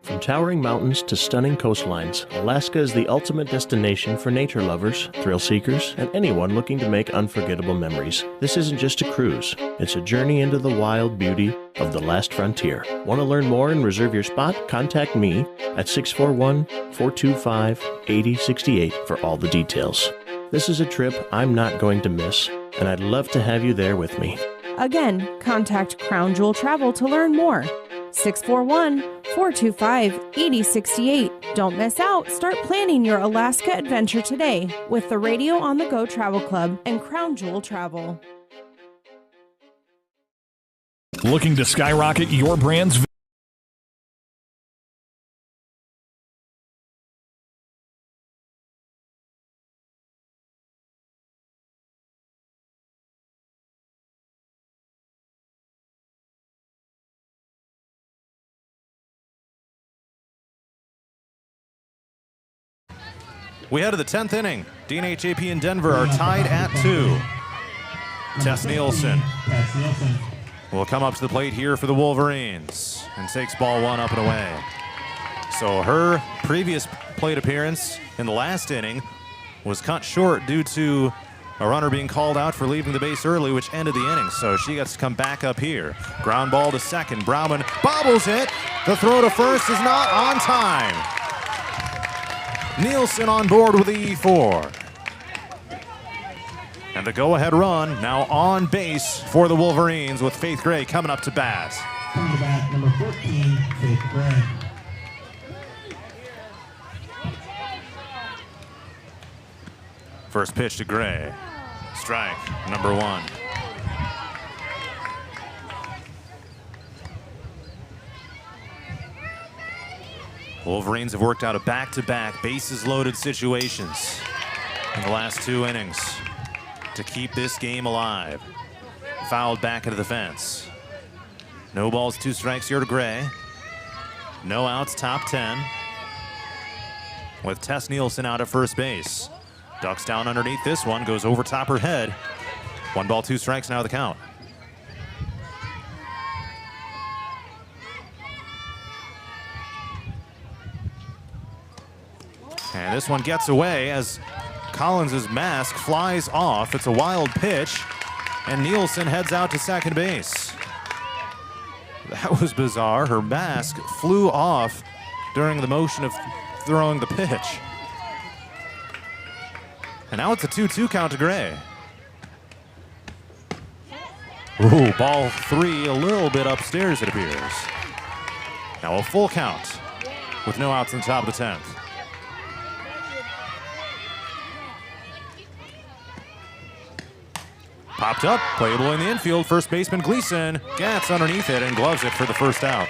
From towering mountains to stunning coastlines, Alaska is the ultimate destination for nature lovers, thrill seekers, and anyone looking to make unforgettable memories. This isn't just a cruise, it's a journey into the wild beauty of the last frontier. Want to learn more and reserve your spot? Contact me at 641-425-8068 for all the details. This is a trip I'm not going to miss, and I'd love to have you there with me. Again, contact Crown Jewel Travel to learn more. 641-425-8068. Don't miss out. Start planning your Alaska adventure today with the Radio on the Go Travel Club and Crown Jewel Travel. Looking to skyrocket your brand's We head to the 10th inning. DNH-AP and Denver are tied at 2. Tess Nielsen will come up to the plate here for the Wolverines and takes ball 1 up and away. So her previous plate appearance in the last inning was cut short due to a runner being called out for leaving the base early, which ended the inning. So she gets to come back up here. Ground ball to second. Brauman bobbles it. The throw to first is not on time. Nielsen on board with the E4. And the go-ahead run now on base for the Wolverines with Faith Gray coming up to bat. Coming to bat, number 14, Faith Gray. First pitch to Gray. Strike, number 1. Wolverines have worked out a back-to-back bases-loaded situations in the last 2 innings to keep this game alive. Fouled back into the fence. No balls, 2 strikes here to Gray. No outs, top 10. With Tess Nielsen out at first base. Ducks down underneath this one, goes over top her head. 1 ball, 2 strikes, now the count. And this one gets away as Collins's mask flies off. It's a wild pitch, and Nielsen heads out to second base. That was bizarre. Her mask flew off during the motion of throwing the pitch. And now it's a 2-2 count to Gray. Ooh, ball 3 a little bit upstairs, it appears. Now a full count with no outs in the top of the 10th. Popped up, playable in the infield. First baseman Gleason gets underneath it and gloves it for the first out.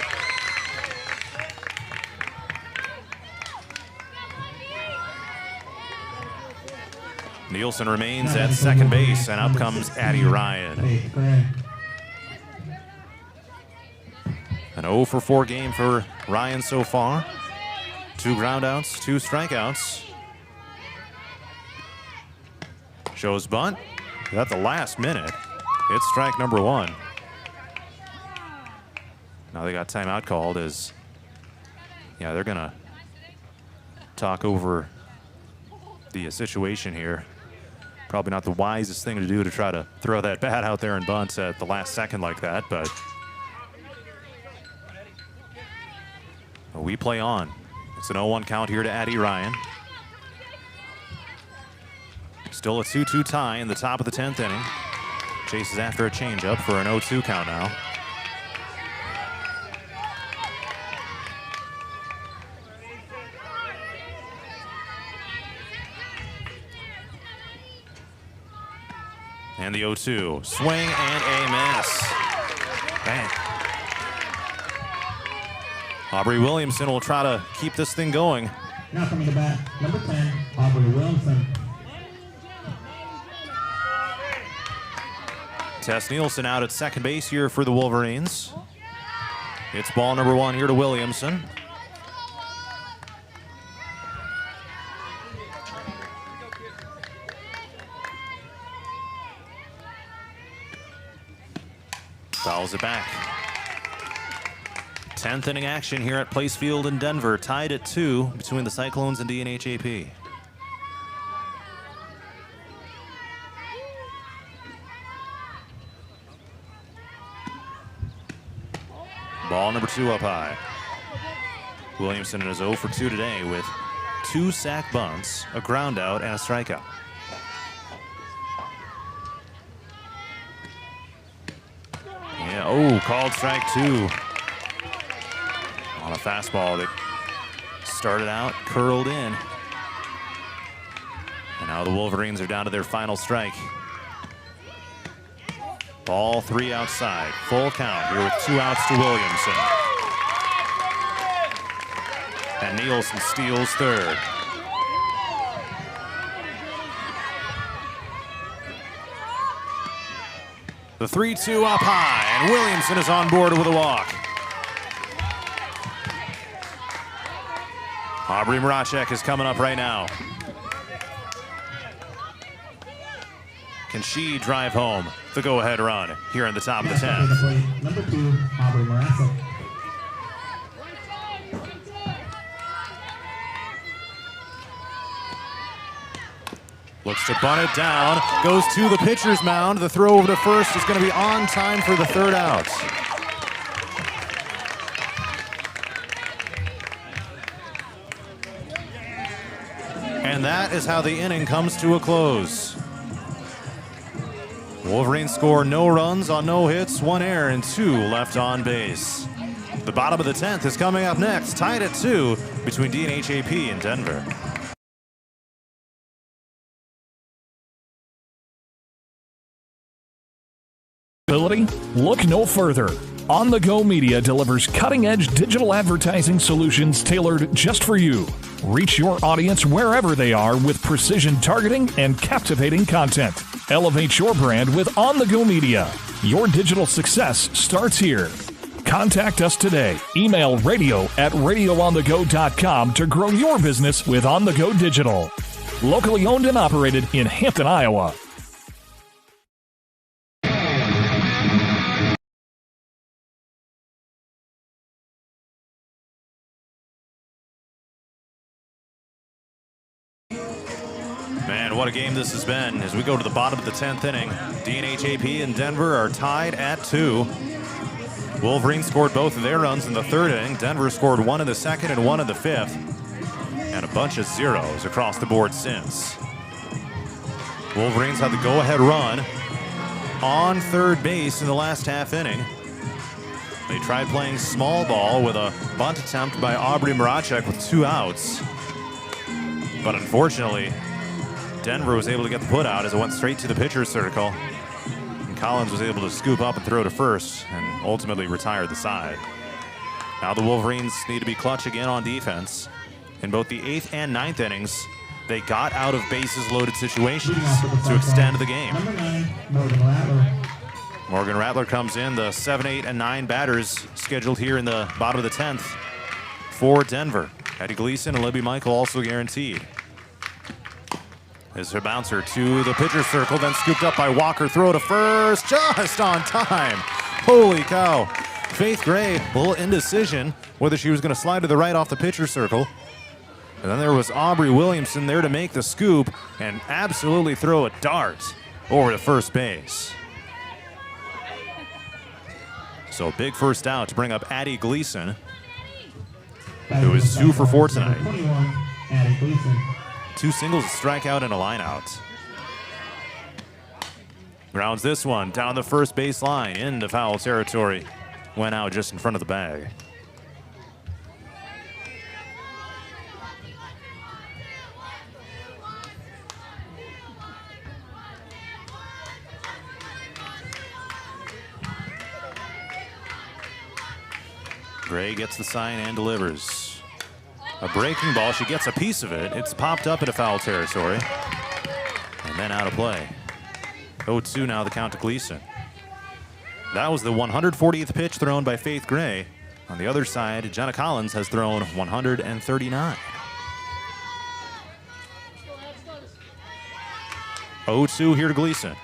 Nielsen remains at second base, and up comes Addie Ryan. An 0 for 4 game for Ryan so far. 2 groundouts, 2 strikeouts. Shows bunt. At the last minute, it's strike number 1. Now they got timeout called as, yeah, they're gonna talk over the situation here. Probably not the wisest thing to do to try to throw that bat out there and bunt at the last second like that, but we play on. It's an 0-1 count here to Addie Ryan. Still a 2-2 tie in the top of the 10th inning. Chases after a changeup for an 0-2 count now. And the 0-2. Swing and a miss. Bang. Aubrey Williamson will try to keep this thing going. Now coming to bat, number 10, Aubrey Williamson. Tess Nielsen out at second base here for the Wolverines. It's ball number 1 here to Williamson. Fouls it back. 10th inning action here at Place Field in Denver, tied at 2 between the Cyclones and DNH-AP. Ball number 2 up high. Williamson is 0 for 2 today with 2 sack bunts, a ground out, and a strikeout. Yeah, oh, called strike 2 on a fastball that started out, curled in. And now the Wolverines are down to their final strike. Ball 3 outside, full count here with 2 outs to Williamson. And Nielsen steals third. The 3-2 up high, and Williamson is on board with a walk. Aubrey Mracek is coming up right now. Can she drive home the go-ahead run here in the top of the 10th? Number 2, Aubrey Mracek. Looks to bunt it down, goes to the pitcher's mound. The throw over to first is going to be on time for the third out. And that is how the inning comes to a close. Wolverines score no runs on no hits, 1 error, and 2 left on base. The bottom of the 10th is coming up next, tied at 2 between DNH-AP and Denver. Look no further. On the Go Media delivers cutting-edge digital advertising solutions tailored just for you. Reach your audience wherever they are with precision targeting and captivating content. Elevate your brand with On the Go Media. Your digital success starts here. Contact us today. Email radio@radioonthego.com to grow your business with On the Go Digital. Locally owned and operated in Hampton, Iowa. Man, what a game this has been. As we go to the bottom of the 10th inning, DNH-AP and Denver are tied at 2. Wolverines scored both of their runs in the 3rd inning. Denver scored 1 in the 2nd and 1 in the 5th. And a bunch of zeros across the board since. Wolverines had the go-ahead run on third base in the last half inning. They tried playing small ball with a bunt attempt by Aubrey Mracek with 2 outs. But unfortunately, Denver was able to get the put out as it went straight to the pitcher's circle. And Collins was able to scoop up and throw to first and ultimately retire the side. Now the Wolverines need to be clutch again on defense. In both the 8th and 9th innings, they got out of bases loaded situations to extend the game. Number 9, Morgan Rattler. Morgan Rattler comes in, the 7, 8, and 9 batters scheduled here in the bottom of the 10th for Denver. Eddie Gleason and Libby Michael also guaranteed. Is her bouncer to the pitcher's circle, then scooped up by Walker. Throw to first, just on time. Holy cow. Faith Gray, a little indecision whether she was going to slide to the right off the pitcher's circle. And then there was Aubrey Williamson there to make the scoop and absolutely throw a dart over to first base. So a big first out to bring up Addie Gleason, who is 2 for 4 tonight. 21, Addie Gleason. 2 singles, a strikeout, and a lineout. Grounds this one down the first base line into foul territory. Went out just in front of the bag. Gray gets the sign and delivers. A breaking ball, she gets a piece of it. It's popped up into foul territory. And then out of play. 0-2 now the count to Gleason. That was the 140th pitch thrown by Faith Gray. On the other side, Jenna Collins has thrown 139. 0-2 here to Gleason.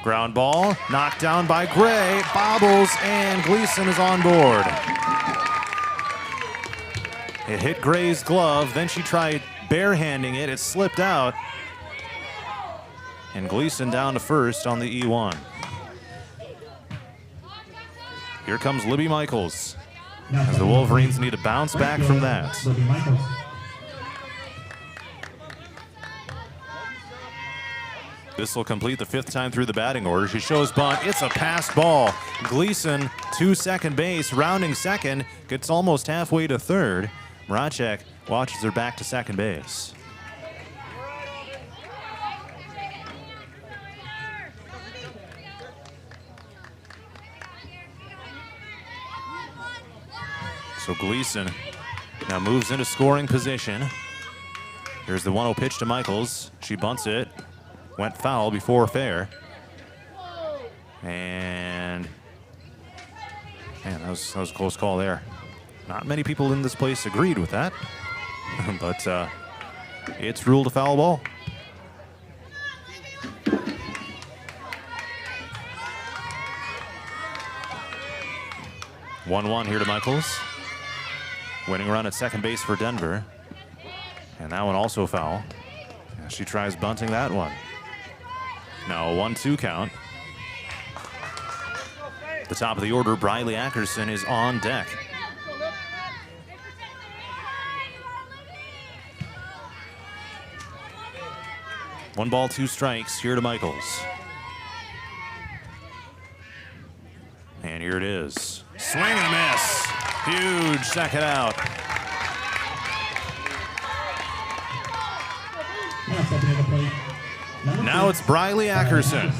Ground ball, knocked down by Gray, bobbles, and Gleason is on board. It hit Gray's glove, then she tried barehanding it. It slipped out. And Gleason down to first on the E1. Here comes Libby Michaels, as the Wolverines need to bounce back from that. This will complete the 5th time through the batting order. She shows bunt. It's a passed ball. Gleason to second base, rounding second, gets almost halfway to third. Mracek watches her back to second base. So Gleason now moves into scoring position. Here's the 1-0 pitch to Michaels. She bunts it. Went foul before fair. And man, that was a close call there. Not many people in this place agreed with that, but it's ruled a foul ball. One here to Michaels. Winning run at second base for Denver. And that one also foul. She tries bunting that one. Now a 1-2 count. The top of the order, Briley Ackerson is on deck. One ball, 2 strikes here to Michaels. And here it is. Swing and a miss. Huge second out. Now it's Briley Ackerson.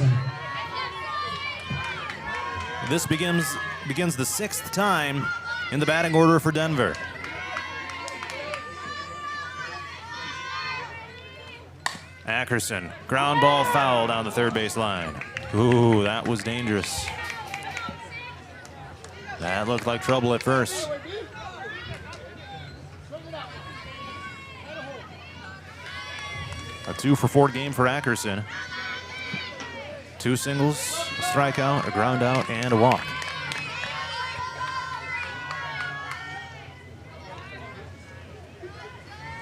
This begins the 6th time in the batting order for Denver. Ackerson, ground ball foul down the third base line. Ooh, that was dangerous. That looked like trouble at first. A 2-for-4 game for Ackerson. 2 singles, a strikeout, a ground out, and a walk.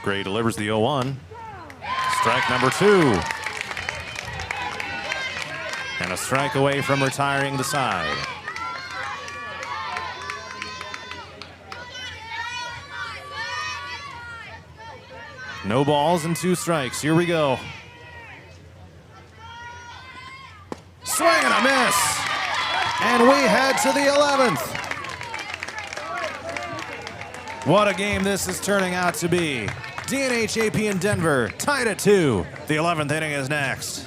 Gray delivers the 0-1. Strike number 2. And a strike away from retiring the side. No balls and 2 strikes. Here we go. Swing and a miss. And we head to the 11th. What a game this is turning out to be. DNH-AP in Denver, tied at 2. The 11th inning is next.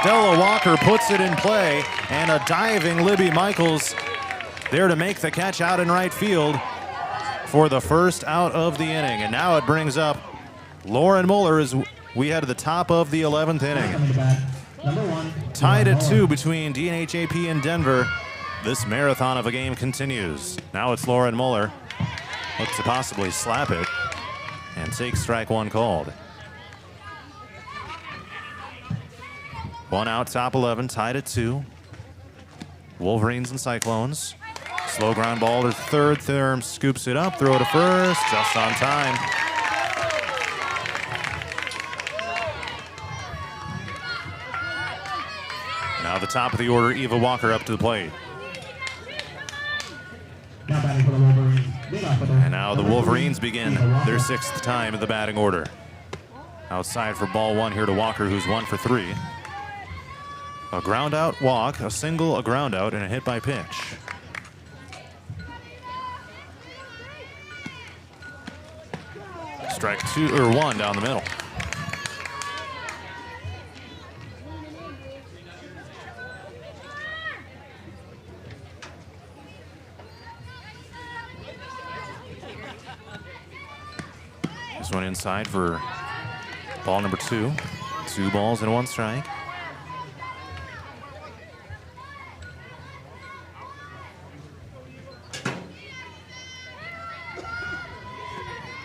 Stella Walker puts it in play, and a diving Libby Michaels there to make the catch out in right field. for the first out of the inning. And now it brings up Lauren Muller as we head to the top of the 11th inning. Tied at 2 between DNH-AP and Denver. This marathon of a game continues. Now it's Lauren Muller. Looks to possibly slap it and take strike one called. 1 out, top 11, tied at 2. Wolverines and Cyclones. Slow ground ball to third. Thurm scoops it up, throw to first, just on time. Now the top of the order, Eva Walker up to the plate. And now the Wolverines begin their 6th time in the batting order. Outside for ball 1 here to Walker, who's 1 for 3. A ground out walk, a single, a ground out, and a hit by pitch. Strike 1 down the middle. This one inside for ball number 2. 2 balls and 1 strike.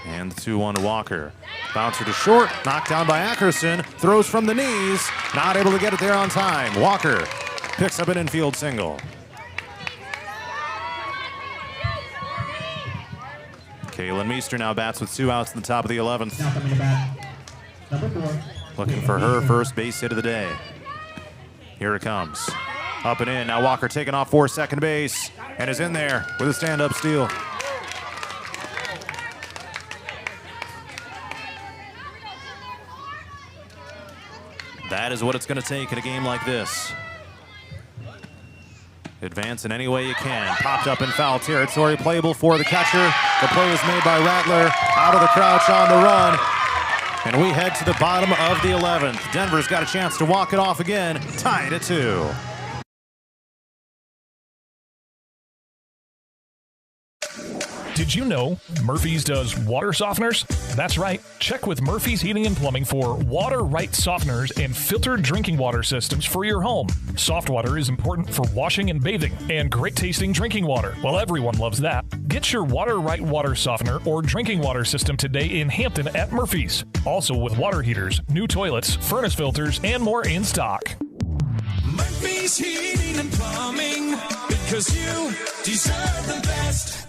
And the 2-1 to Walker. Bouncer to short, knocked down by Ackerson, throws from the knees, not able to get it there on time. Walker picks up an infield single. Kaylin Meester now bats with 2 outs in the top of the 11th. Now coming to bat, number 4. Looking for her first base hit of the day. Here it comes. Up and in, now Walker taking off for second base and is in there with a stand-up steal. That is what it's going to take in a game like this. Advance in any way you can. Popped up in foul territory, playable for the catcher. The play is made by Rattler, out of the crouch on the run. And we head to the bottom of the 11th. Denver's got a chance to walk it off again, tied at 2. Did you know Murphy's does water softeners? That's right. Check with Murphy's Heating and Plumbing for water right softeners and filtered drinking water systems for your home. Soft water is important for washing and bathing, and great tasting drinking water. Well, everyone loves that. Get your water right water softener or drinking water system today in Hampton at Murphy's. Also with water heaters, new toilets, furnace filters, and more in stock. Murphy's Heating and Plumbing, because you deserve the best.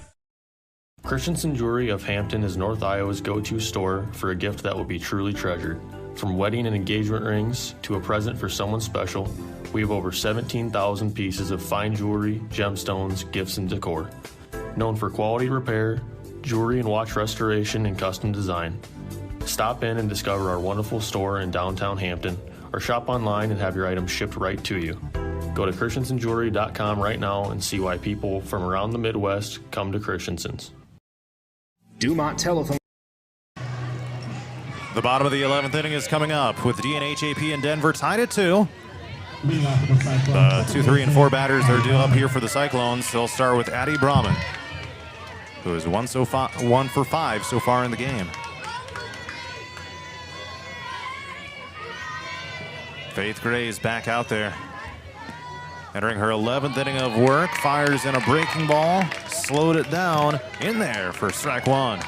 Christensen Jewelry of Hampton is North Iowa's go-to store for a gift that will be truly treasured. From wedding and engagement rings to a present for someone special, we have over 17,000 pieces of fine jewelry, gemstones, gifts, and decor. Known for quality repair, jewelry and watch restoration, and custom design. Stop in and discover our wonderful store in downtown Hampton, or shop online and have your items shipped right to you. Go to christensenjewelry.com right now and see why people from around the Midwest come to Christensen's. Dumont Telephone. The bottom of the 11th inning is coming up with DNH-AP and Denver tied at 2. The 2, 3, and 4 batters are due up here for the Cyclones. They'll start with Addie Brahman, who is 1 for 5 so far in the game. Faith Gray is back out there. Entering her 11th inning of work, fires in a breaking ball, slowed it down, in there for strike 1.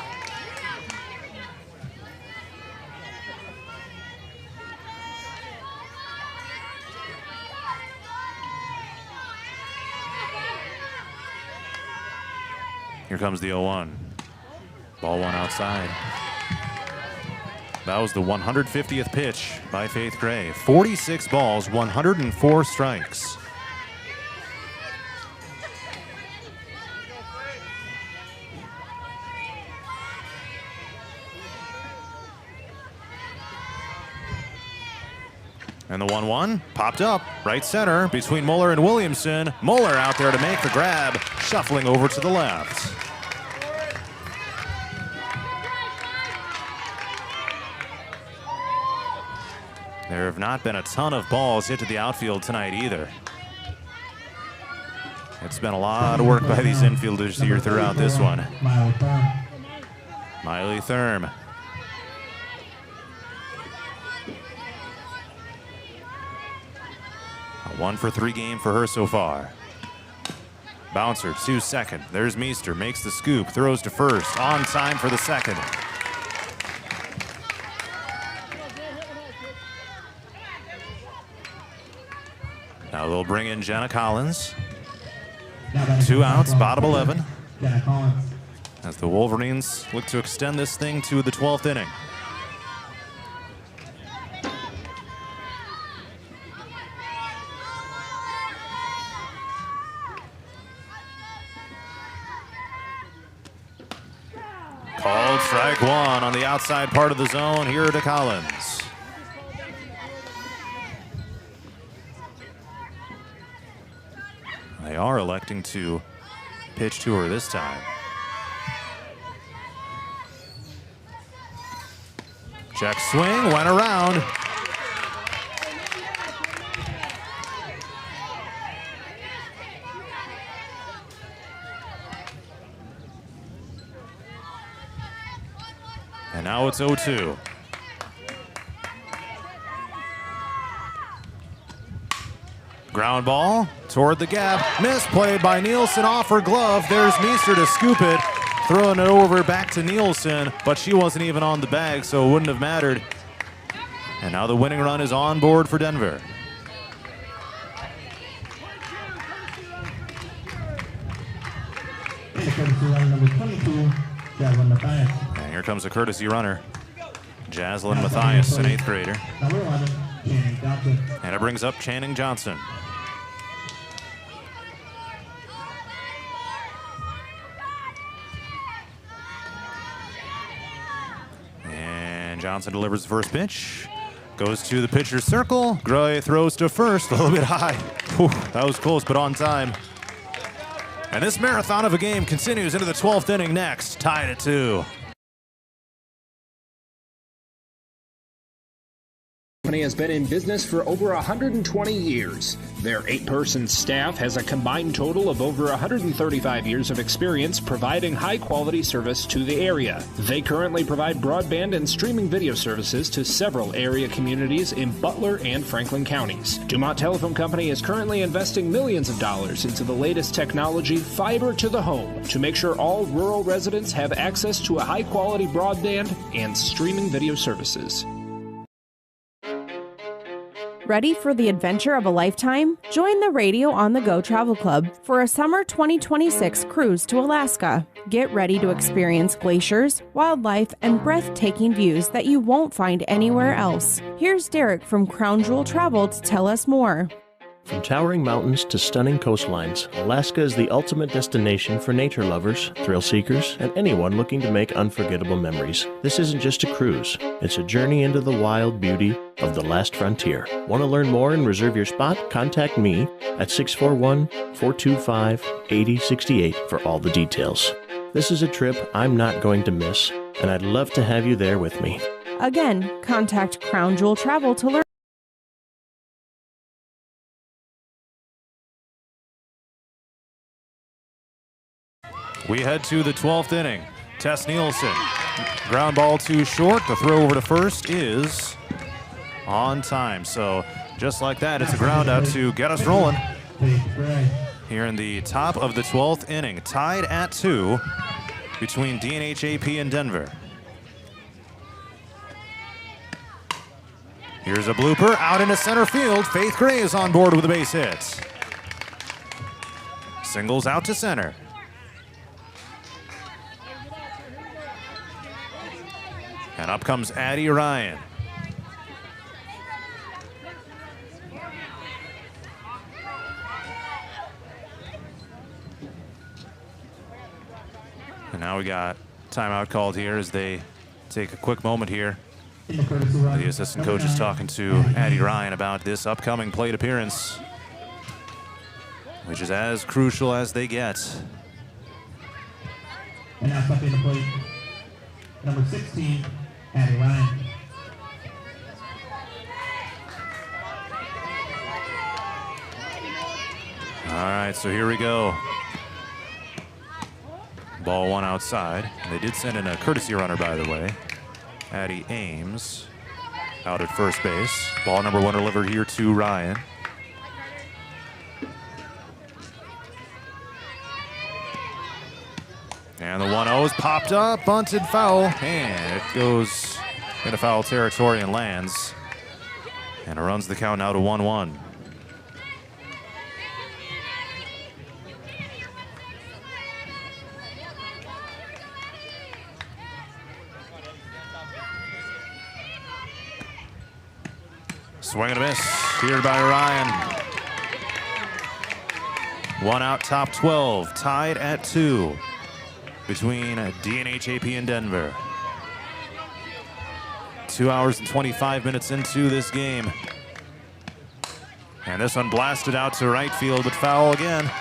Here comes the 0-1. Ball 1 outside. That was the 150th pitch by Faith Gray. 46 balls, 104 strikes. And the 1-1 popped up right center between Muller and Williamson. Muller out there to make the grab, shuffling over to the left. There have not been a ton of balls hit to the outfield tonight either. It's been a lot of work by these infielders here throughout this one. Miley Thurm. A 1-for-3 game for her so far. Bouncer to second. There's Meester, makes the scoop, throws to first, on time for the second. Now they'll bring in Jenna Collins. 2 outs, bottom 11. As the Wolverines look to extend this thing to the 12th inning. Called strike one on the outside part of the zone here to Collins. They are electing to pitch to her this time. Check swing, went around. And now it's 0-2. Ground ball toward the gap. Misplayed by Nielsen off her glove. There's Meester to scoop it. Throwing it over back to Nielsen, but she wasn't even on the bag, so it wouldn't have mattered. And now the winning run is on board for Denver. And here comes a courtesy runner. Jaslyn Mathias, an 8th grader. And it brings up Channing Johnson. And Johnson delivers the first pitch. Goes to the pitcher's circle. Gray throws to first, a little bit high. Whew, that was close, but on time. And this marathon of a game continues into the 12th inning next, tied at 2. Company has been in business for over 120 years. Their 8-person staff has a combined total of over 135 years of experience providing high-quality service to the area. They currently provide broadband and streaming video services to several area communities in Butler and Franklin counties. Dumont Telephone Company is currently investing millions of dollars into the latest technology, fiber to the home, to make sure all rural residents have access to a high-quality broadband and streaming video services. Ready for the adventure of a lifetime? Join the Radio on the Go Travel Club for a summer 2026 cruise to Alaska. Get ready to experience glaciers, wildlife, and breathtaking views that you won't find anywhere else. Here's Derek from Crown Jewel Travel to tell us more. From towering mountains to stunning coastlines, Alaska is the ultimate destination for nature lovers, thrill seekers, and anyone looking to make unforgettable memories. This isn't just a cruise, it's a journey into the wild beauty of the last frontier. Want to learn more and reserve your spot? Contact me at 641-425-8068 for all the details. This is a trip I'm not going to miss, and I'd love to have you there with me. Again, contact Crown Jewel Travel to learn. We head to the 12th inning. Tess Nielsen, ground ball too short. The throw over to first is on time. So just like that, it's a ground out to get us rolling. Here in the top of the 12th inning, tied at 2 between DNH-AP and Denver. Here's a blooper out into center field. Faith Gray is on board with a base hit. Singles out to center. And up comes Addie Ryan. And now we got timeout called here as they take a quick moment here. The assistant coach is talking to Addie Ryan about this upcoming plate appearance, which is as crucial as they get. And now stepping to plate, number 16, Addie Ryan. All right, right, so here we go. Ball one outside. They did send in a courtesy runner, by the way. Addie Ames out at first base. Ball number one delivered here to Ryan. And the 1-0 is popped up, bunted foul, and it goes into foul territory and lands. And it runs the count now to 1-1. Swing and a miss, cleared by Ryan. One out, top 12, tied at 2 between DNH-AP and Denver. 2 hours and 25 minutes into this game. And this one blasted out to right field, but foul again.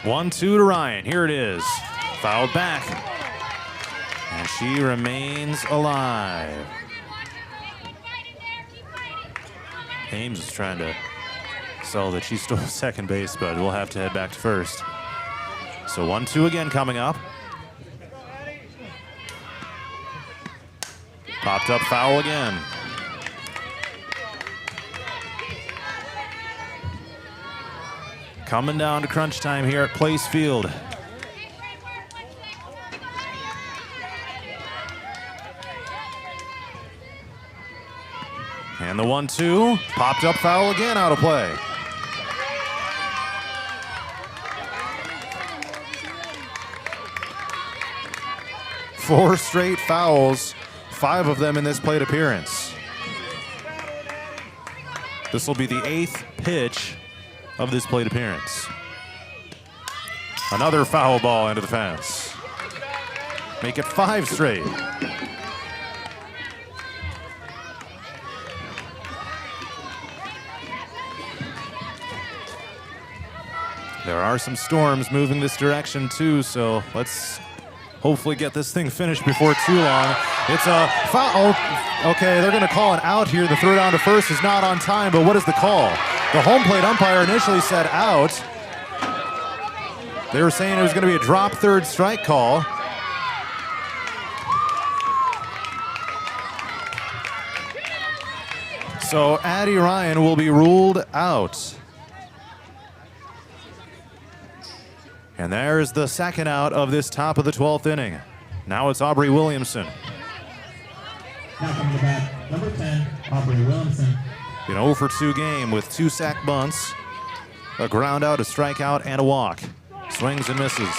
One-two to Ryan. Here it is. Fouled back. And she remains alive. Ames is trying to sell that she stole second base, but we'll have to head back to first. So 1-2 again coming up. Popped up foul again. Coming down to crunch time here at Place Field. And the 1-2, popped up foul again, out of play. Four straight fouls, 5 of them in this plate appearance. This will be the 8th pitch of this plate appearance. Another foul ball into the fence. Make it 5 straight. There are some storms moving this direction too, so let's hopefully get this thing finished before too long. It's a foul. Okay, they're going to call an out here. The throw down to first is not on time, but what is the call? The home plate umpire initially said out. They were saying it was going to be a drop third strike call. So Addie Ryan will be ruled out. And there's the second out of this top of the 12th inning. Now it's Aubrey Williamson. Now coming to bat, number 10, Aubrey Williamson. An 0 for 2 game with 2 sack bunts, a ground out, a strikeout, and a walk. Swings and misses.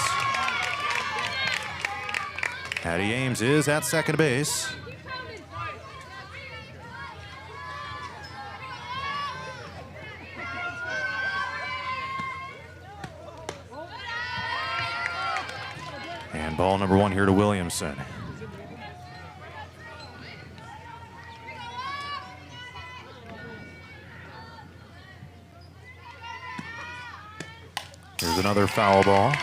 Addie Ames is at second base. And ball number 1 here to Williamson. Here's another foul ball.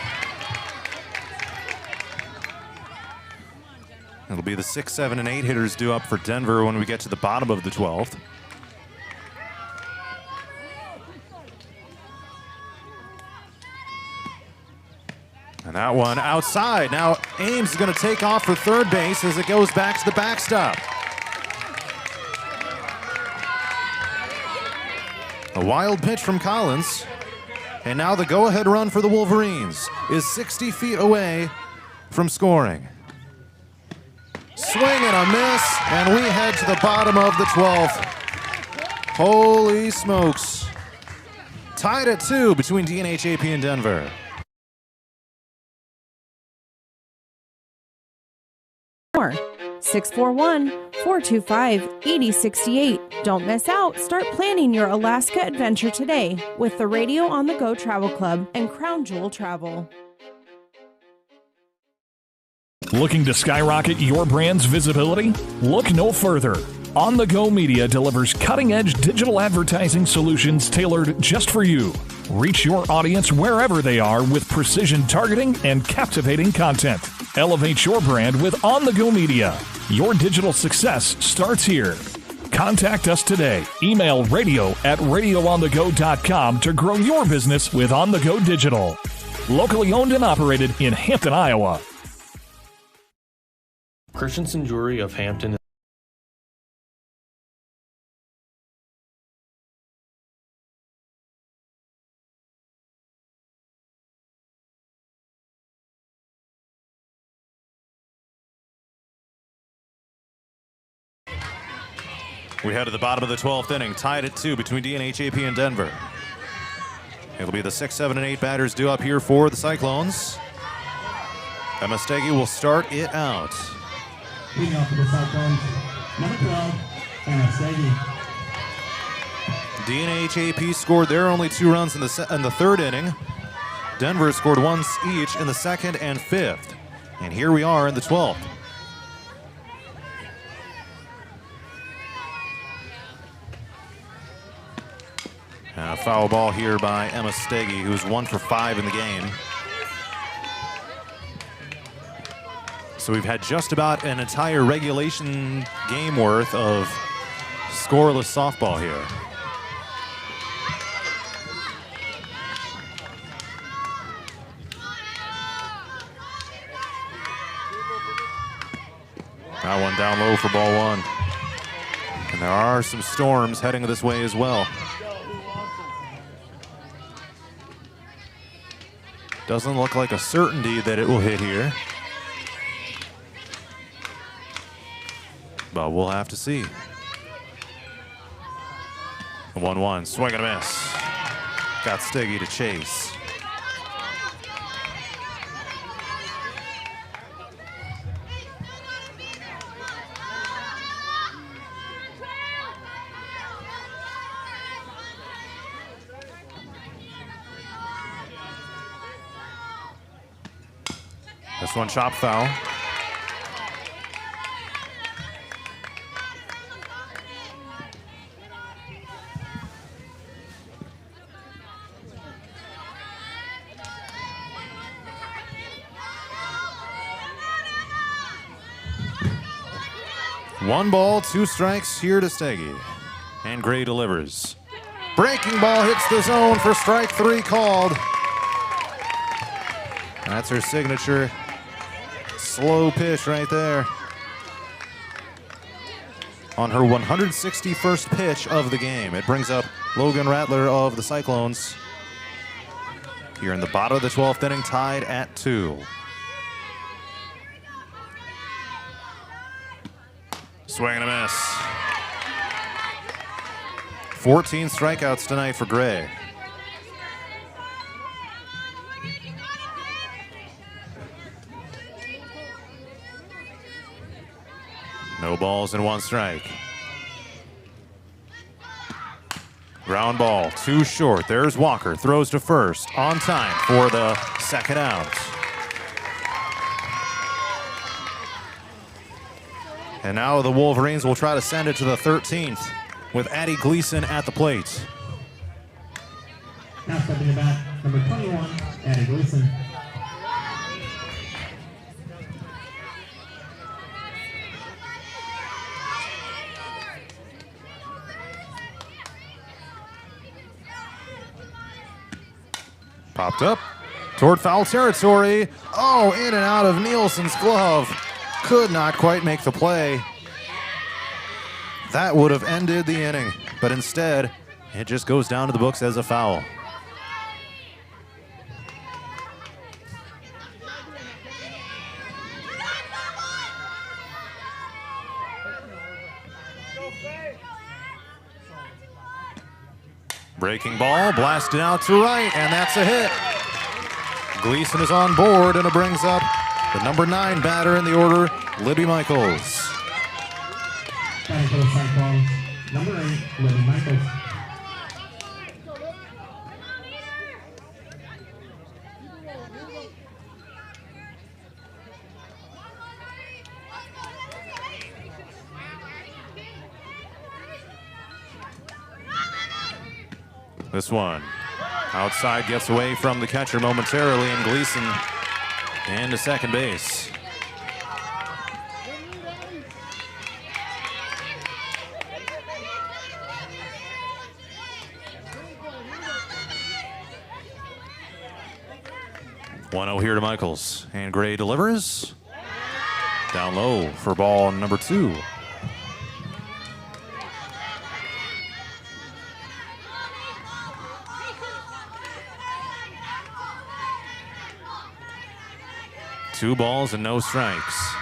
It'll be the 6, 7, and 8 hitters due up for Denver when we get to the bottom of the 12th. And that one outside. Now Ames is going to take off for third base as it goes back to the backstop. A wild pitch from Collins. And now the go-ahead run for the Wolverines is 60 feet away from scoring. Swing and a miss, and we head to the bottom of the 12th. Holy smokes. Tied at 2 between DNH-AP and Denver. More 641-425-8068. Don't miss out. Start planning your Alaska adventure today with the Radio on the Go Travel Club and Crown Jewel Travel. Looking to skyrocket your brand's visibility? Look no further. On the Go Media delivers cutting-edge digital advertising solutions tailored just for you. Reach your audience wherever they are with precision targeting and captivating content. Elevate your brand with on-the-go media. Your digital success starts here. Contact us today. Email radio@radioonthego.com to grow your business with On The Go Digital. Locally owned and operated in Hampton, Iowa. Christensen Jewelry of Hampton. We head to the bottom of the 12th inning, tied at 2 between DNH-AP and Denver. It'll be the 6, 7, and 8 batters due up here for the Cyclones. Emma Steggy will start it out. Leading off for the Cyclones, number 12, Emma Steggy. DNH-AP scored their only 2 runs in the third inning. Denver scored once each in the second and fifth. And here we are in the 12th. A foul ball here by Emma Steggy, who's 1 for 5 in the game. So we've had just about an entire regulation game worth of scoreless softball here. That one down low for ball 1. And there are some storms heading this way as well. Doesn't look like a certainty that it will hit here. But we'll have to see. 1-1, swing and a miss. Got Steggy to chase. This one chop foul. One ball, 2 strikes here to Steggy. And Gray delivers. Breaking ball hits the zone for strike 3 called. That's her signature slow pitch right there. On her 161st pitch of the game. It brings up Logan Rattler of the Cyclones. Here in the bottom of the 12th inning, tied at 2. Swing and a miss. 14 strikeouts tonight for Gray. No balls and 1 strike. Ground ball, 2 short. There's Walker, throws to first, on time for the second out. And now the Wolverines will try to send it to the 13th with Addie Gleason at the plate. Now stepping to bat, number 21, Addie Gleason. Popped up toward foul territory. Oh, in and out of Nielsen's glove. Could not quite make the play. That would have ended the inning, but instead, it just goes down to the books as a foul. Breaking ball, blasted out to right, and that's a hit. Gleason is on board, and it brings up the number 9 batter in the order, Libby Michaels. Batting for the Cyclones, number 8, Libby Michaels. This one Outside gets away from the catcher momentarily, and Gleason into second base. One 0 here to Michaels, and Gray delivers. Down low for ball number 2. Two balls and no strikes.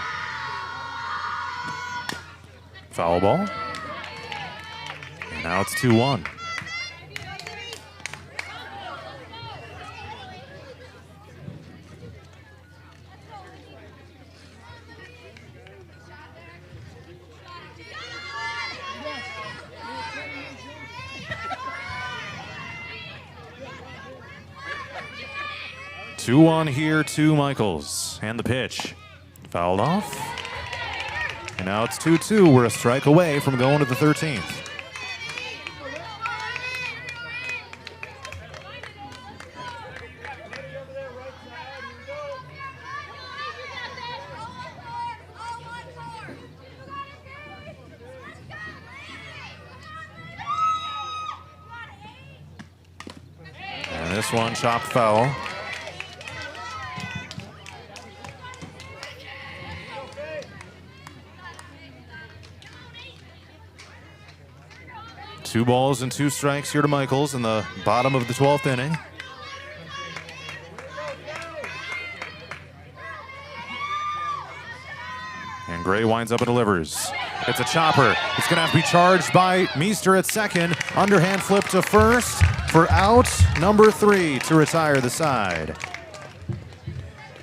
Foul ball. And now it's 2-1. Two on here to Michaels, and the pitch fouled off. And now it's 2-2. We're a strike away from going to the 13th. And this one chopped foul. Two balls and two strikes here to Michaels in the bottom of the 12th inning. And Gray winds up and delivers. It's a chopper. It's going to have to be charged by Meester at second. Underhand flip to first for out number 3 to retire the side.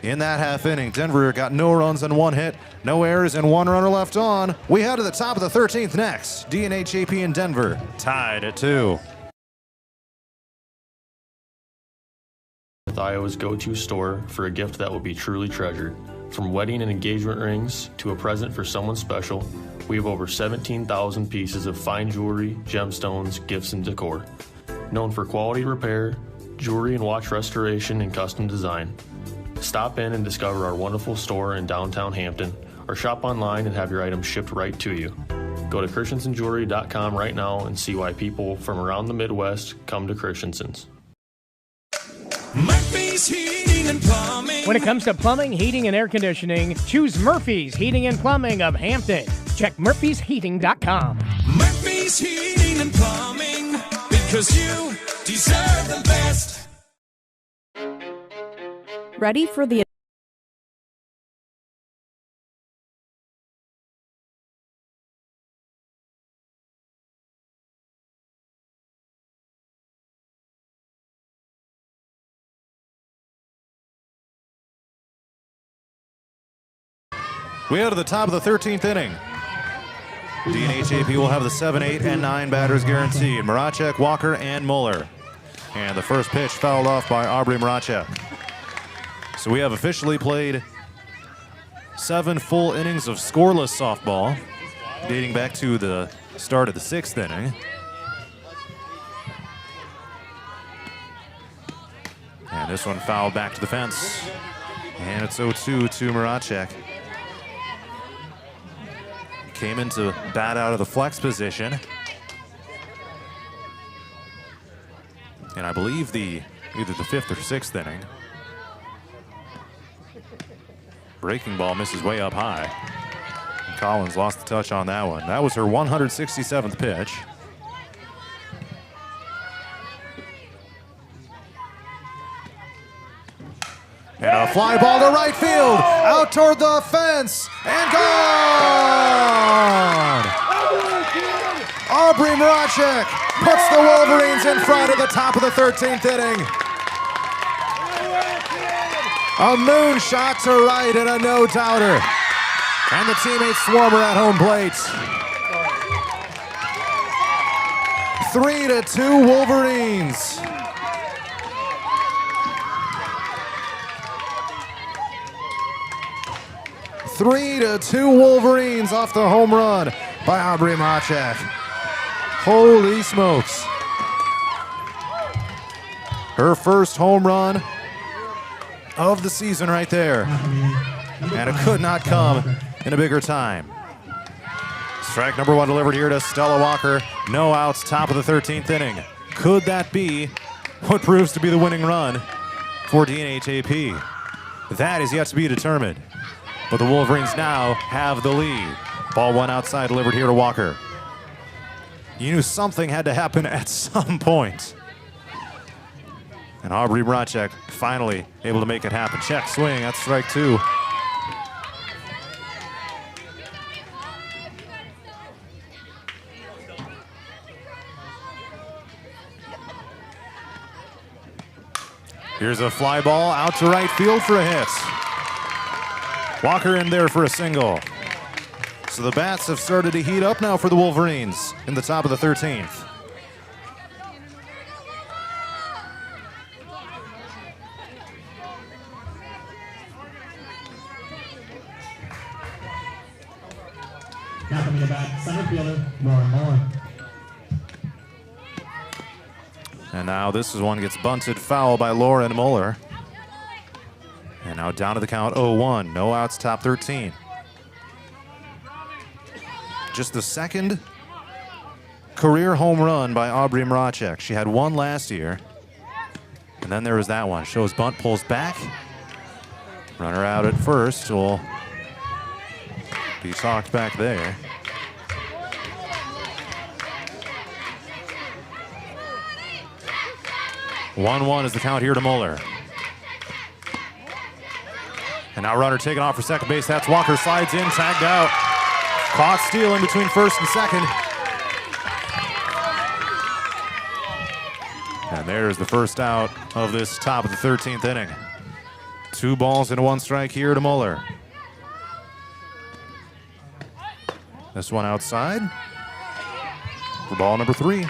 In that half inning, Denver got no runs and 1 hit, no errors, and 1 runner left on. We head to the top of the 13th next. DNH-AP in Denver, tied at 2. With Iowa's go-to store for a gift that will be truly treasured. From wedding and engagement rings to a present for someone special, we have over 17,000 pieces of fine jewelry, gemstones, gifts, and decor. Known for quality repair, jewelry and watch restoration, and custom design. Stop in and discover our wonderful store in downtown Hampton, or shop online and have your items shipped right to you. Go to christensenjewelry.com right now and see why people from around the Midwest come to Christensen's. Murphy's Heating and Plumbing. When it comes to plumbing, heating, and air conditioning, choose Murphy's Heating and Plumbing of Hampton. Check murphysheating.com. Murphy's Heating and Plumbing, because you deserve the best. Ready for the We head to the top of the 13th inning. DNH-AP will have the 7, 8, and 9 batters guaranteed. Maracek, Walker, and Muller. And the first pitch fouled off by Aubrey Maracek. So we have officially played 7 full innings of scoreless softball, dating back to the start of the 6th inning. And this one fouled back to the fence. And it's 0-2 to Maracek. Came into bat out of the flex position. And I believe either the 5th or 6th inning. Breaking ball misses way up high. And Collins lost the touch on that one. That was her 167th pitch. And a fly ball to right field, out toward the fence, and gone! Aubrey Maracek puts the Wolverines in front at the top of the 13th inning. A moonshot to right and a no-doubter. And the teammate Swarmer at home plate. 3-2 Wolverines. Three to 2 Wolverines off the home run by Aubrey Maracek. Holy smokes. Her first home run of the season right there. And it could not come in a bigger time. Strike number 1 delivered here to Stella Walker. No outs, top of the 13th inning. Could that be what proves to be the winning run for DNH-AP? That is yet to be determined. But the Wolverines now have the lead. Ball 1 outside, delivered here to Walker. You knew something had to happen at some point. And Aubrey Bracek finally able to make it happen. Check swing, that's strike 2. Here's a fly ball out to right field for a hit. Walker in there for a single. So the bats have started to heat up now for the Wolverines in the top of the 13th. Now coming to bat, center fielder, Lauren Muller. And now this is one gets bunted foul by Lauren Muller. And now down to the count 0-1. No outs, top 13. Just the second career home run by Aubrey Mracek. She had one last year. And then there was that one. Shows bunt, pulls back. Runner out at first will be talked back there. One is the count here to Muller. And now runner taken off for second base. That's Walker, slides in, tagged out. Caught stealing between first and second. And there's the first out of this top of the 13th inning. 2 balls and 1 strike here to Muller. This one outside for ball number 3.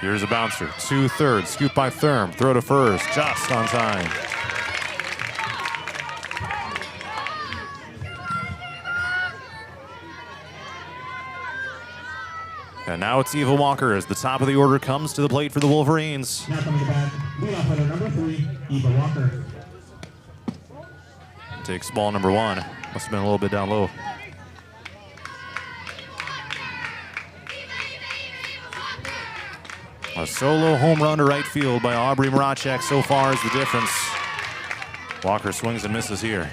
Here's a bouncer, 2/3, scoop by Thurm, throw to first, just on time. And now it's Eva Walker as the top of the order comes to the plate for the Wolverines. Now coming to bat, leadoff hitter number 3, Eva Walker. Takes ball number 1. Must have been a little bit down low. A solo home run to right field by Aubrey Mracek so far is the difference. Walker swings and misses here.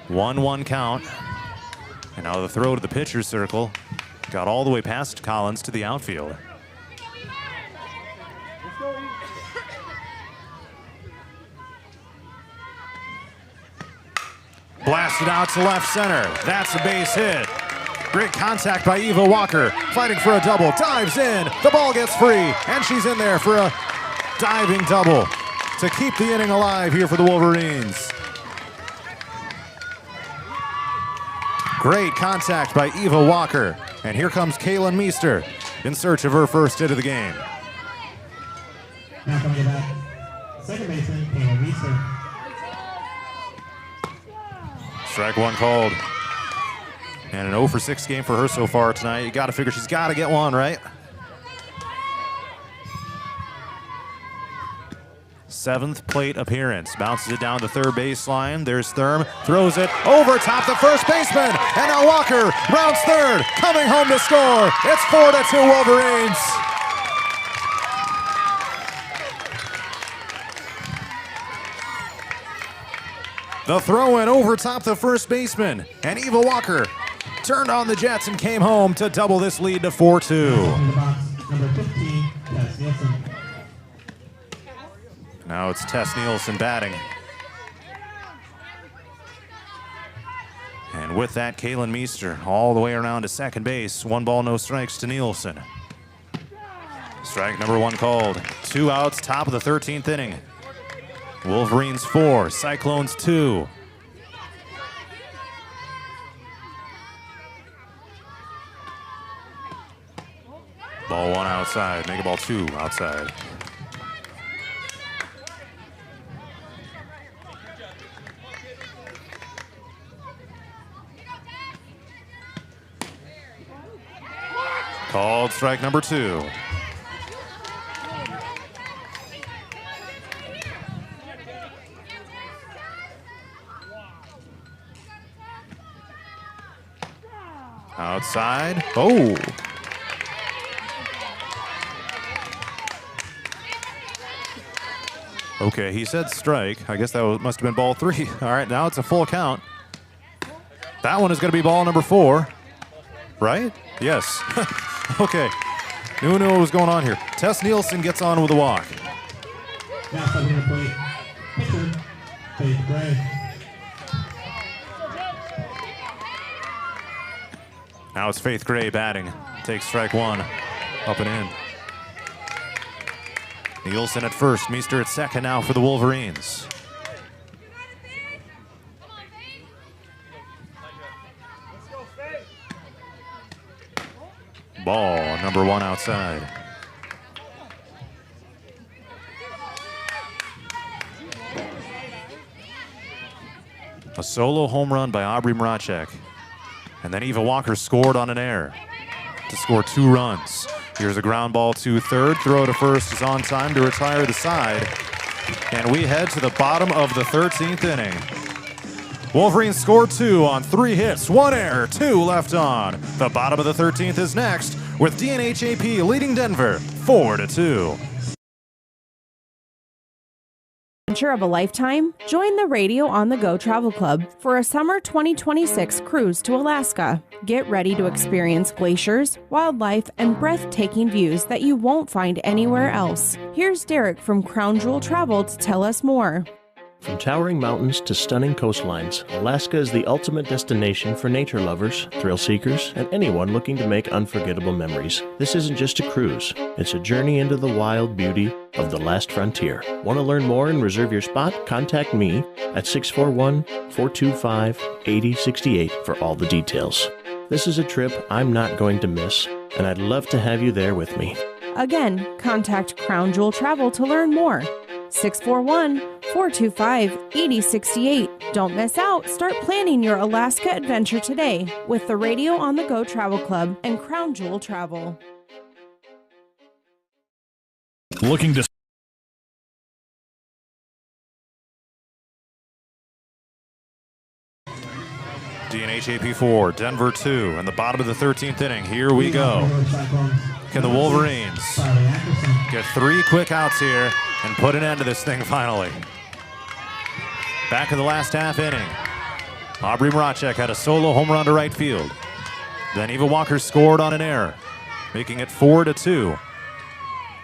1-1 count. And now the throw to the pitcher's circle. Got all the way past Collins to the outfield. Blasted out to left center. That's a base hit. Great contact by Eva Walker, fighting for a double, dives in, the ball gets free, and she's in there for a diving double to keep the inning alive here for the Wolverines. Great contact by Eva Walker, and here comes Kaylin Meester in search of her first hit of the game. Now coming to bat, second baseman, Kaylin Meester. Strike 1 called. And an 0-for-6 game for her so far tonight. You got to figure she's got to get one, right? 7th plate appearance. Bounces it down the third baseline. There's Thurm. Throws it over top the first baseman. And now Walker rounds third. Coming home to score. It's 4-2 Wolverines. The throw in over top the first baseman. And Eva Walker turned on the Jets and came home to double this lead to 4-2. Number 15, Tess Nielsen. Now it's Tess Nielsen batting. And with that, Kaylin Meester all the way around to second base. 1 ball, no strikes to Nielsen. Strike number 1 called. 2 outs, top of the 13th inning. Wolverines 4, Cyclones 2. Ball 1 outside, make a ball 2 outside. Called strike number 2. Outside. Oh. Okay, he said strike. I guess that must have been ball 3. All right, now it's a full count. That one is going to be ball number 4. Right? Yes. Okay. Knew what was going on here. Tess Nielsen gets on with a walk. Now stepping to plate, pitcher, Faith Gray. Now it's Faith Gray batting. Takes strike 1. Up and in. Nielsen at first. Meester at second now for the Wolverines. Ball number 1 outside. A solo home run by Aubrey Mracek. And then Eva Walker scored on an error to score 2 runs. Here's a ground ball to third. Throw to first is on time to retire the side. And we head to the bottom of the 13th inning. Wolverines scored 2 on 3 hits, 1 error, 2 left on. The bottom of the 13th is next, with DNH-AP leading Denver 4-2. Adventure of a lifetime? Join the Radio on the Go Travel Club for a summer 2026 cruise to Alaska. Get ready to experience glaciers, wildlife, and breathtaking views that you won't find anywhere else. Here's Derek from Crown Jewel Travel to tell us more. From towering mountains to stunning coastlines, Alaska is the ultimate destination for nature lovers, thrill seekers, and anyone looking to make unforgettable memories. This isn't just a cruise, it's a journey into the wild beauty of the last frontier. Want to learn more and reserve your spot? Contact me at 641-425-8068 for all the details. This is a trip I'm not going to miss, and I'd love to have you there with me. Again, contact Crown Jewel Travel to learn more. 641-425-8068. Don't miss out. Start planning your Alaska adventure today with the Radio on the Go Travel Club and Crown Jewel Travel. Looking to DNH-AP 4, Denver 2, and the bottom of the 13th inning. Here we go. Can the Wolverines get 3 quick outs here and put an end to this thing finally? Back in the last half inning, Aubrey Mracek had a solo home run to right field. Then Eva Walker scored on an error, making it 4-2.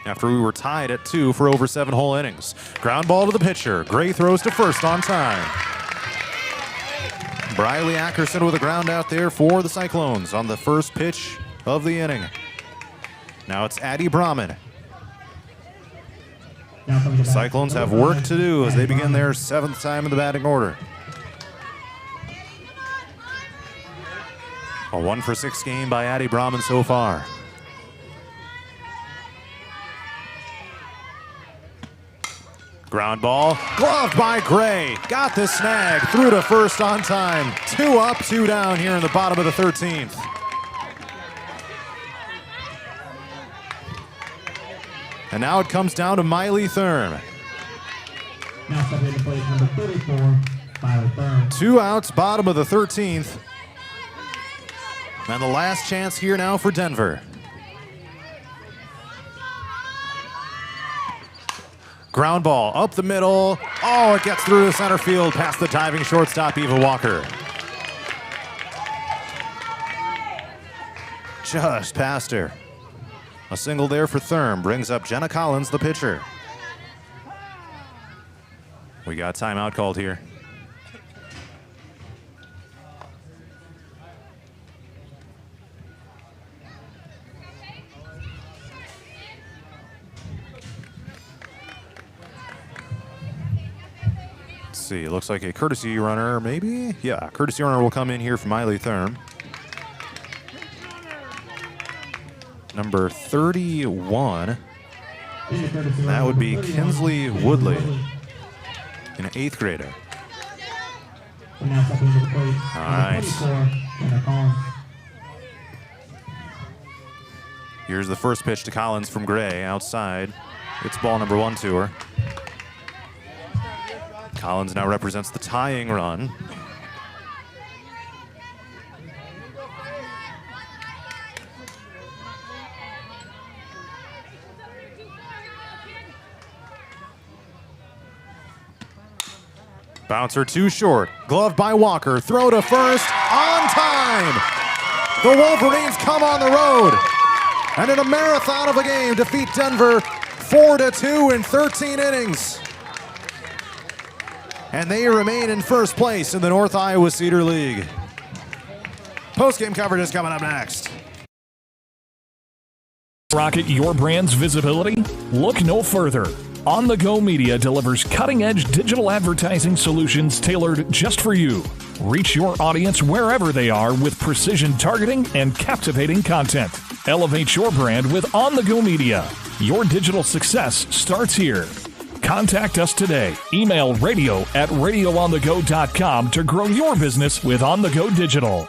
After we were tied at 2 for over 7 whole innings. Ground ball to the pitcher. Gray throws to first on time. Briley Ackerson with a ground out there for the Cyclones on the first pitch of the inning. Now it's Addie Brahman. The Cyclones have work to do as they begin their 7th time in the batting order. A 1-for-6 game by Addie Brahman so far. Ground ball, gloved by Gray. Got the snag, through to first on time. 2 up, 2 down here in the bottom of the 13th. And now it comes down to Miley Thurm. Now stepping into plate number 34, Miley Thurm. 2 outs, bottom of the 13th. And the last chance here now for Denver. Ground ball up the middle. Oh, it gets through the center field past the diving shortstop, Eva Walker. Just past her. A single there for Thurm brings up Jenna Collins, the pitcher. We got timeout called here. Let's see, it looks like a courtesy runner, maybe? Yeah, courtesy runner will come in here for Miley Thurm. Number 31, that would be Kinsley Woodley, an 8th grader. All right. Here's the first pitch to Collins from Gray outside. It's ball number 1 to her. Collins now represents the tying run. Bouncer too short. Glove by Walker. Throw to first. On time. The Wolverines come on the road. And in a marathon of a game, defeat Denver 4-2 in 13 innings. And they remain in first place in the North Iowa Cedar League. Post-game coverage is coming up next. Rocket your brand's visibility? Look no further. On the Go Media delivers cutting-edge digital advertising solutions tailored just for you. Reach your audience wherever they are with precision targeting and captivating content. Elevate your brand with On the Go Media. Your digital success starts here. Contact us today. Email radio@radioonthego.com to grow your business with On the Go Digital.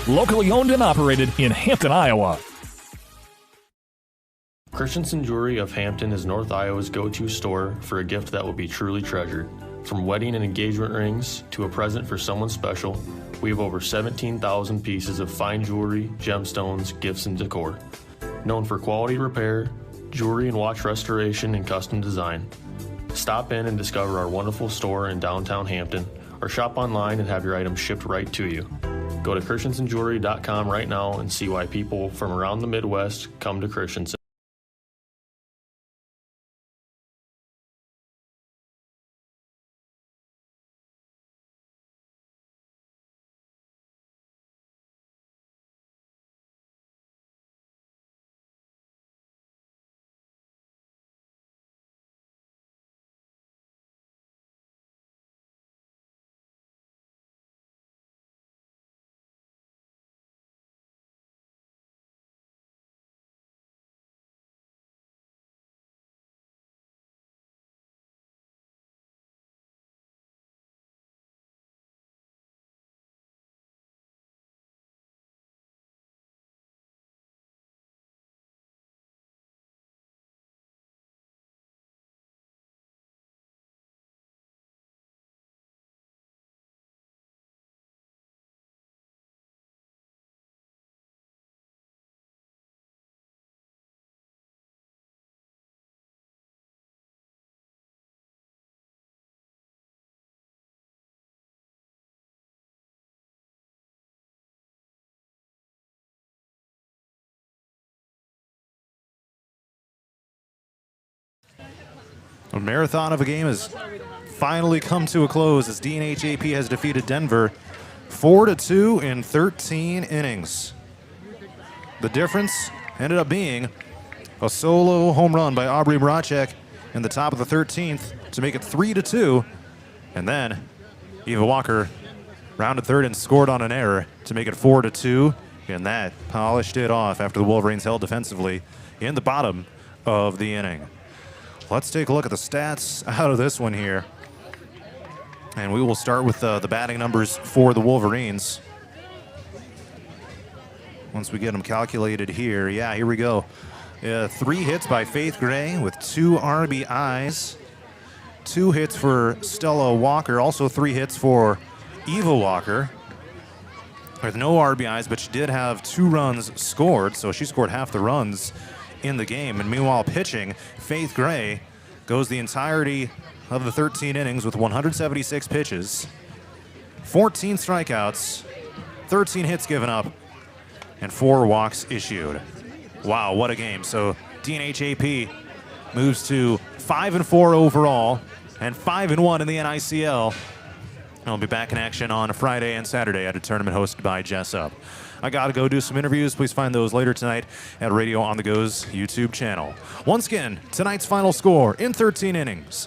Locally owned and operated in Hampton, Iowa. Christensen Jewelry of Hampton is North Iowa's go-to store for a gift that will be truly treasured. From wedding and engagement rings to a present for someone special, we have over 17,000 pieces of fine jewelry, gemstones, gifts, and decor. Known for quality repair, jewelry and watch restoration, and custom design. Stop in and discover our wonderful store in downtown Hampton, or shop online and have your items shipped right to you. Go to christensenjewelry.com right now and see why people from around the Midwest come to Christensen. A marathon of a game has finally come to a close as DNH-AP has defeated Denver 4-2 in 13 innings. The difference ended up being a solo home run by Aubrey Mracek in the top of the 13th to make it 3-2. And then Eva Walker rounded third and scored on an error to make it 4-2. And that polished it off after the Wolverines held defensively in the bottom of the inning. Let's take a look at the stats out of this one here. And we will start with the batting numbers for the Wolverines. Once we get them calculated here. Yeah, here we go. 3 hits by Faith Gray with 2 RBIs. 2 hits for Stella Walker. Also 3 hits for Eva Walker. With no RBIs, but she did have 2 runs scored. So she scored half the runs in the game. And meanwhile, pitching, Faith Gray goes the entirety of the 13 innings with 176 pitches, 14 strikeouts, 13 hits given up, and 4 walks issued. Wow, what a game. So DNH-AP moves to 5-4 overall and 5-1 in the NICL. I'll be back in action on Friday and Saturday at a tournament hosted by Jessup. I got to go do some interviews. Please find those later tonight at Radio On The Go's YouTube channel. Once again, tonight's final score in 13 innings.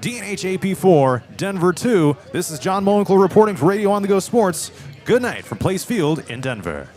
DNH-AP 4, Denver 2. This is John Mowinkle reporting for Radio On The Go Sports. Good night from Place Field in Denver.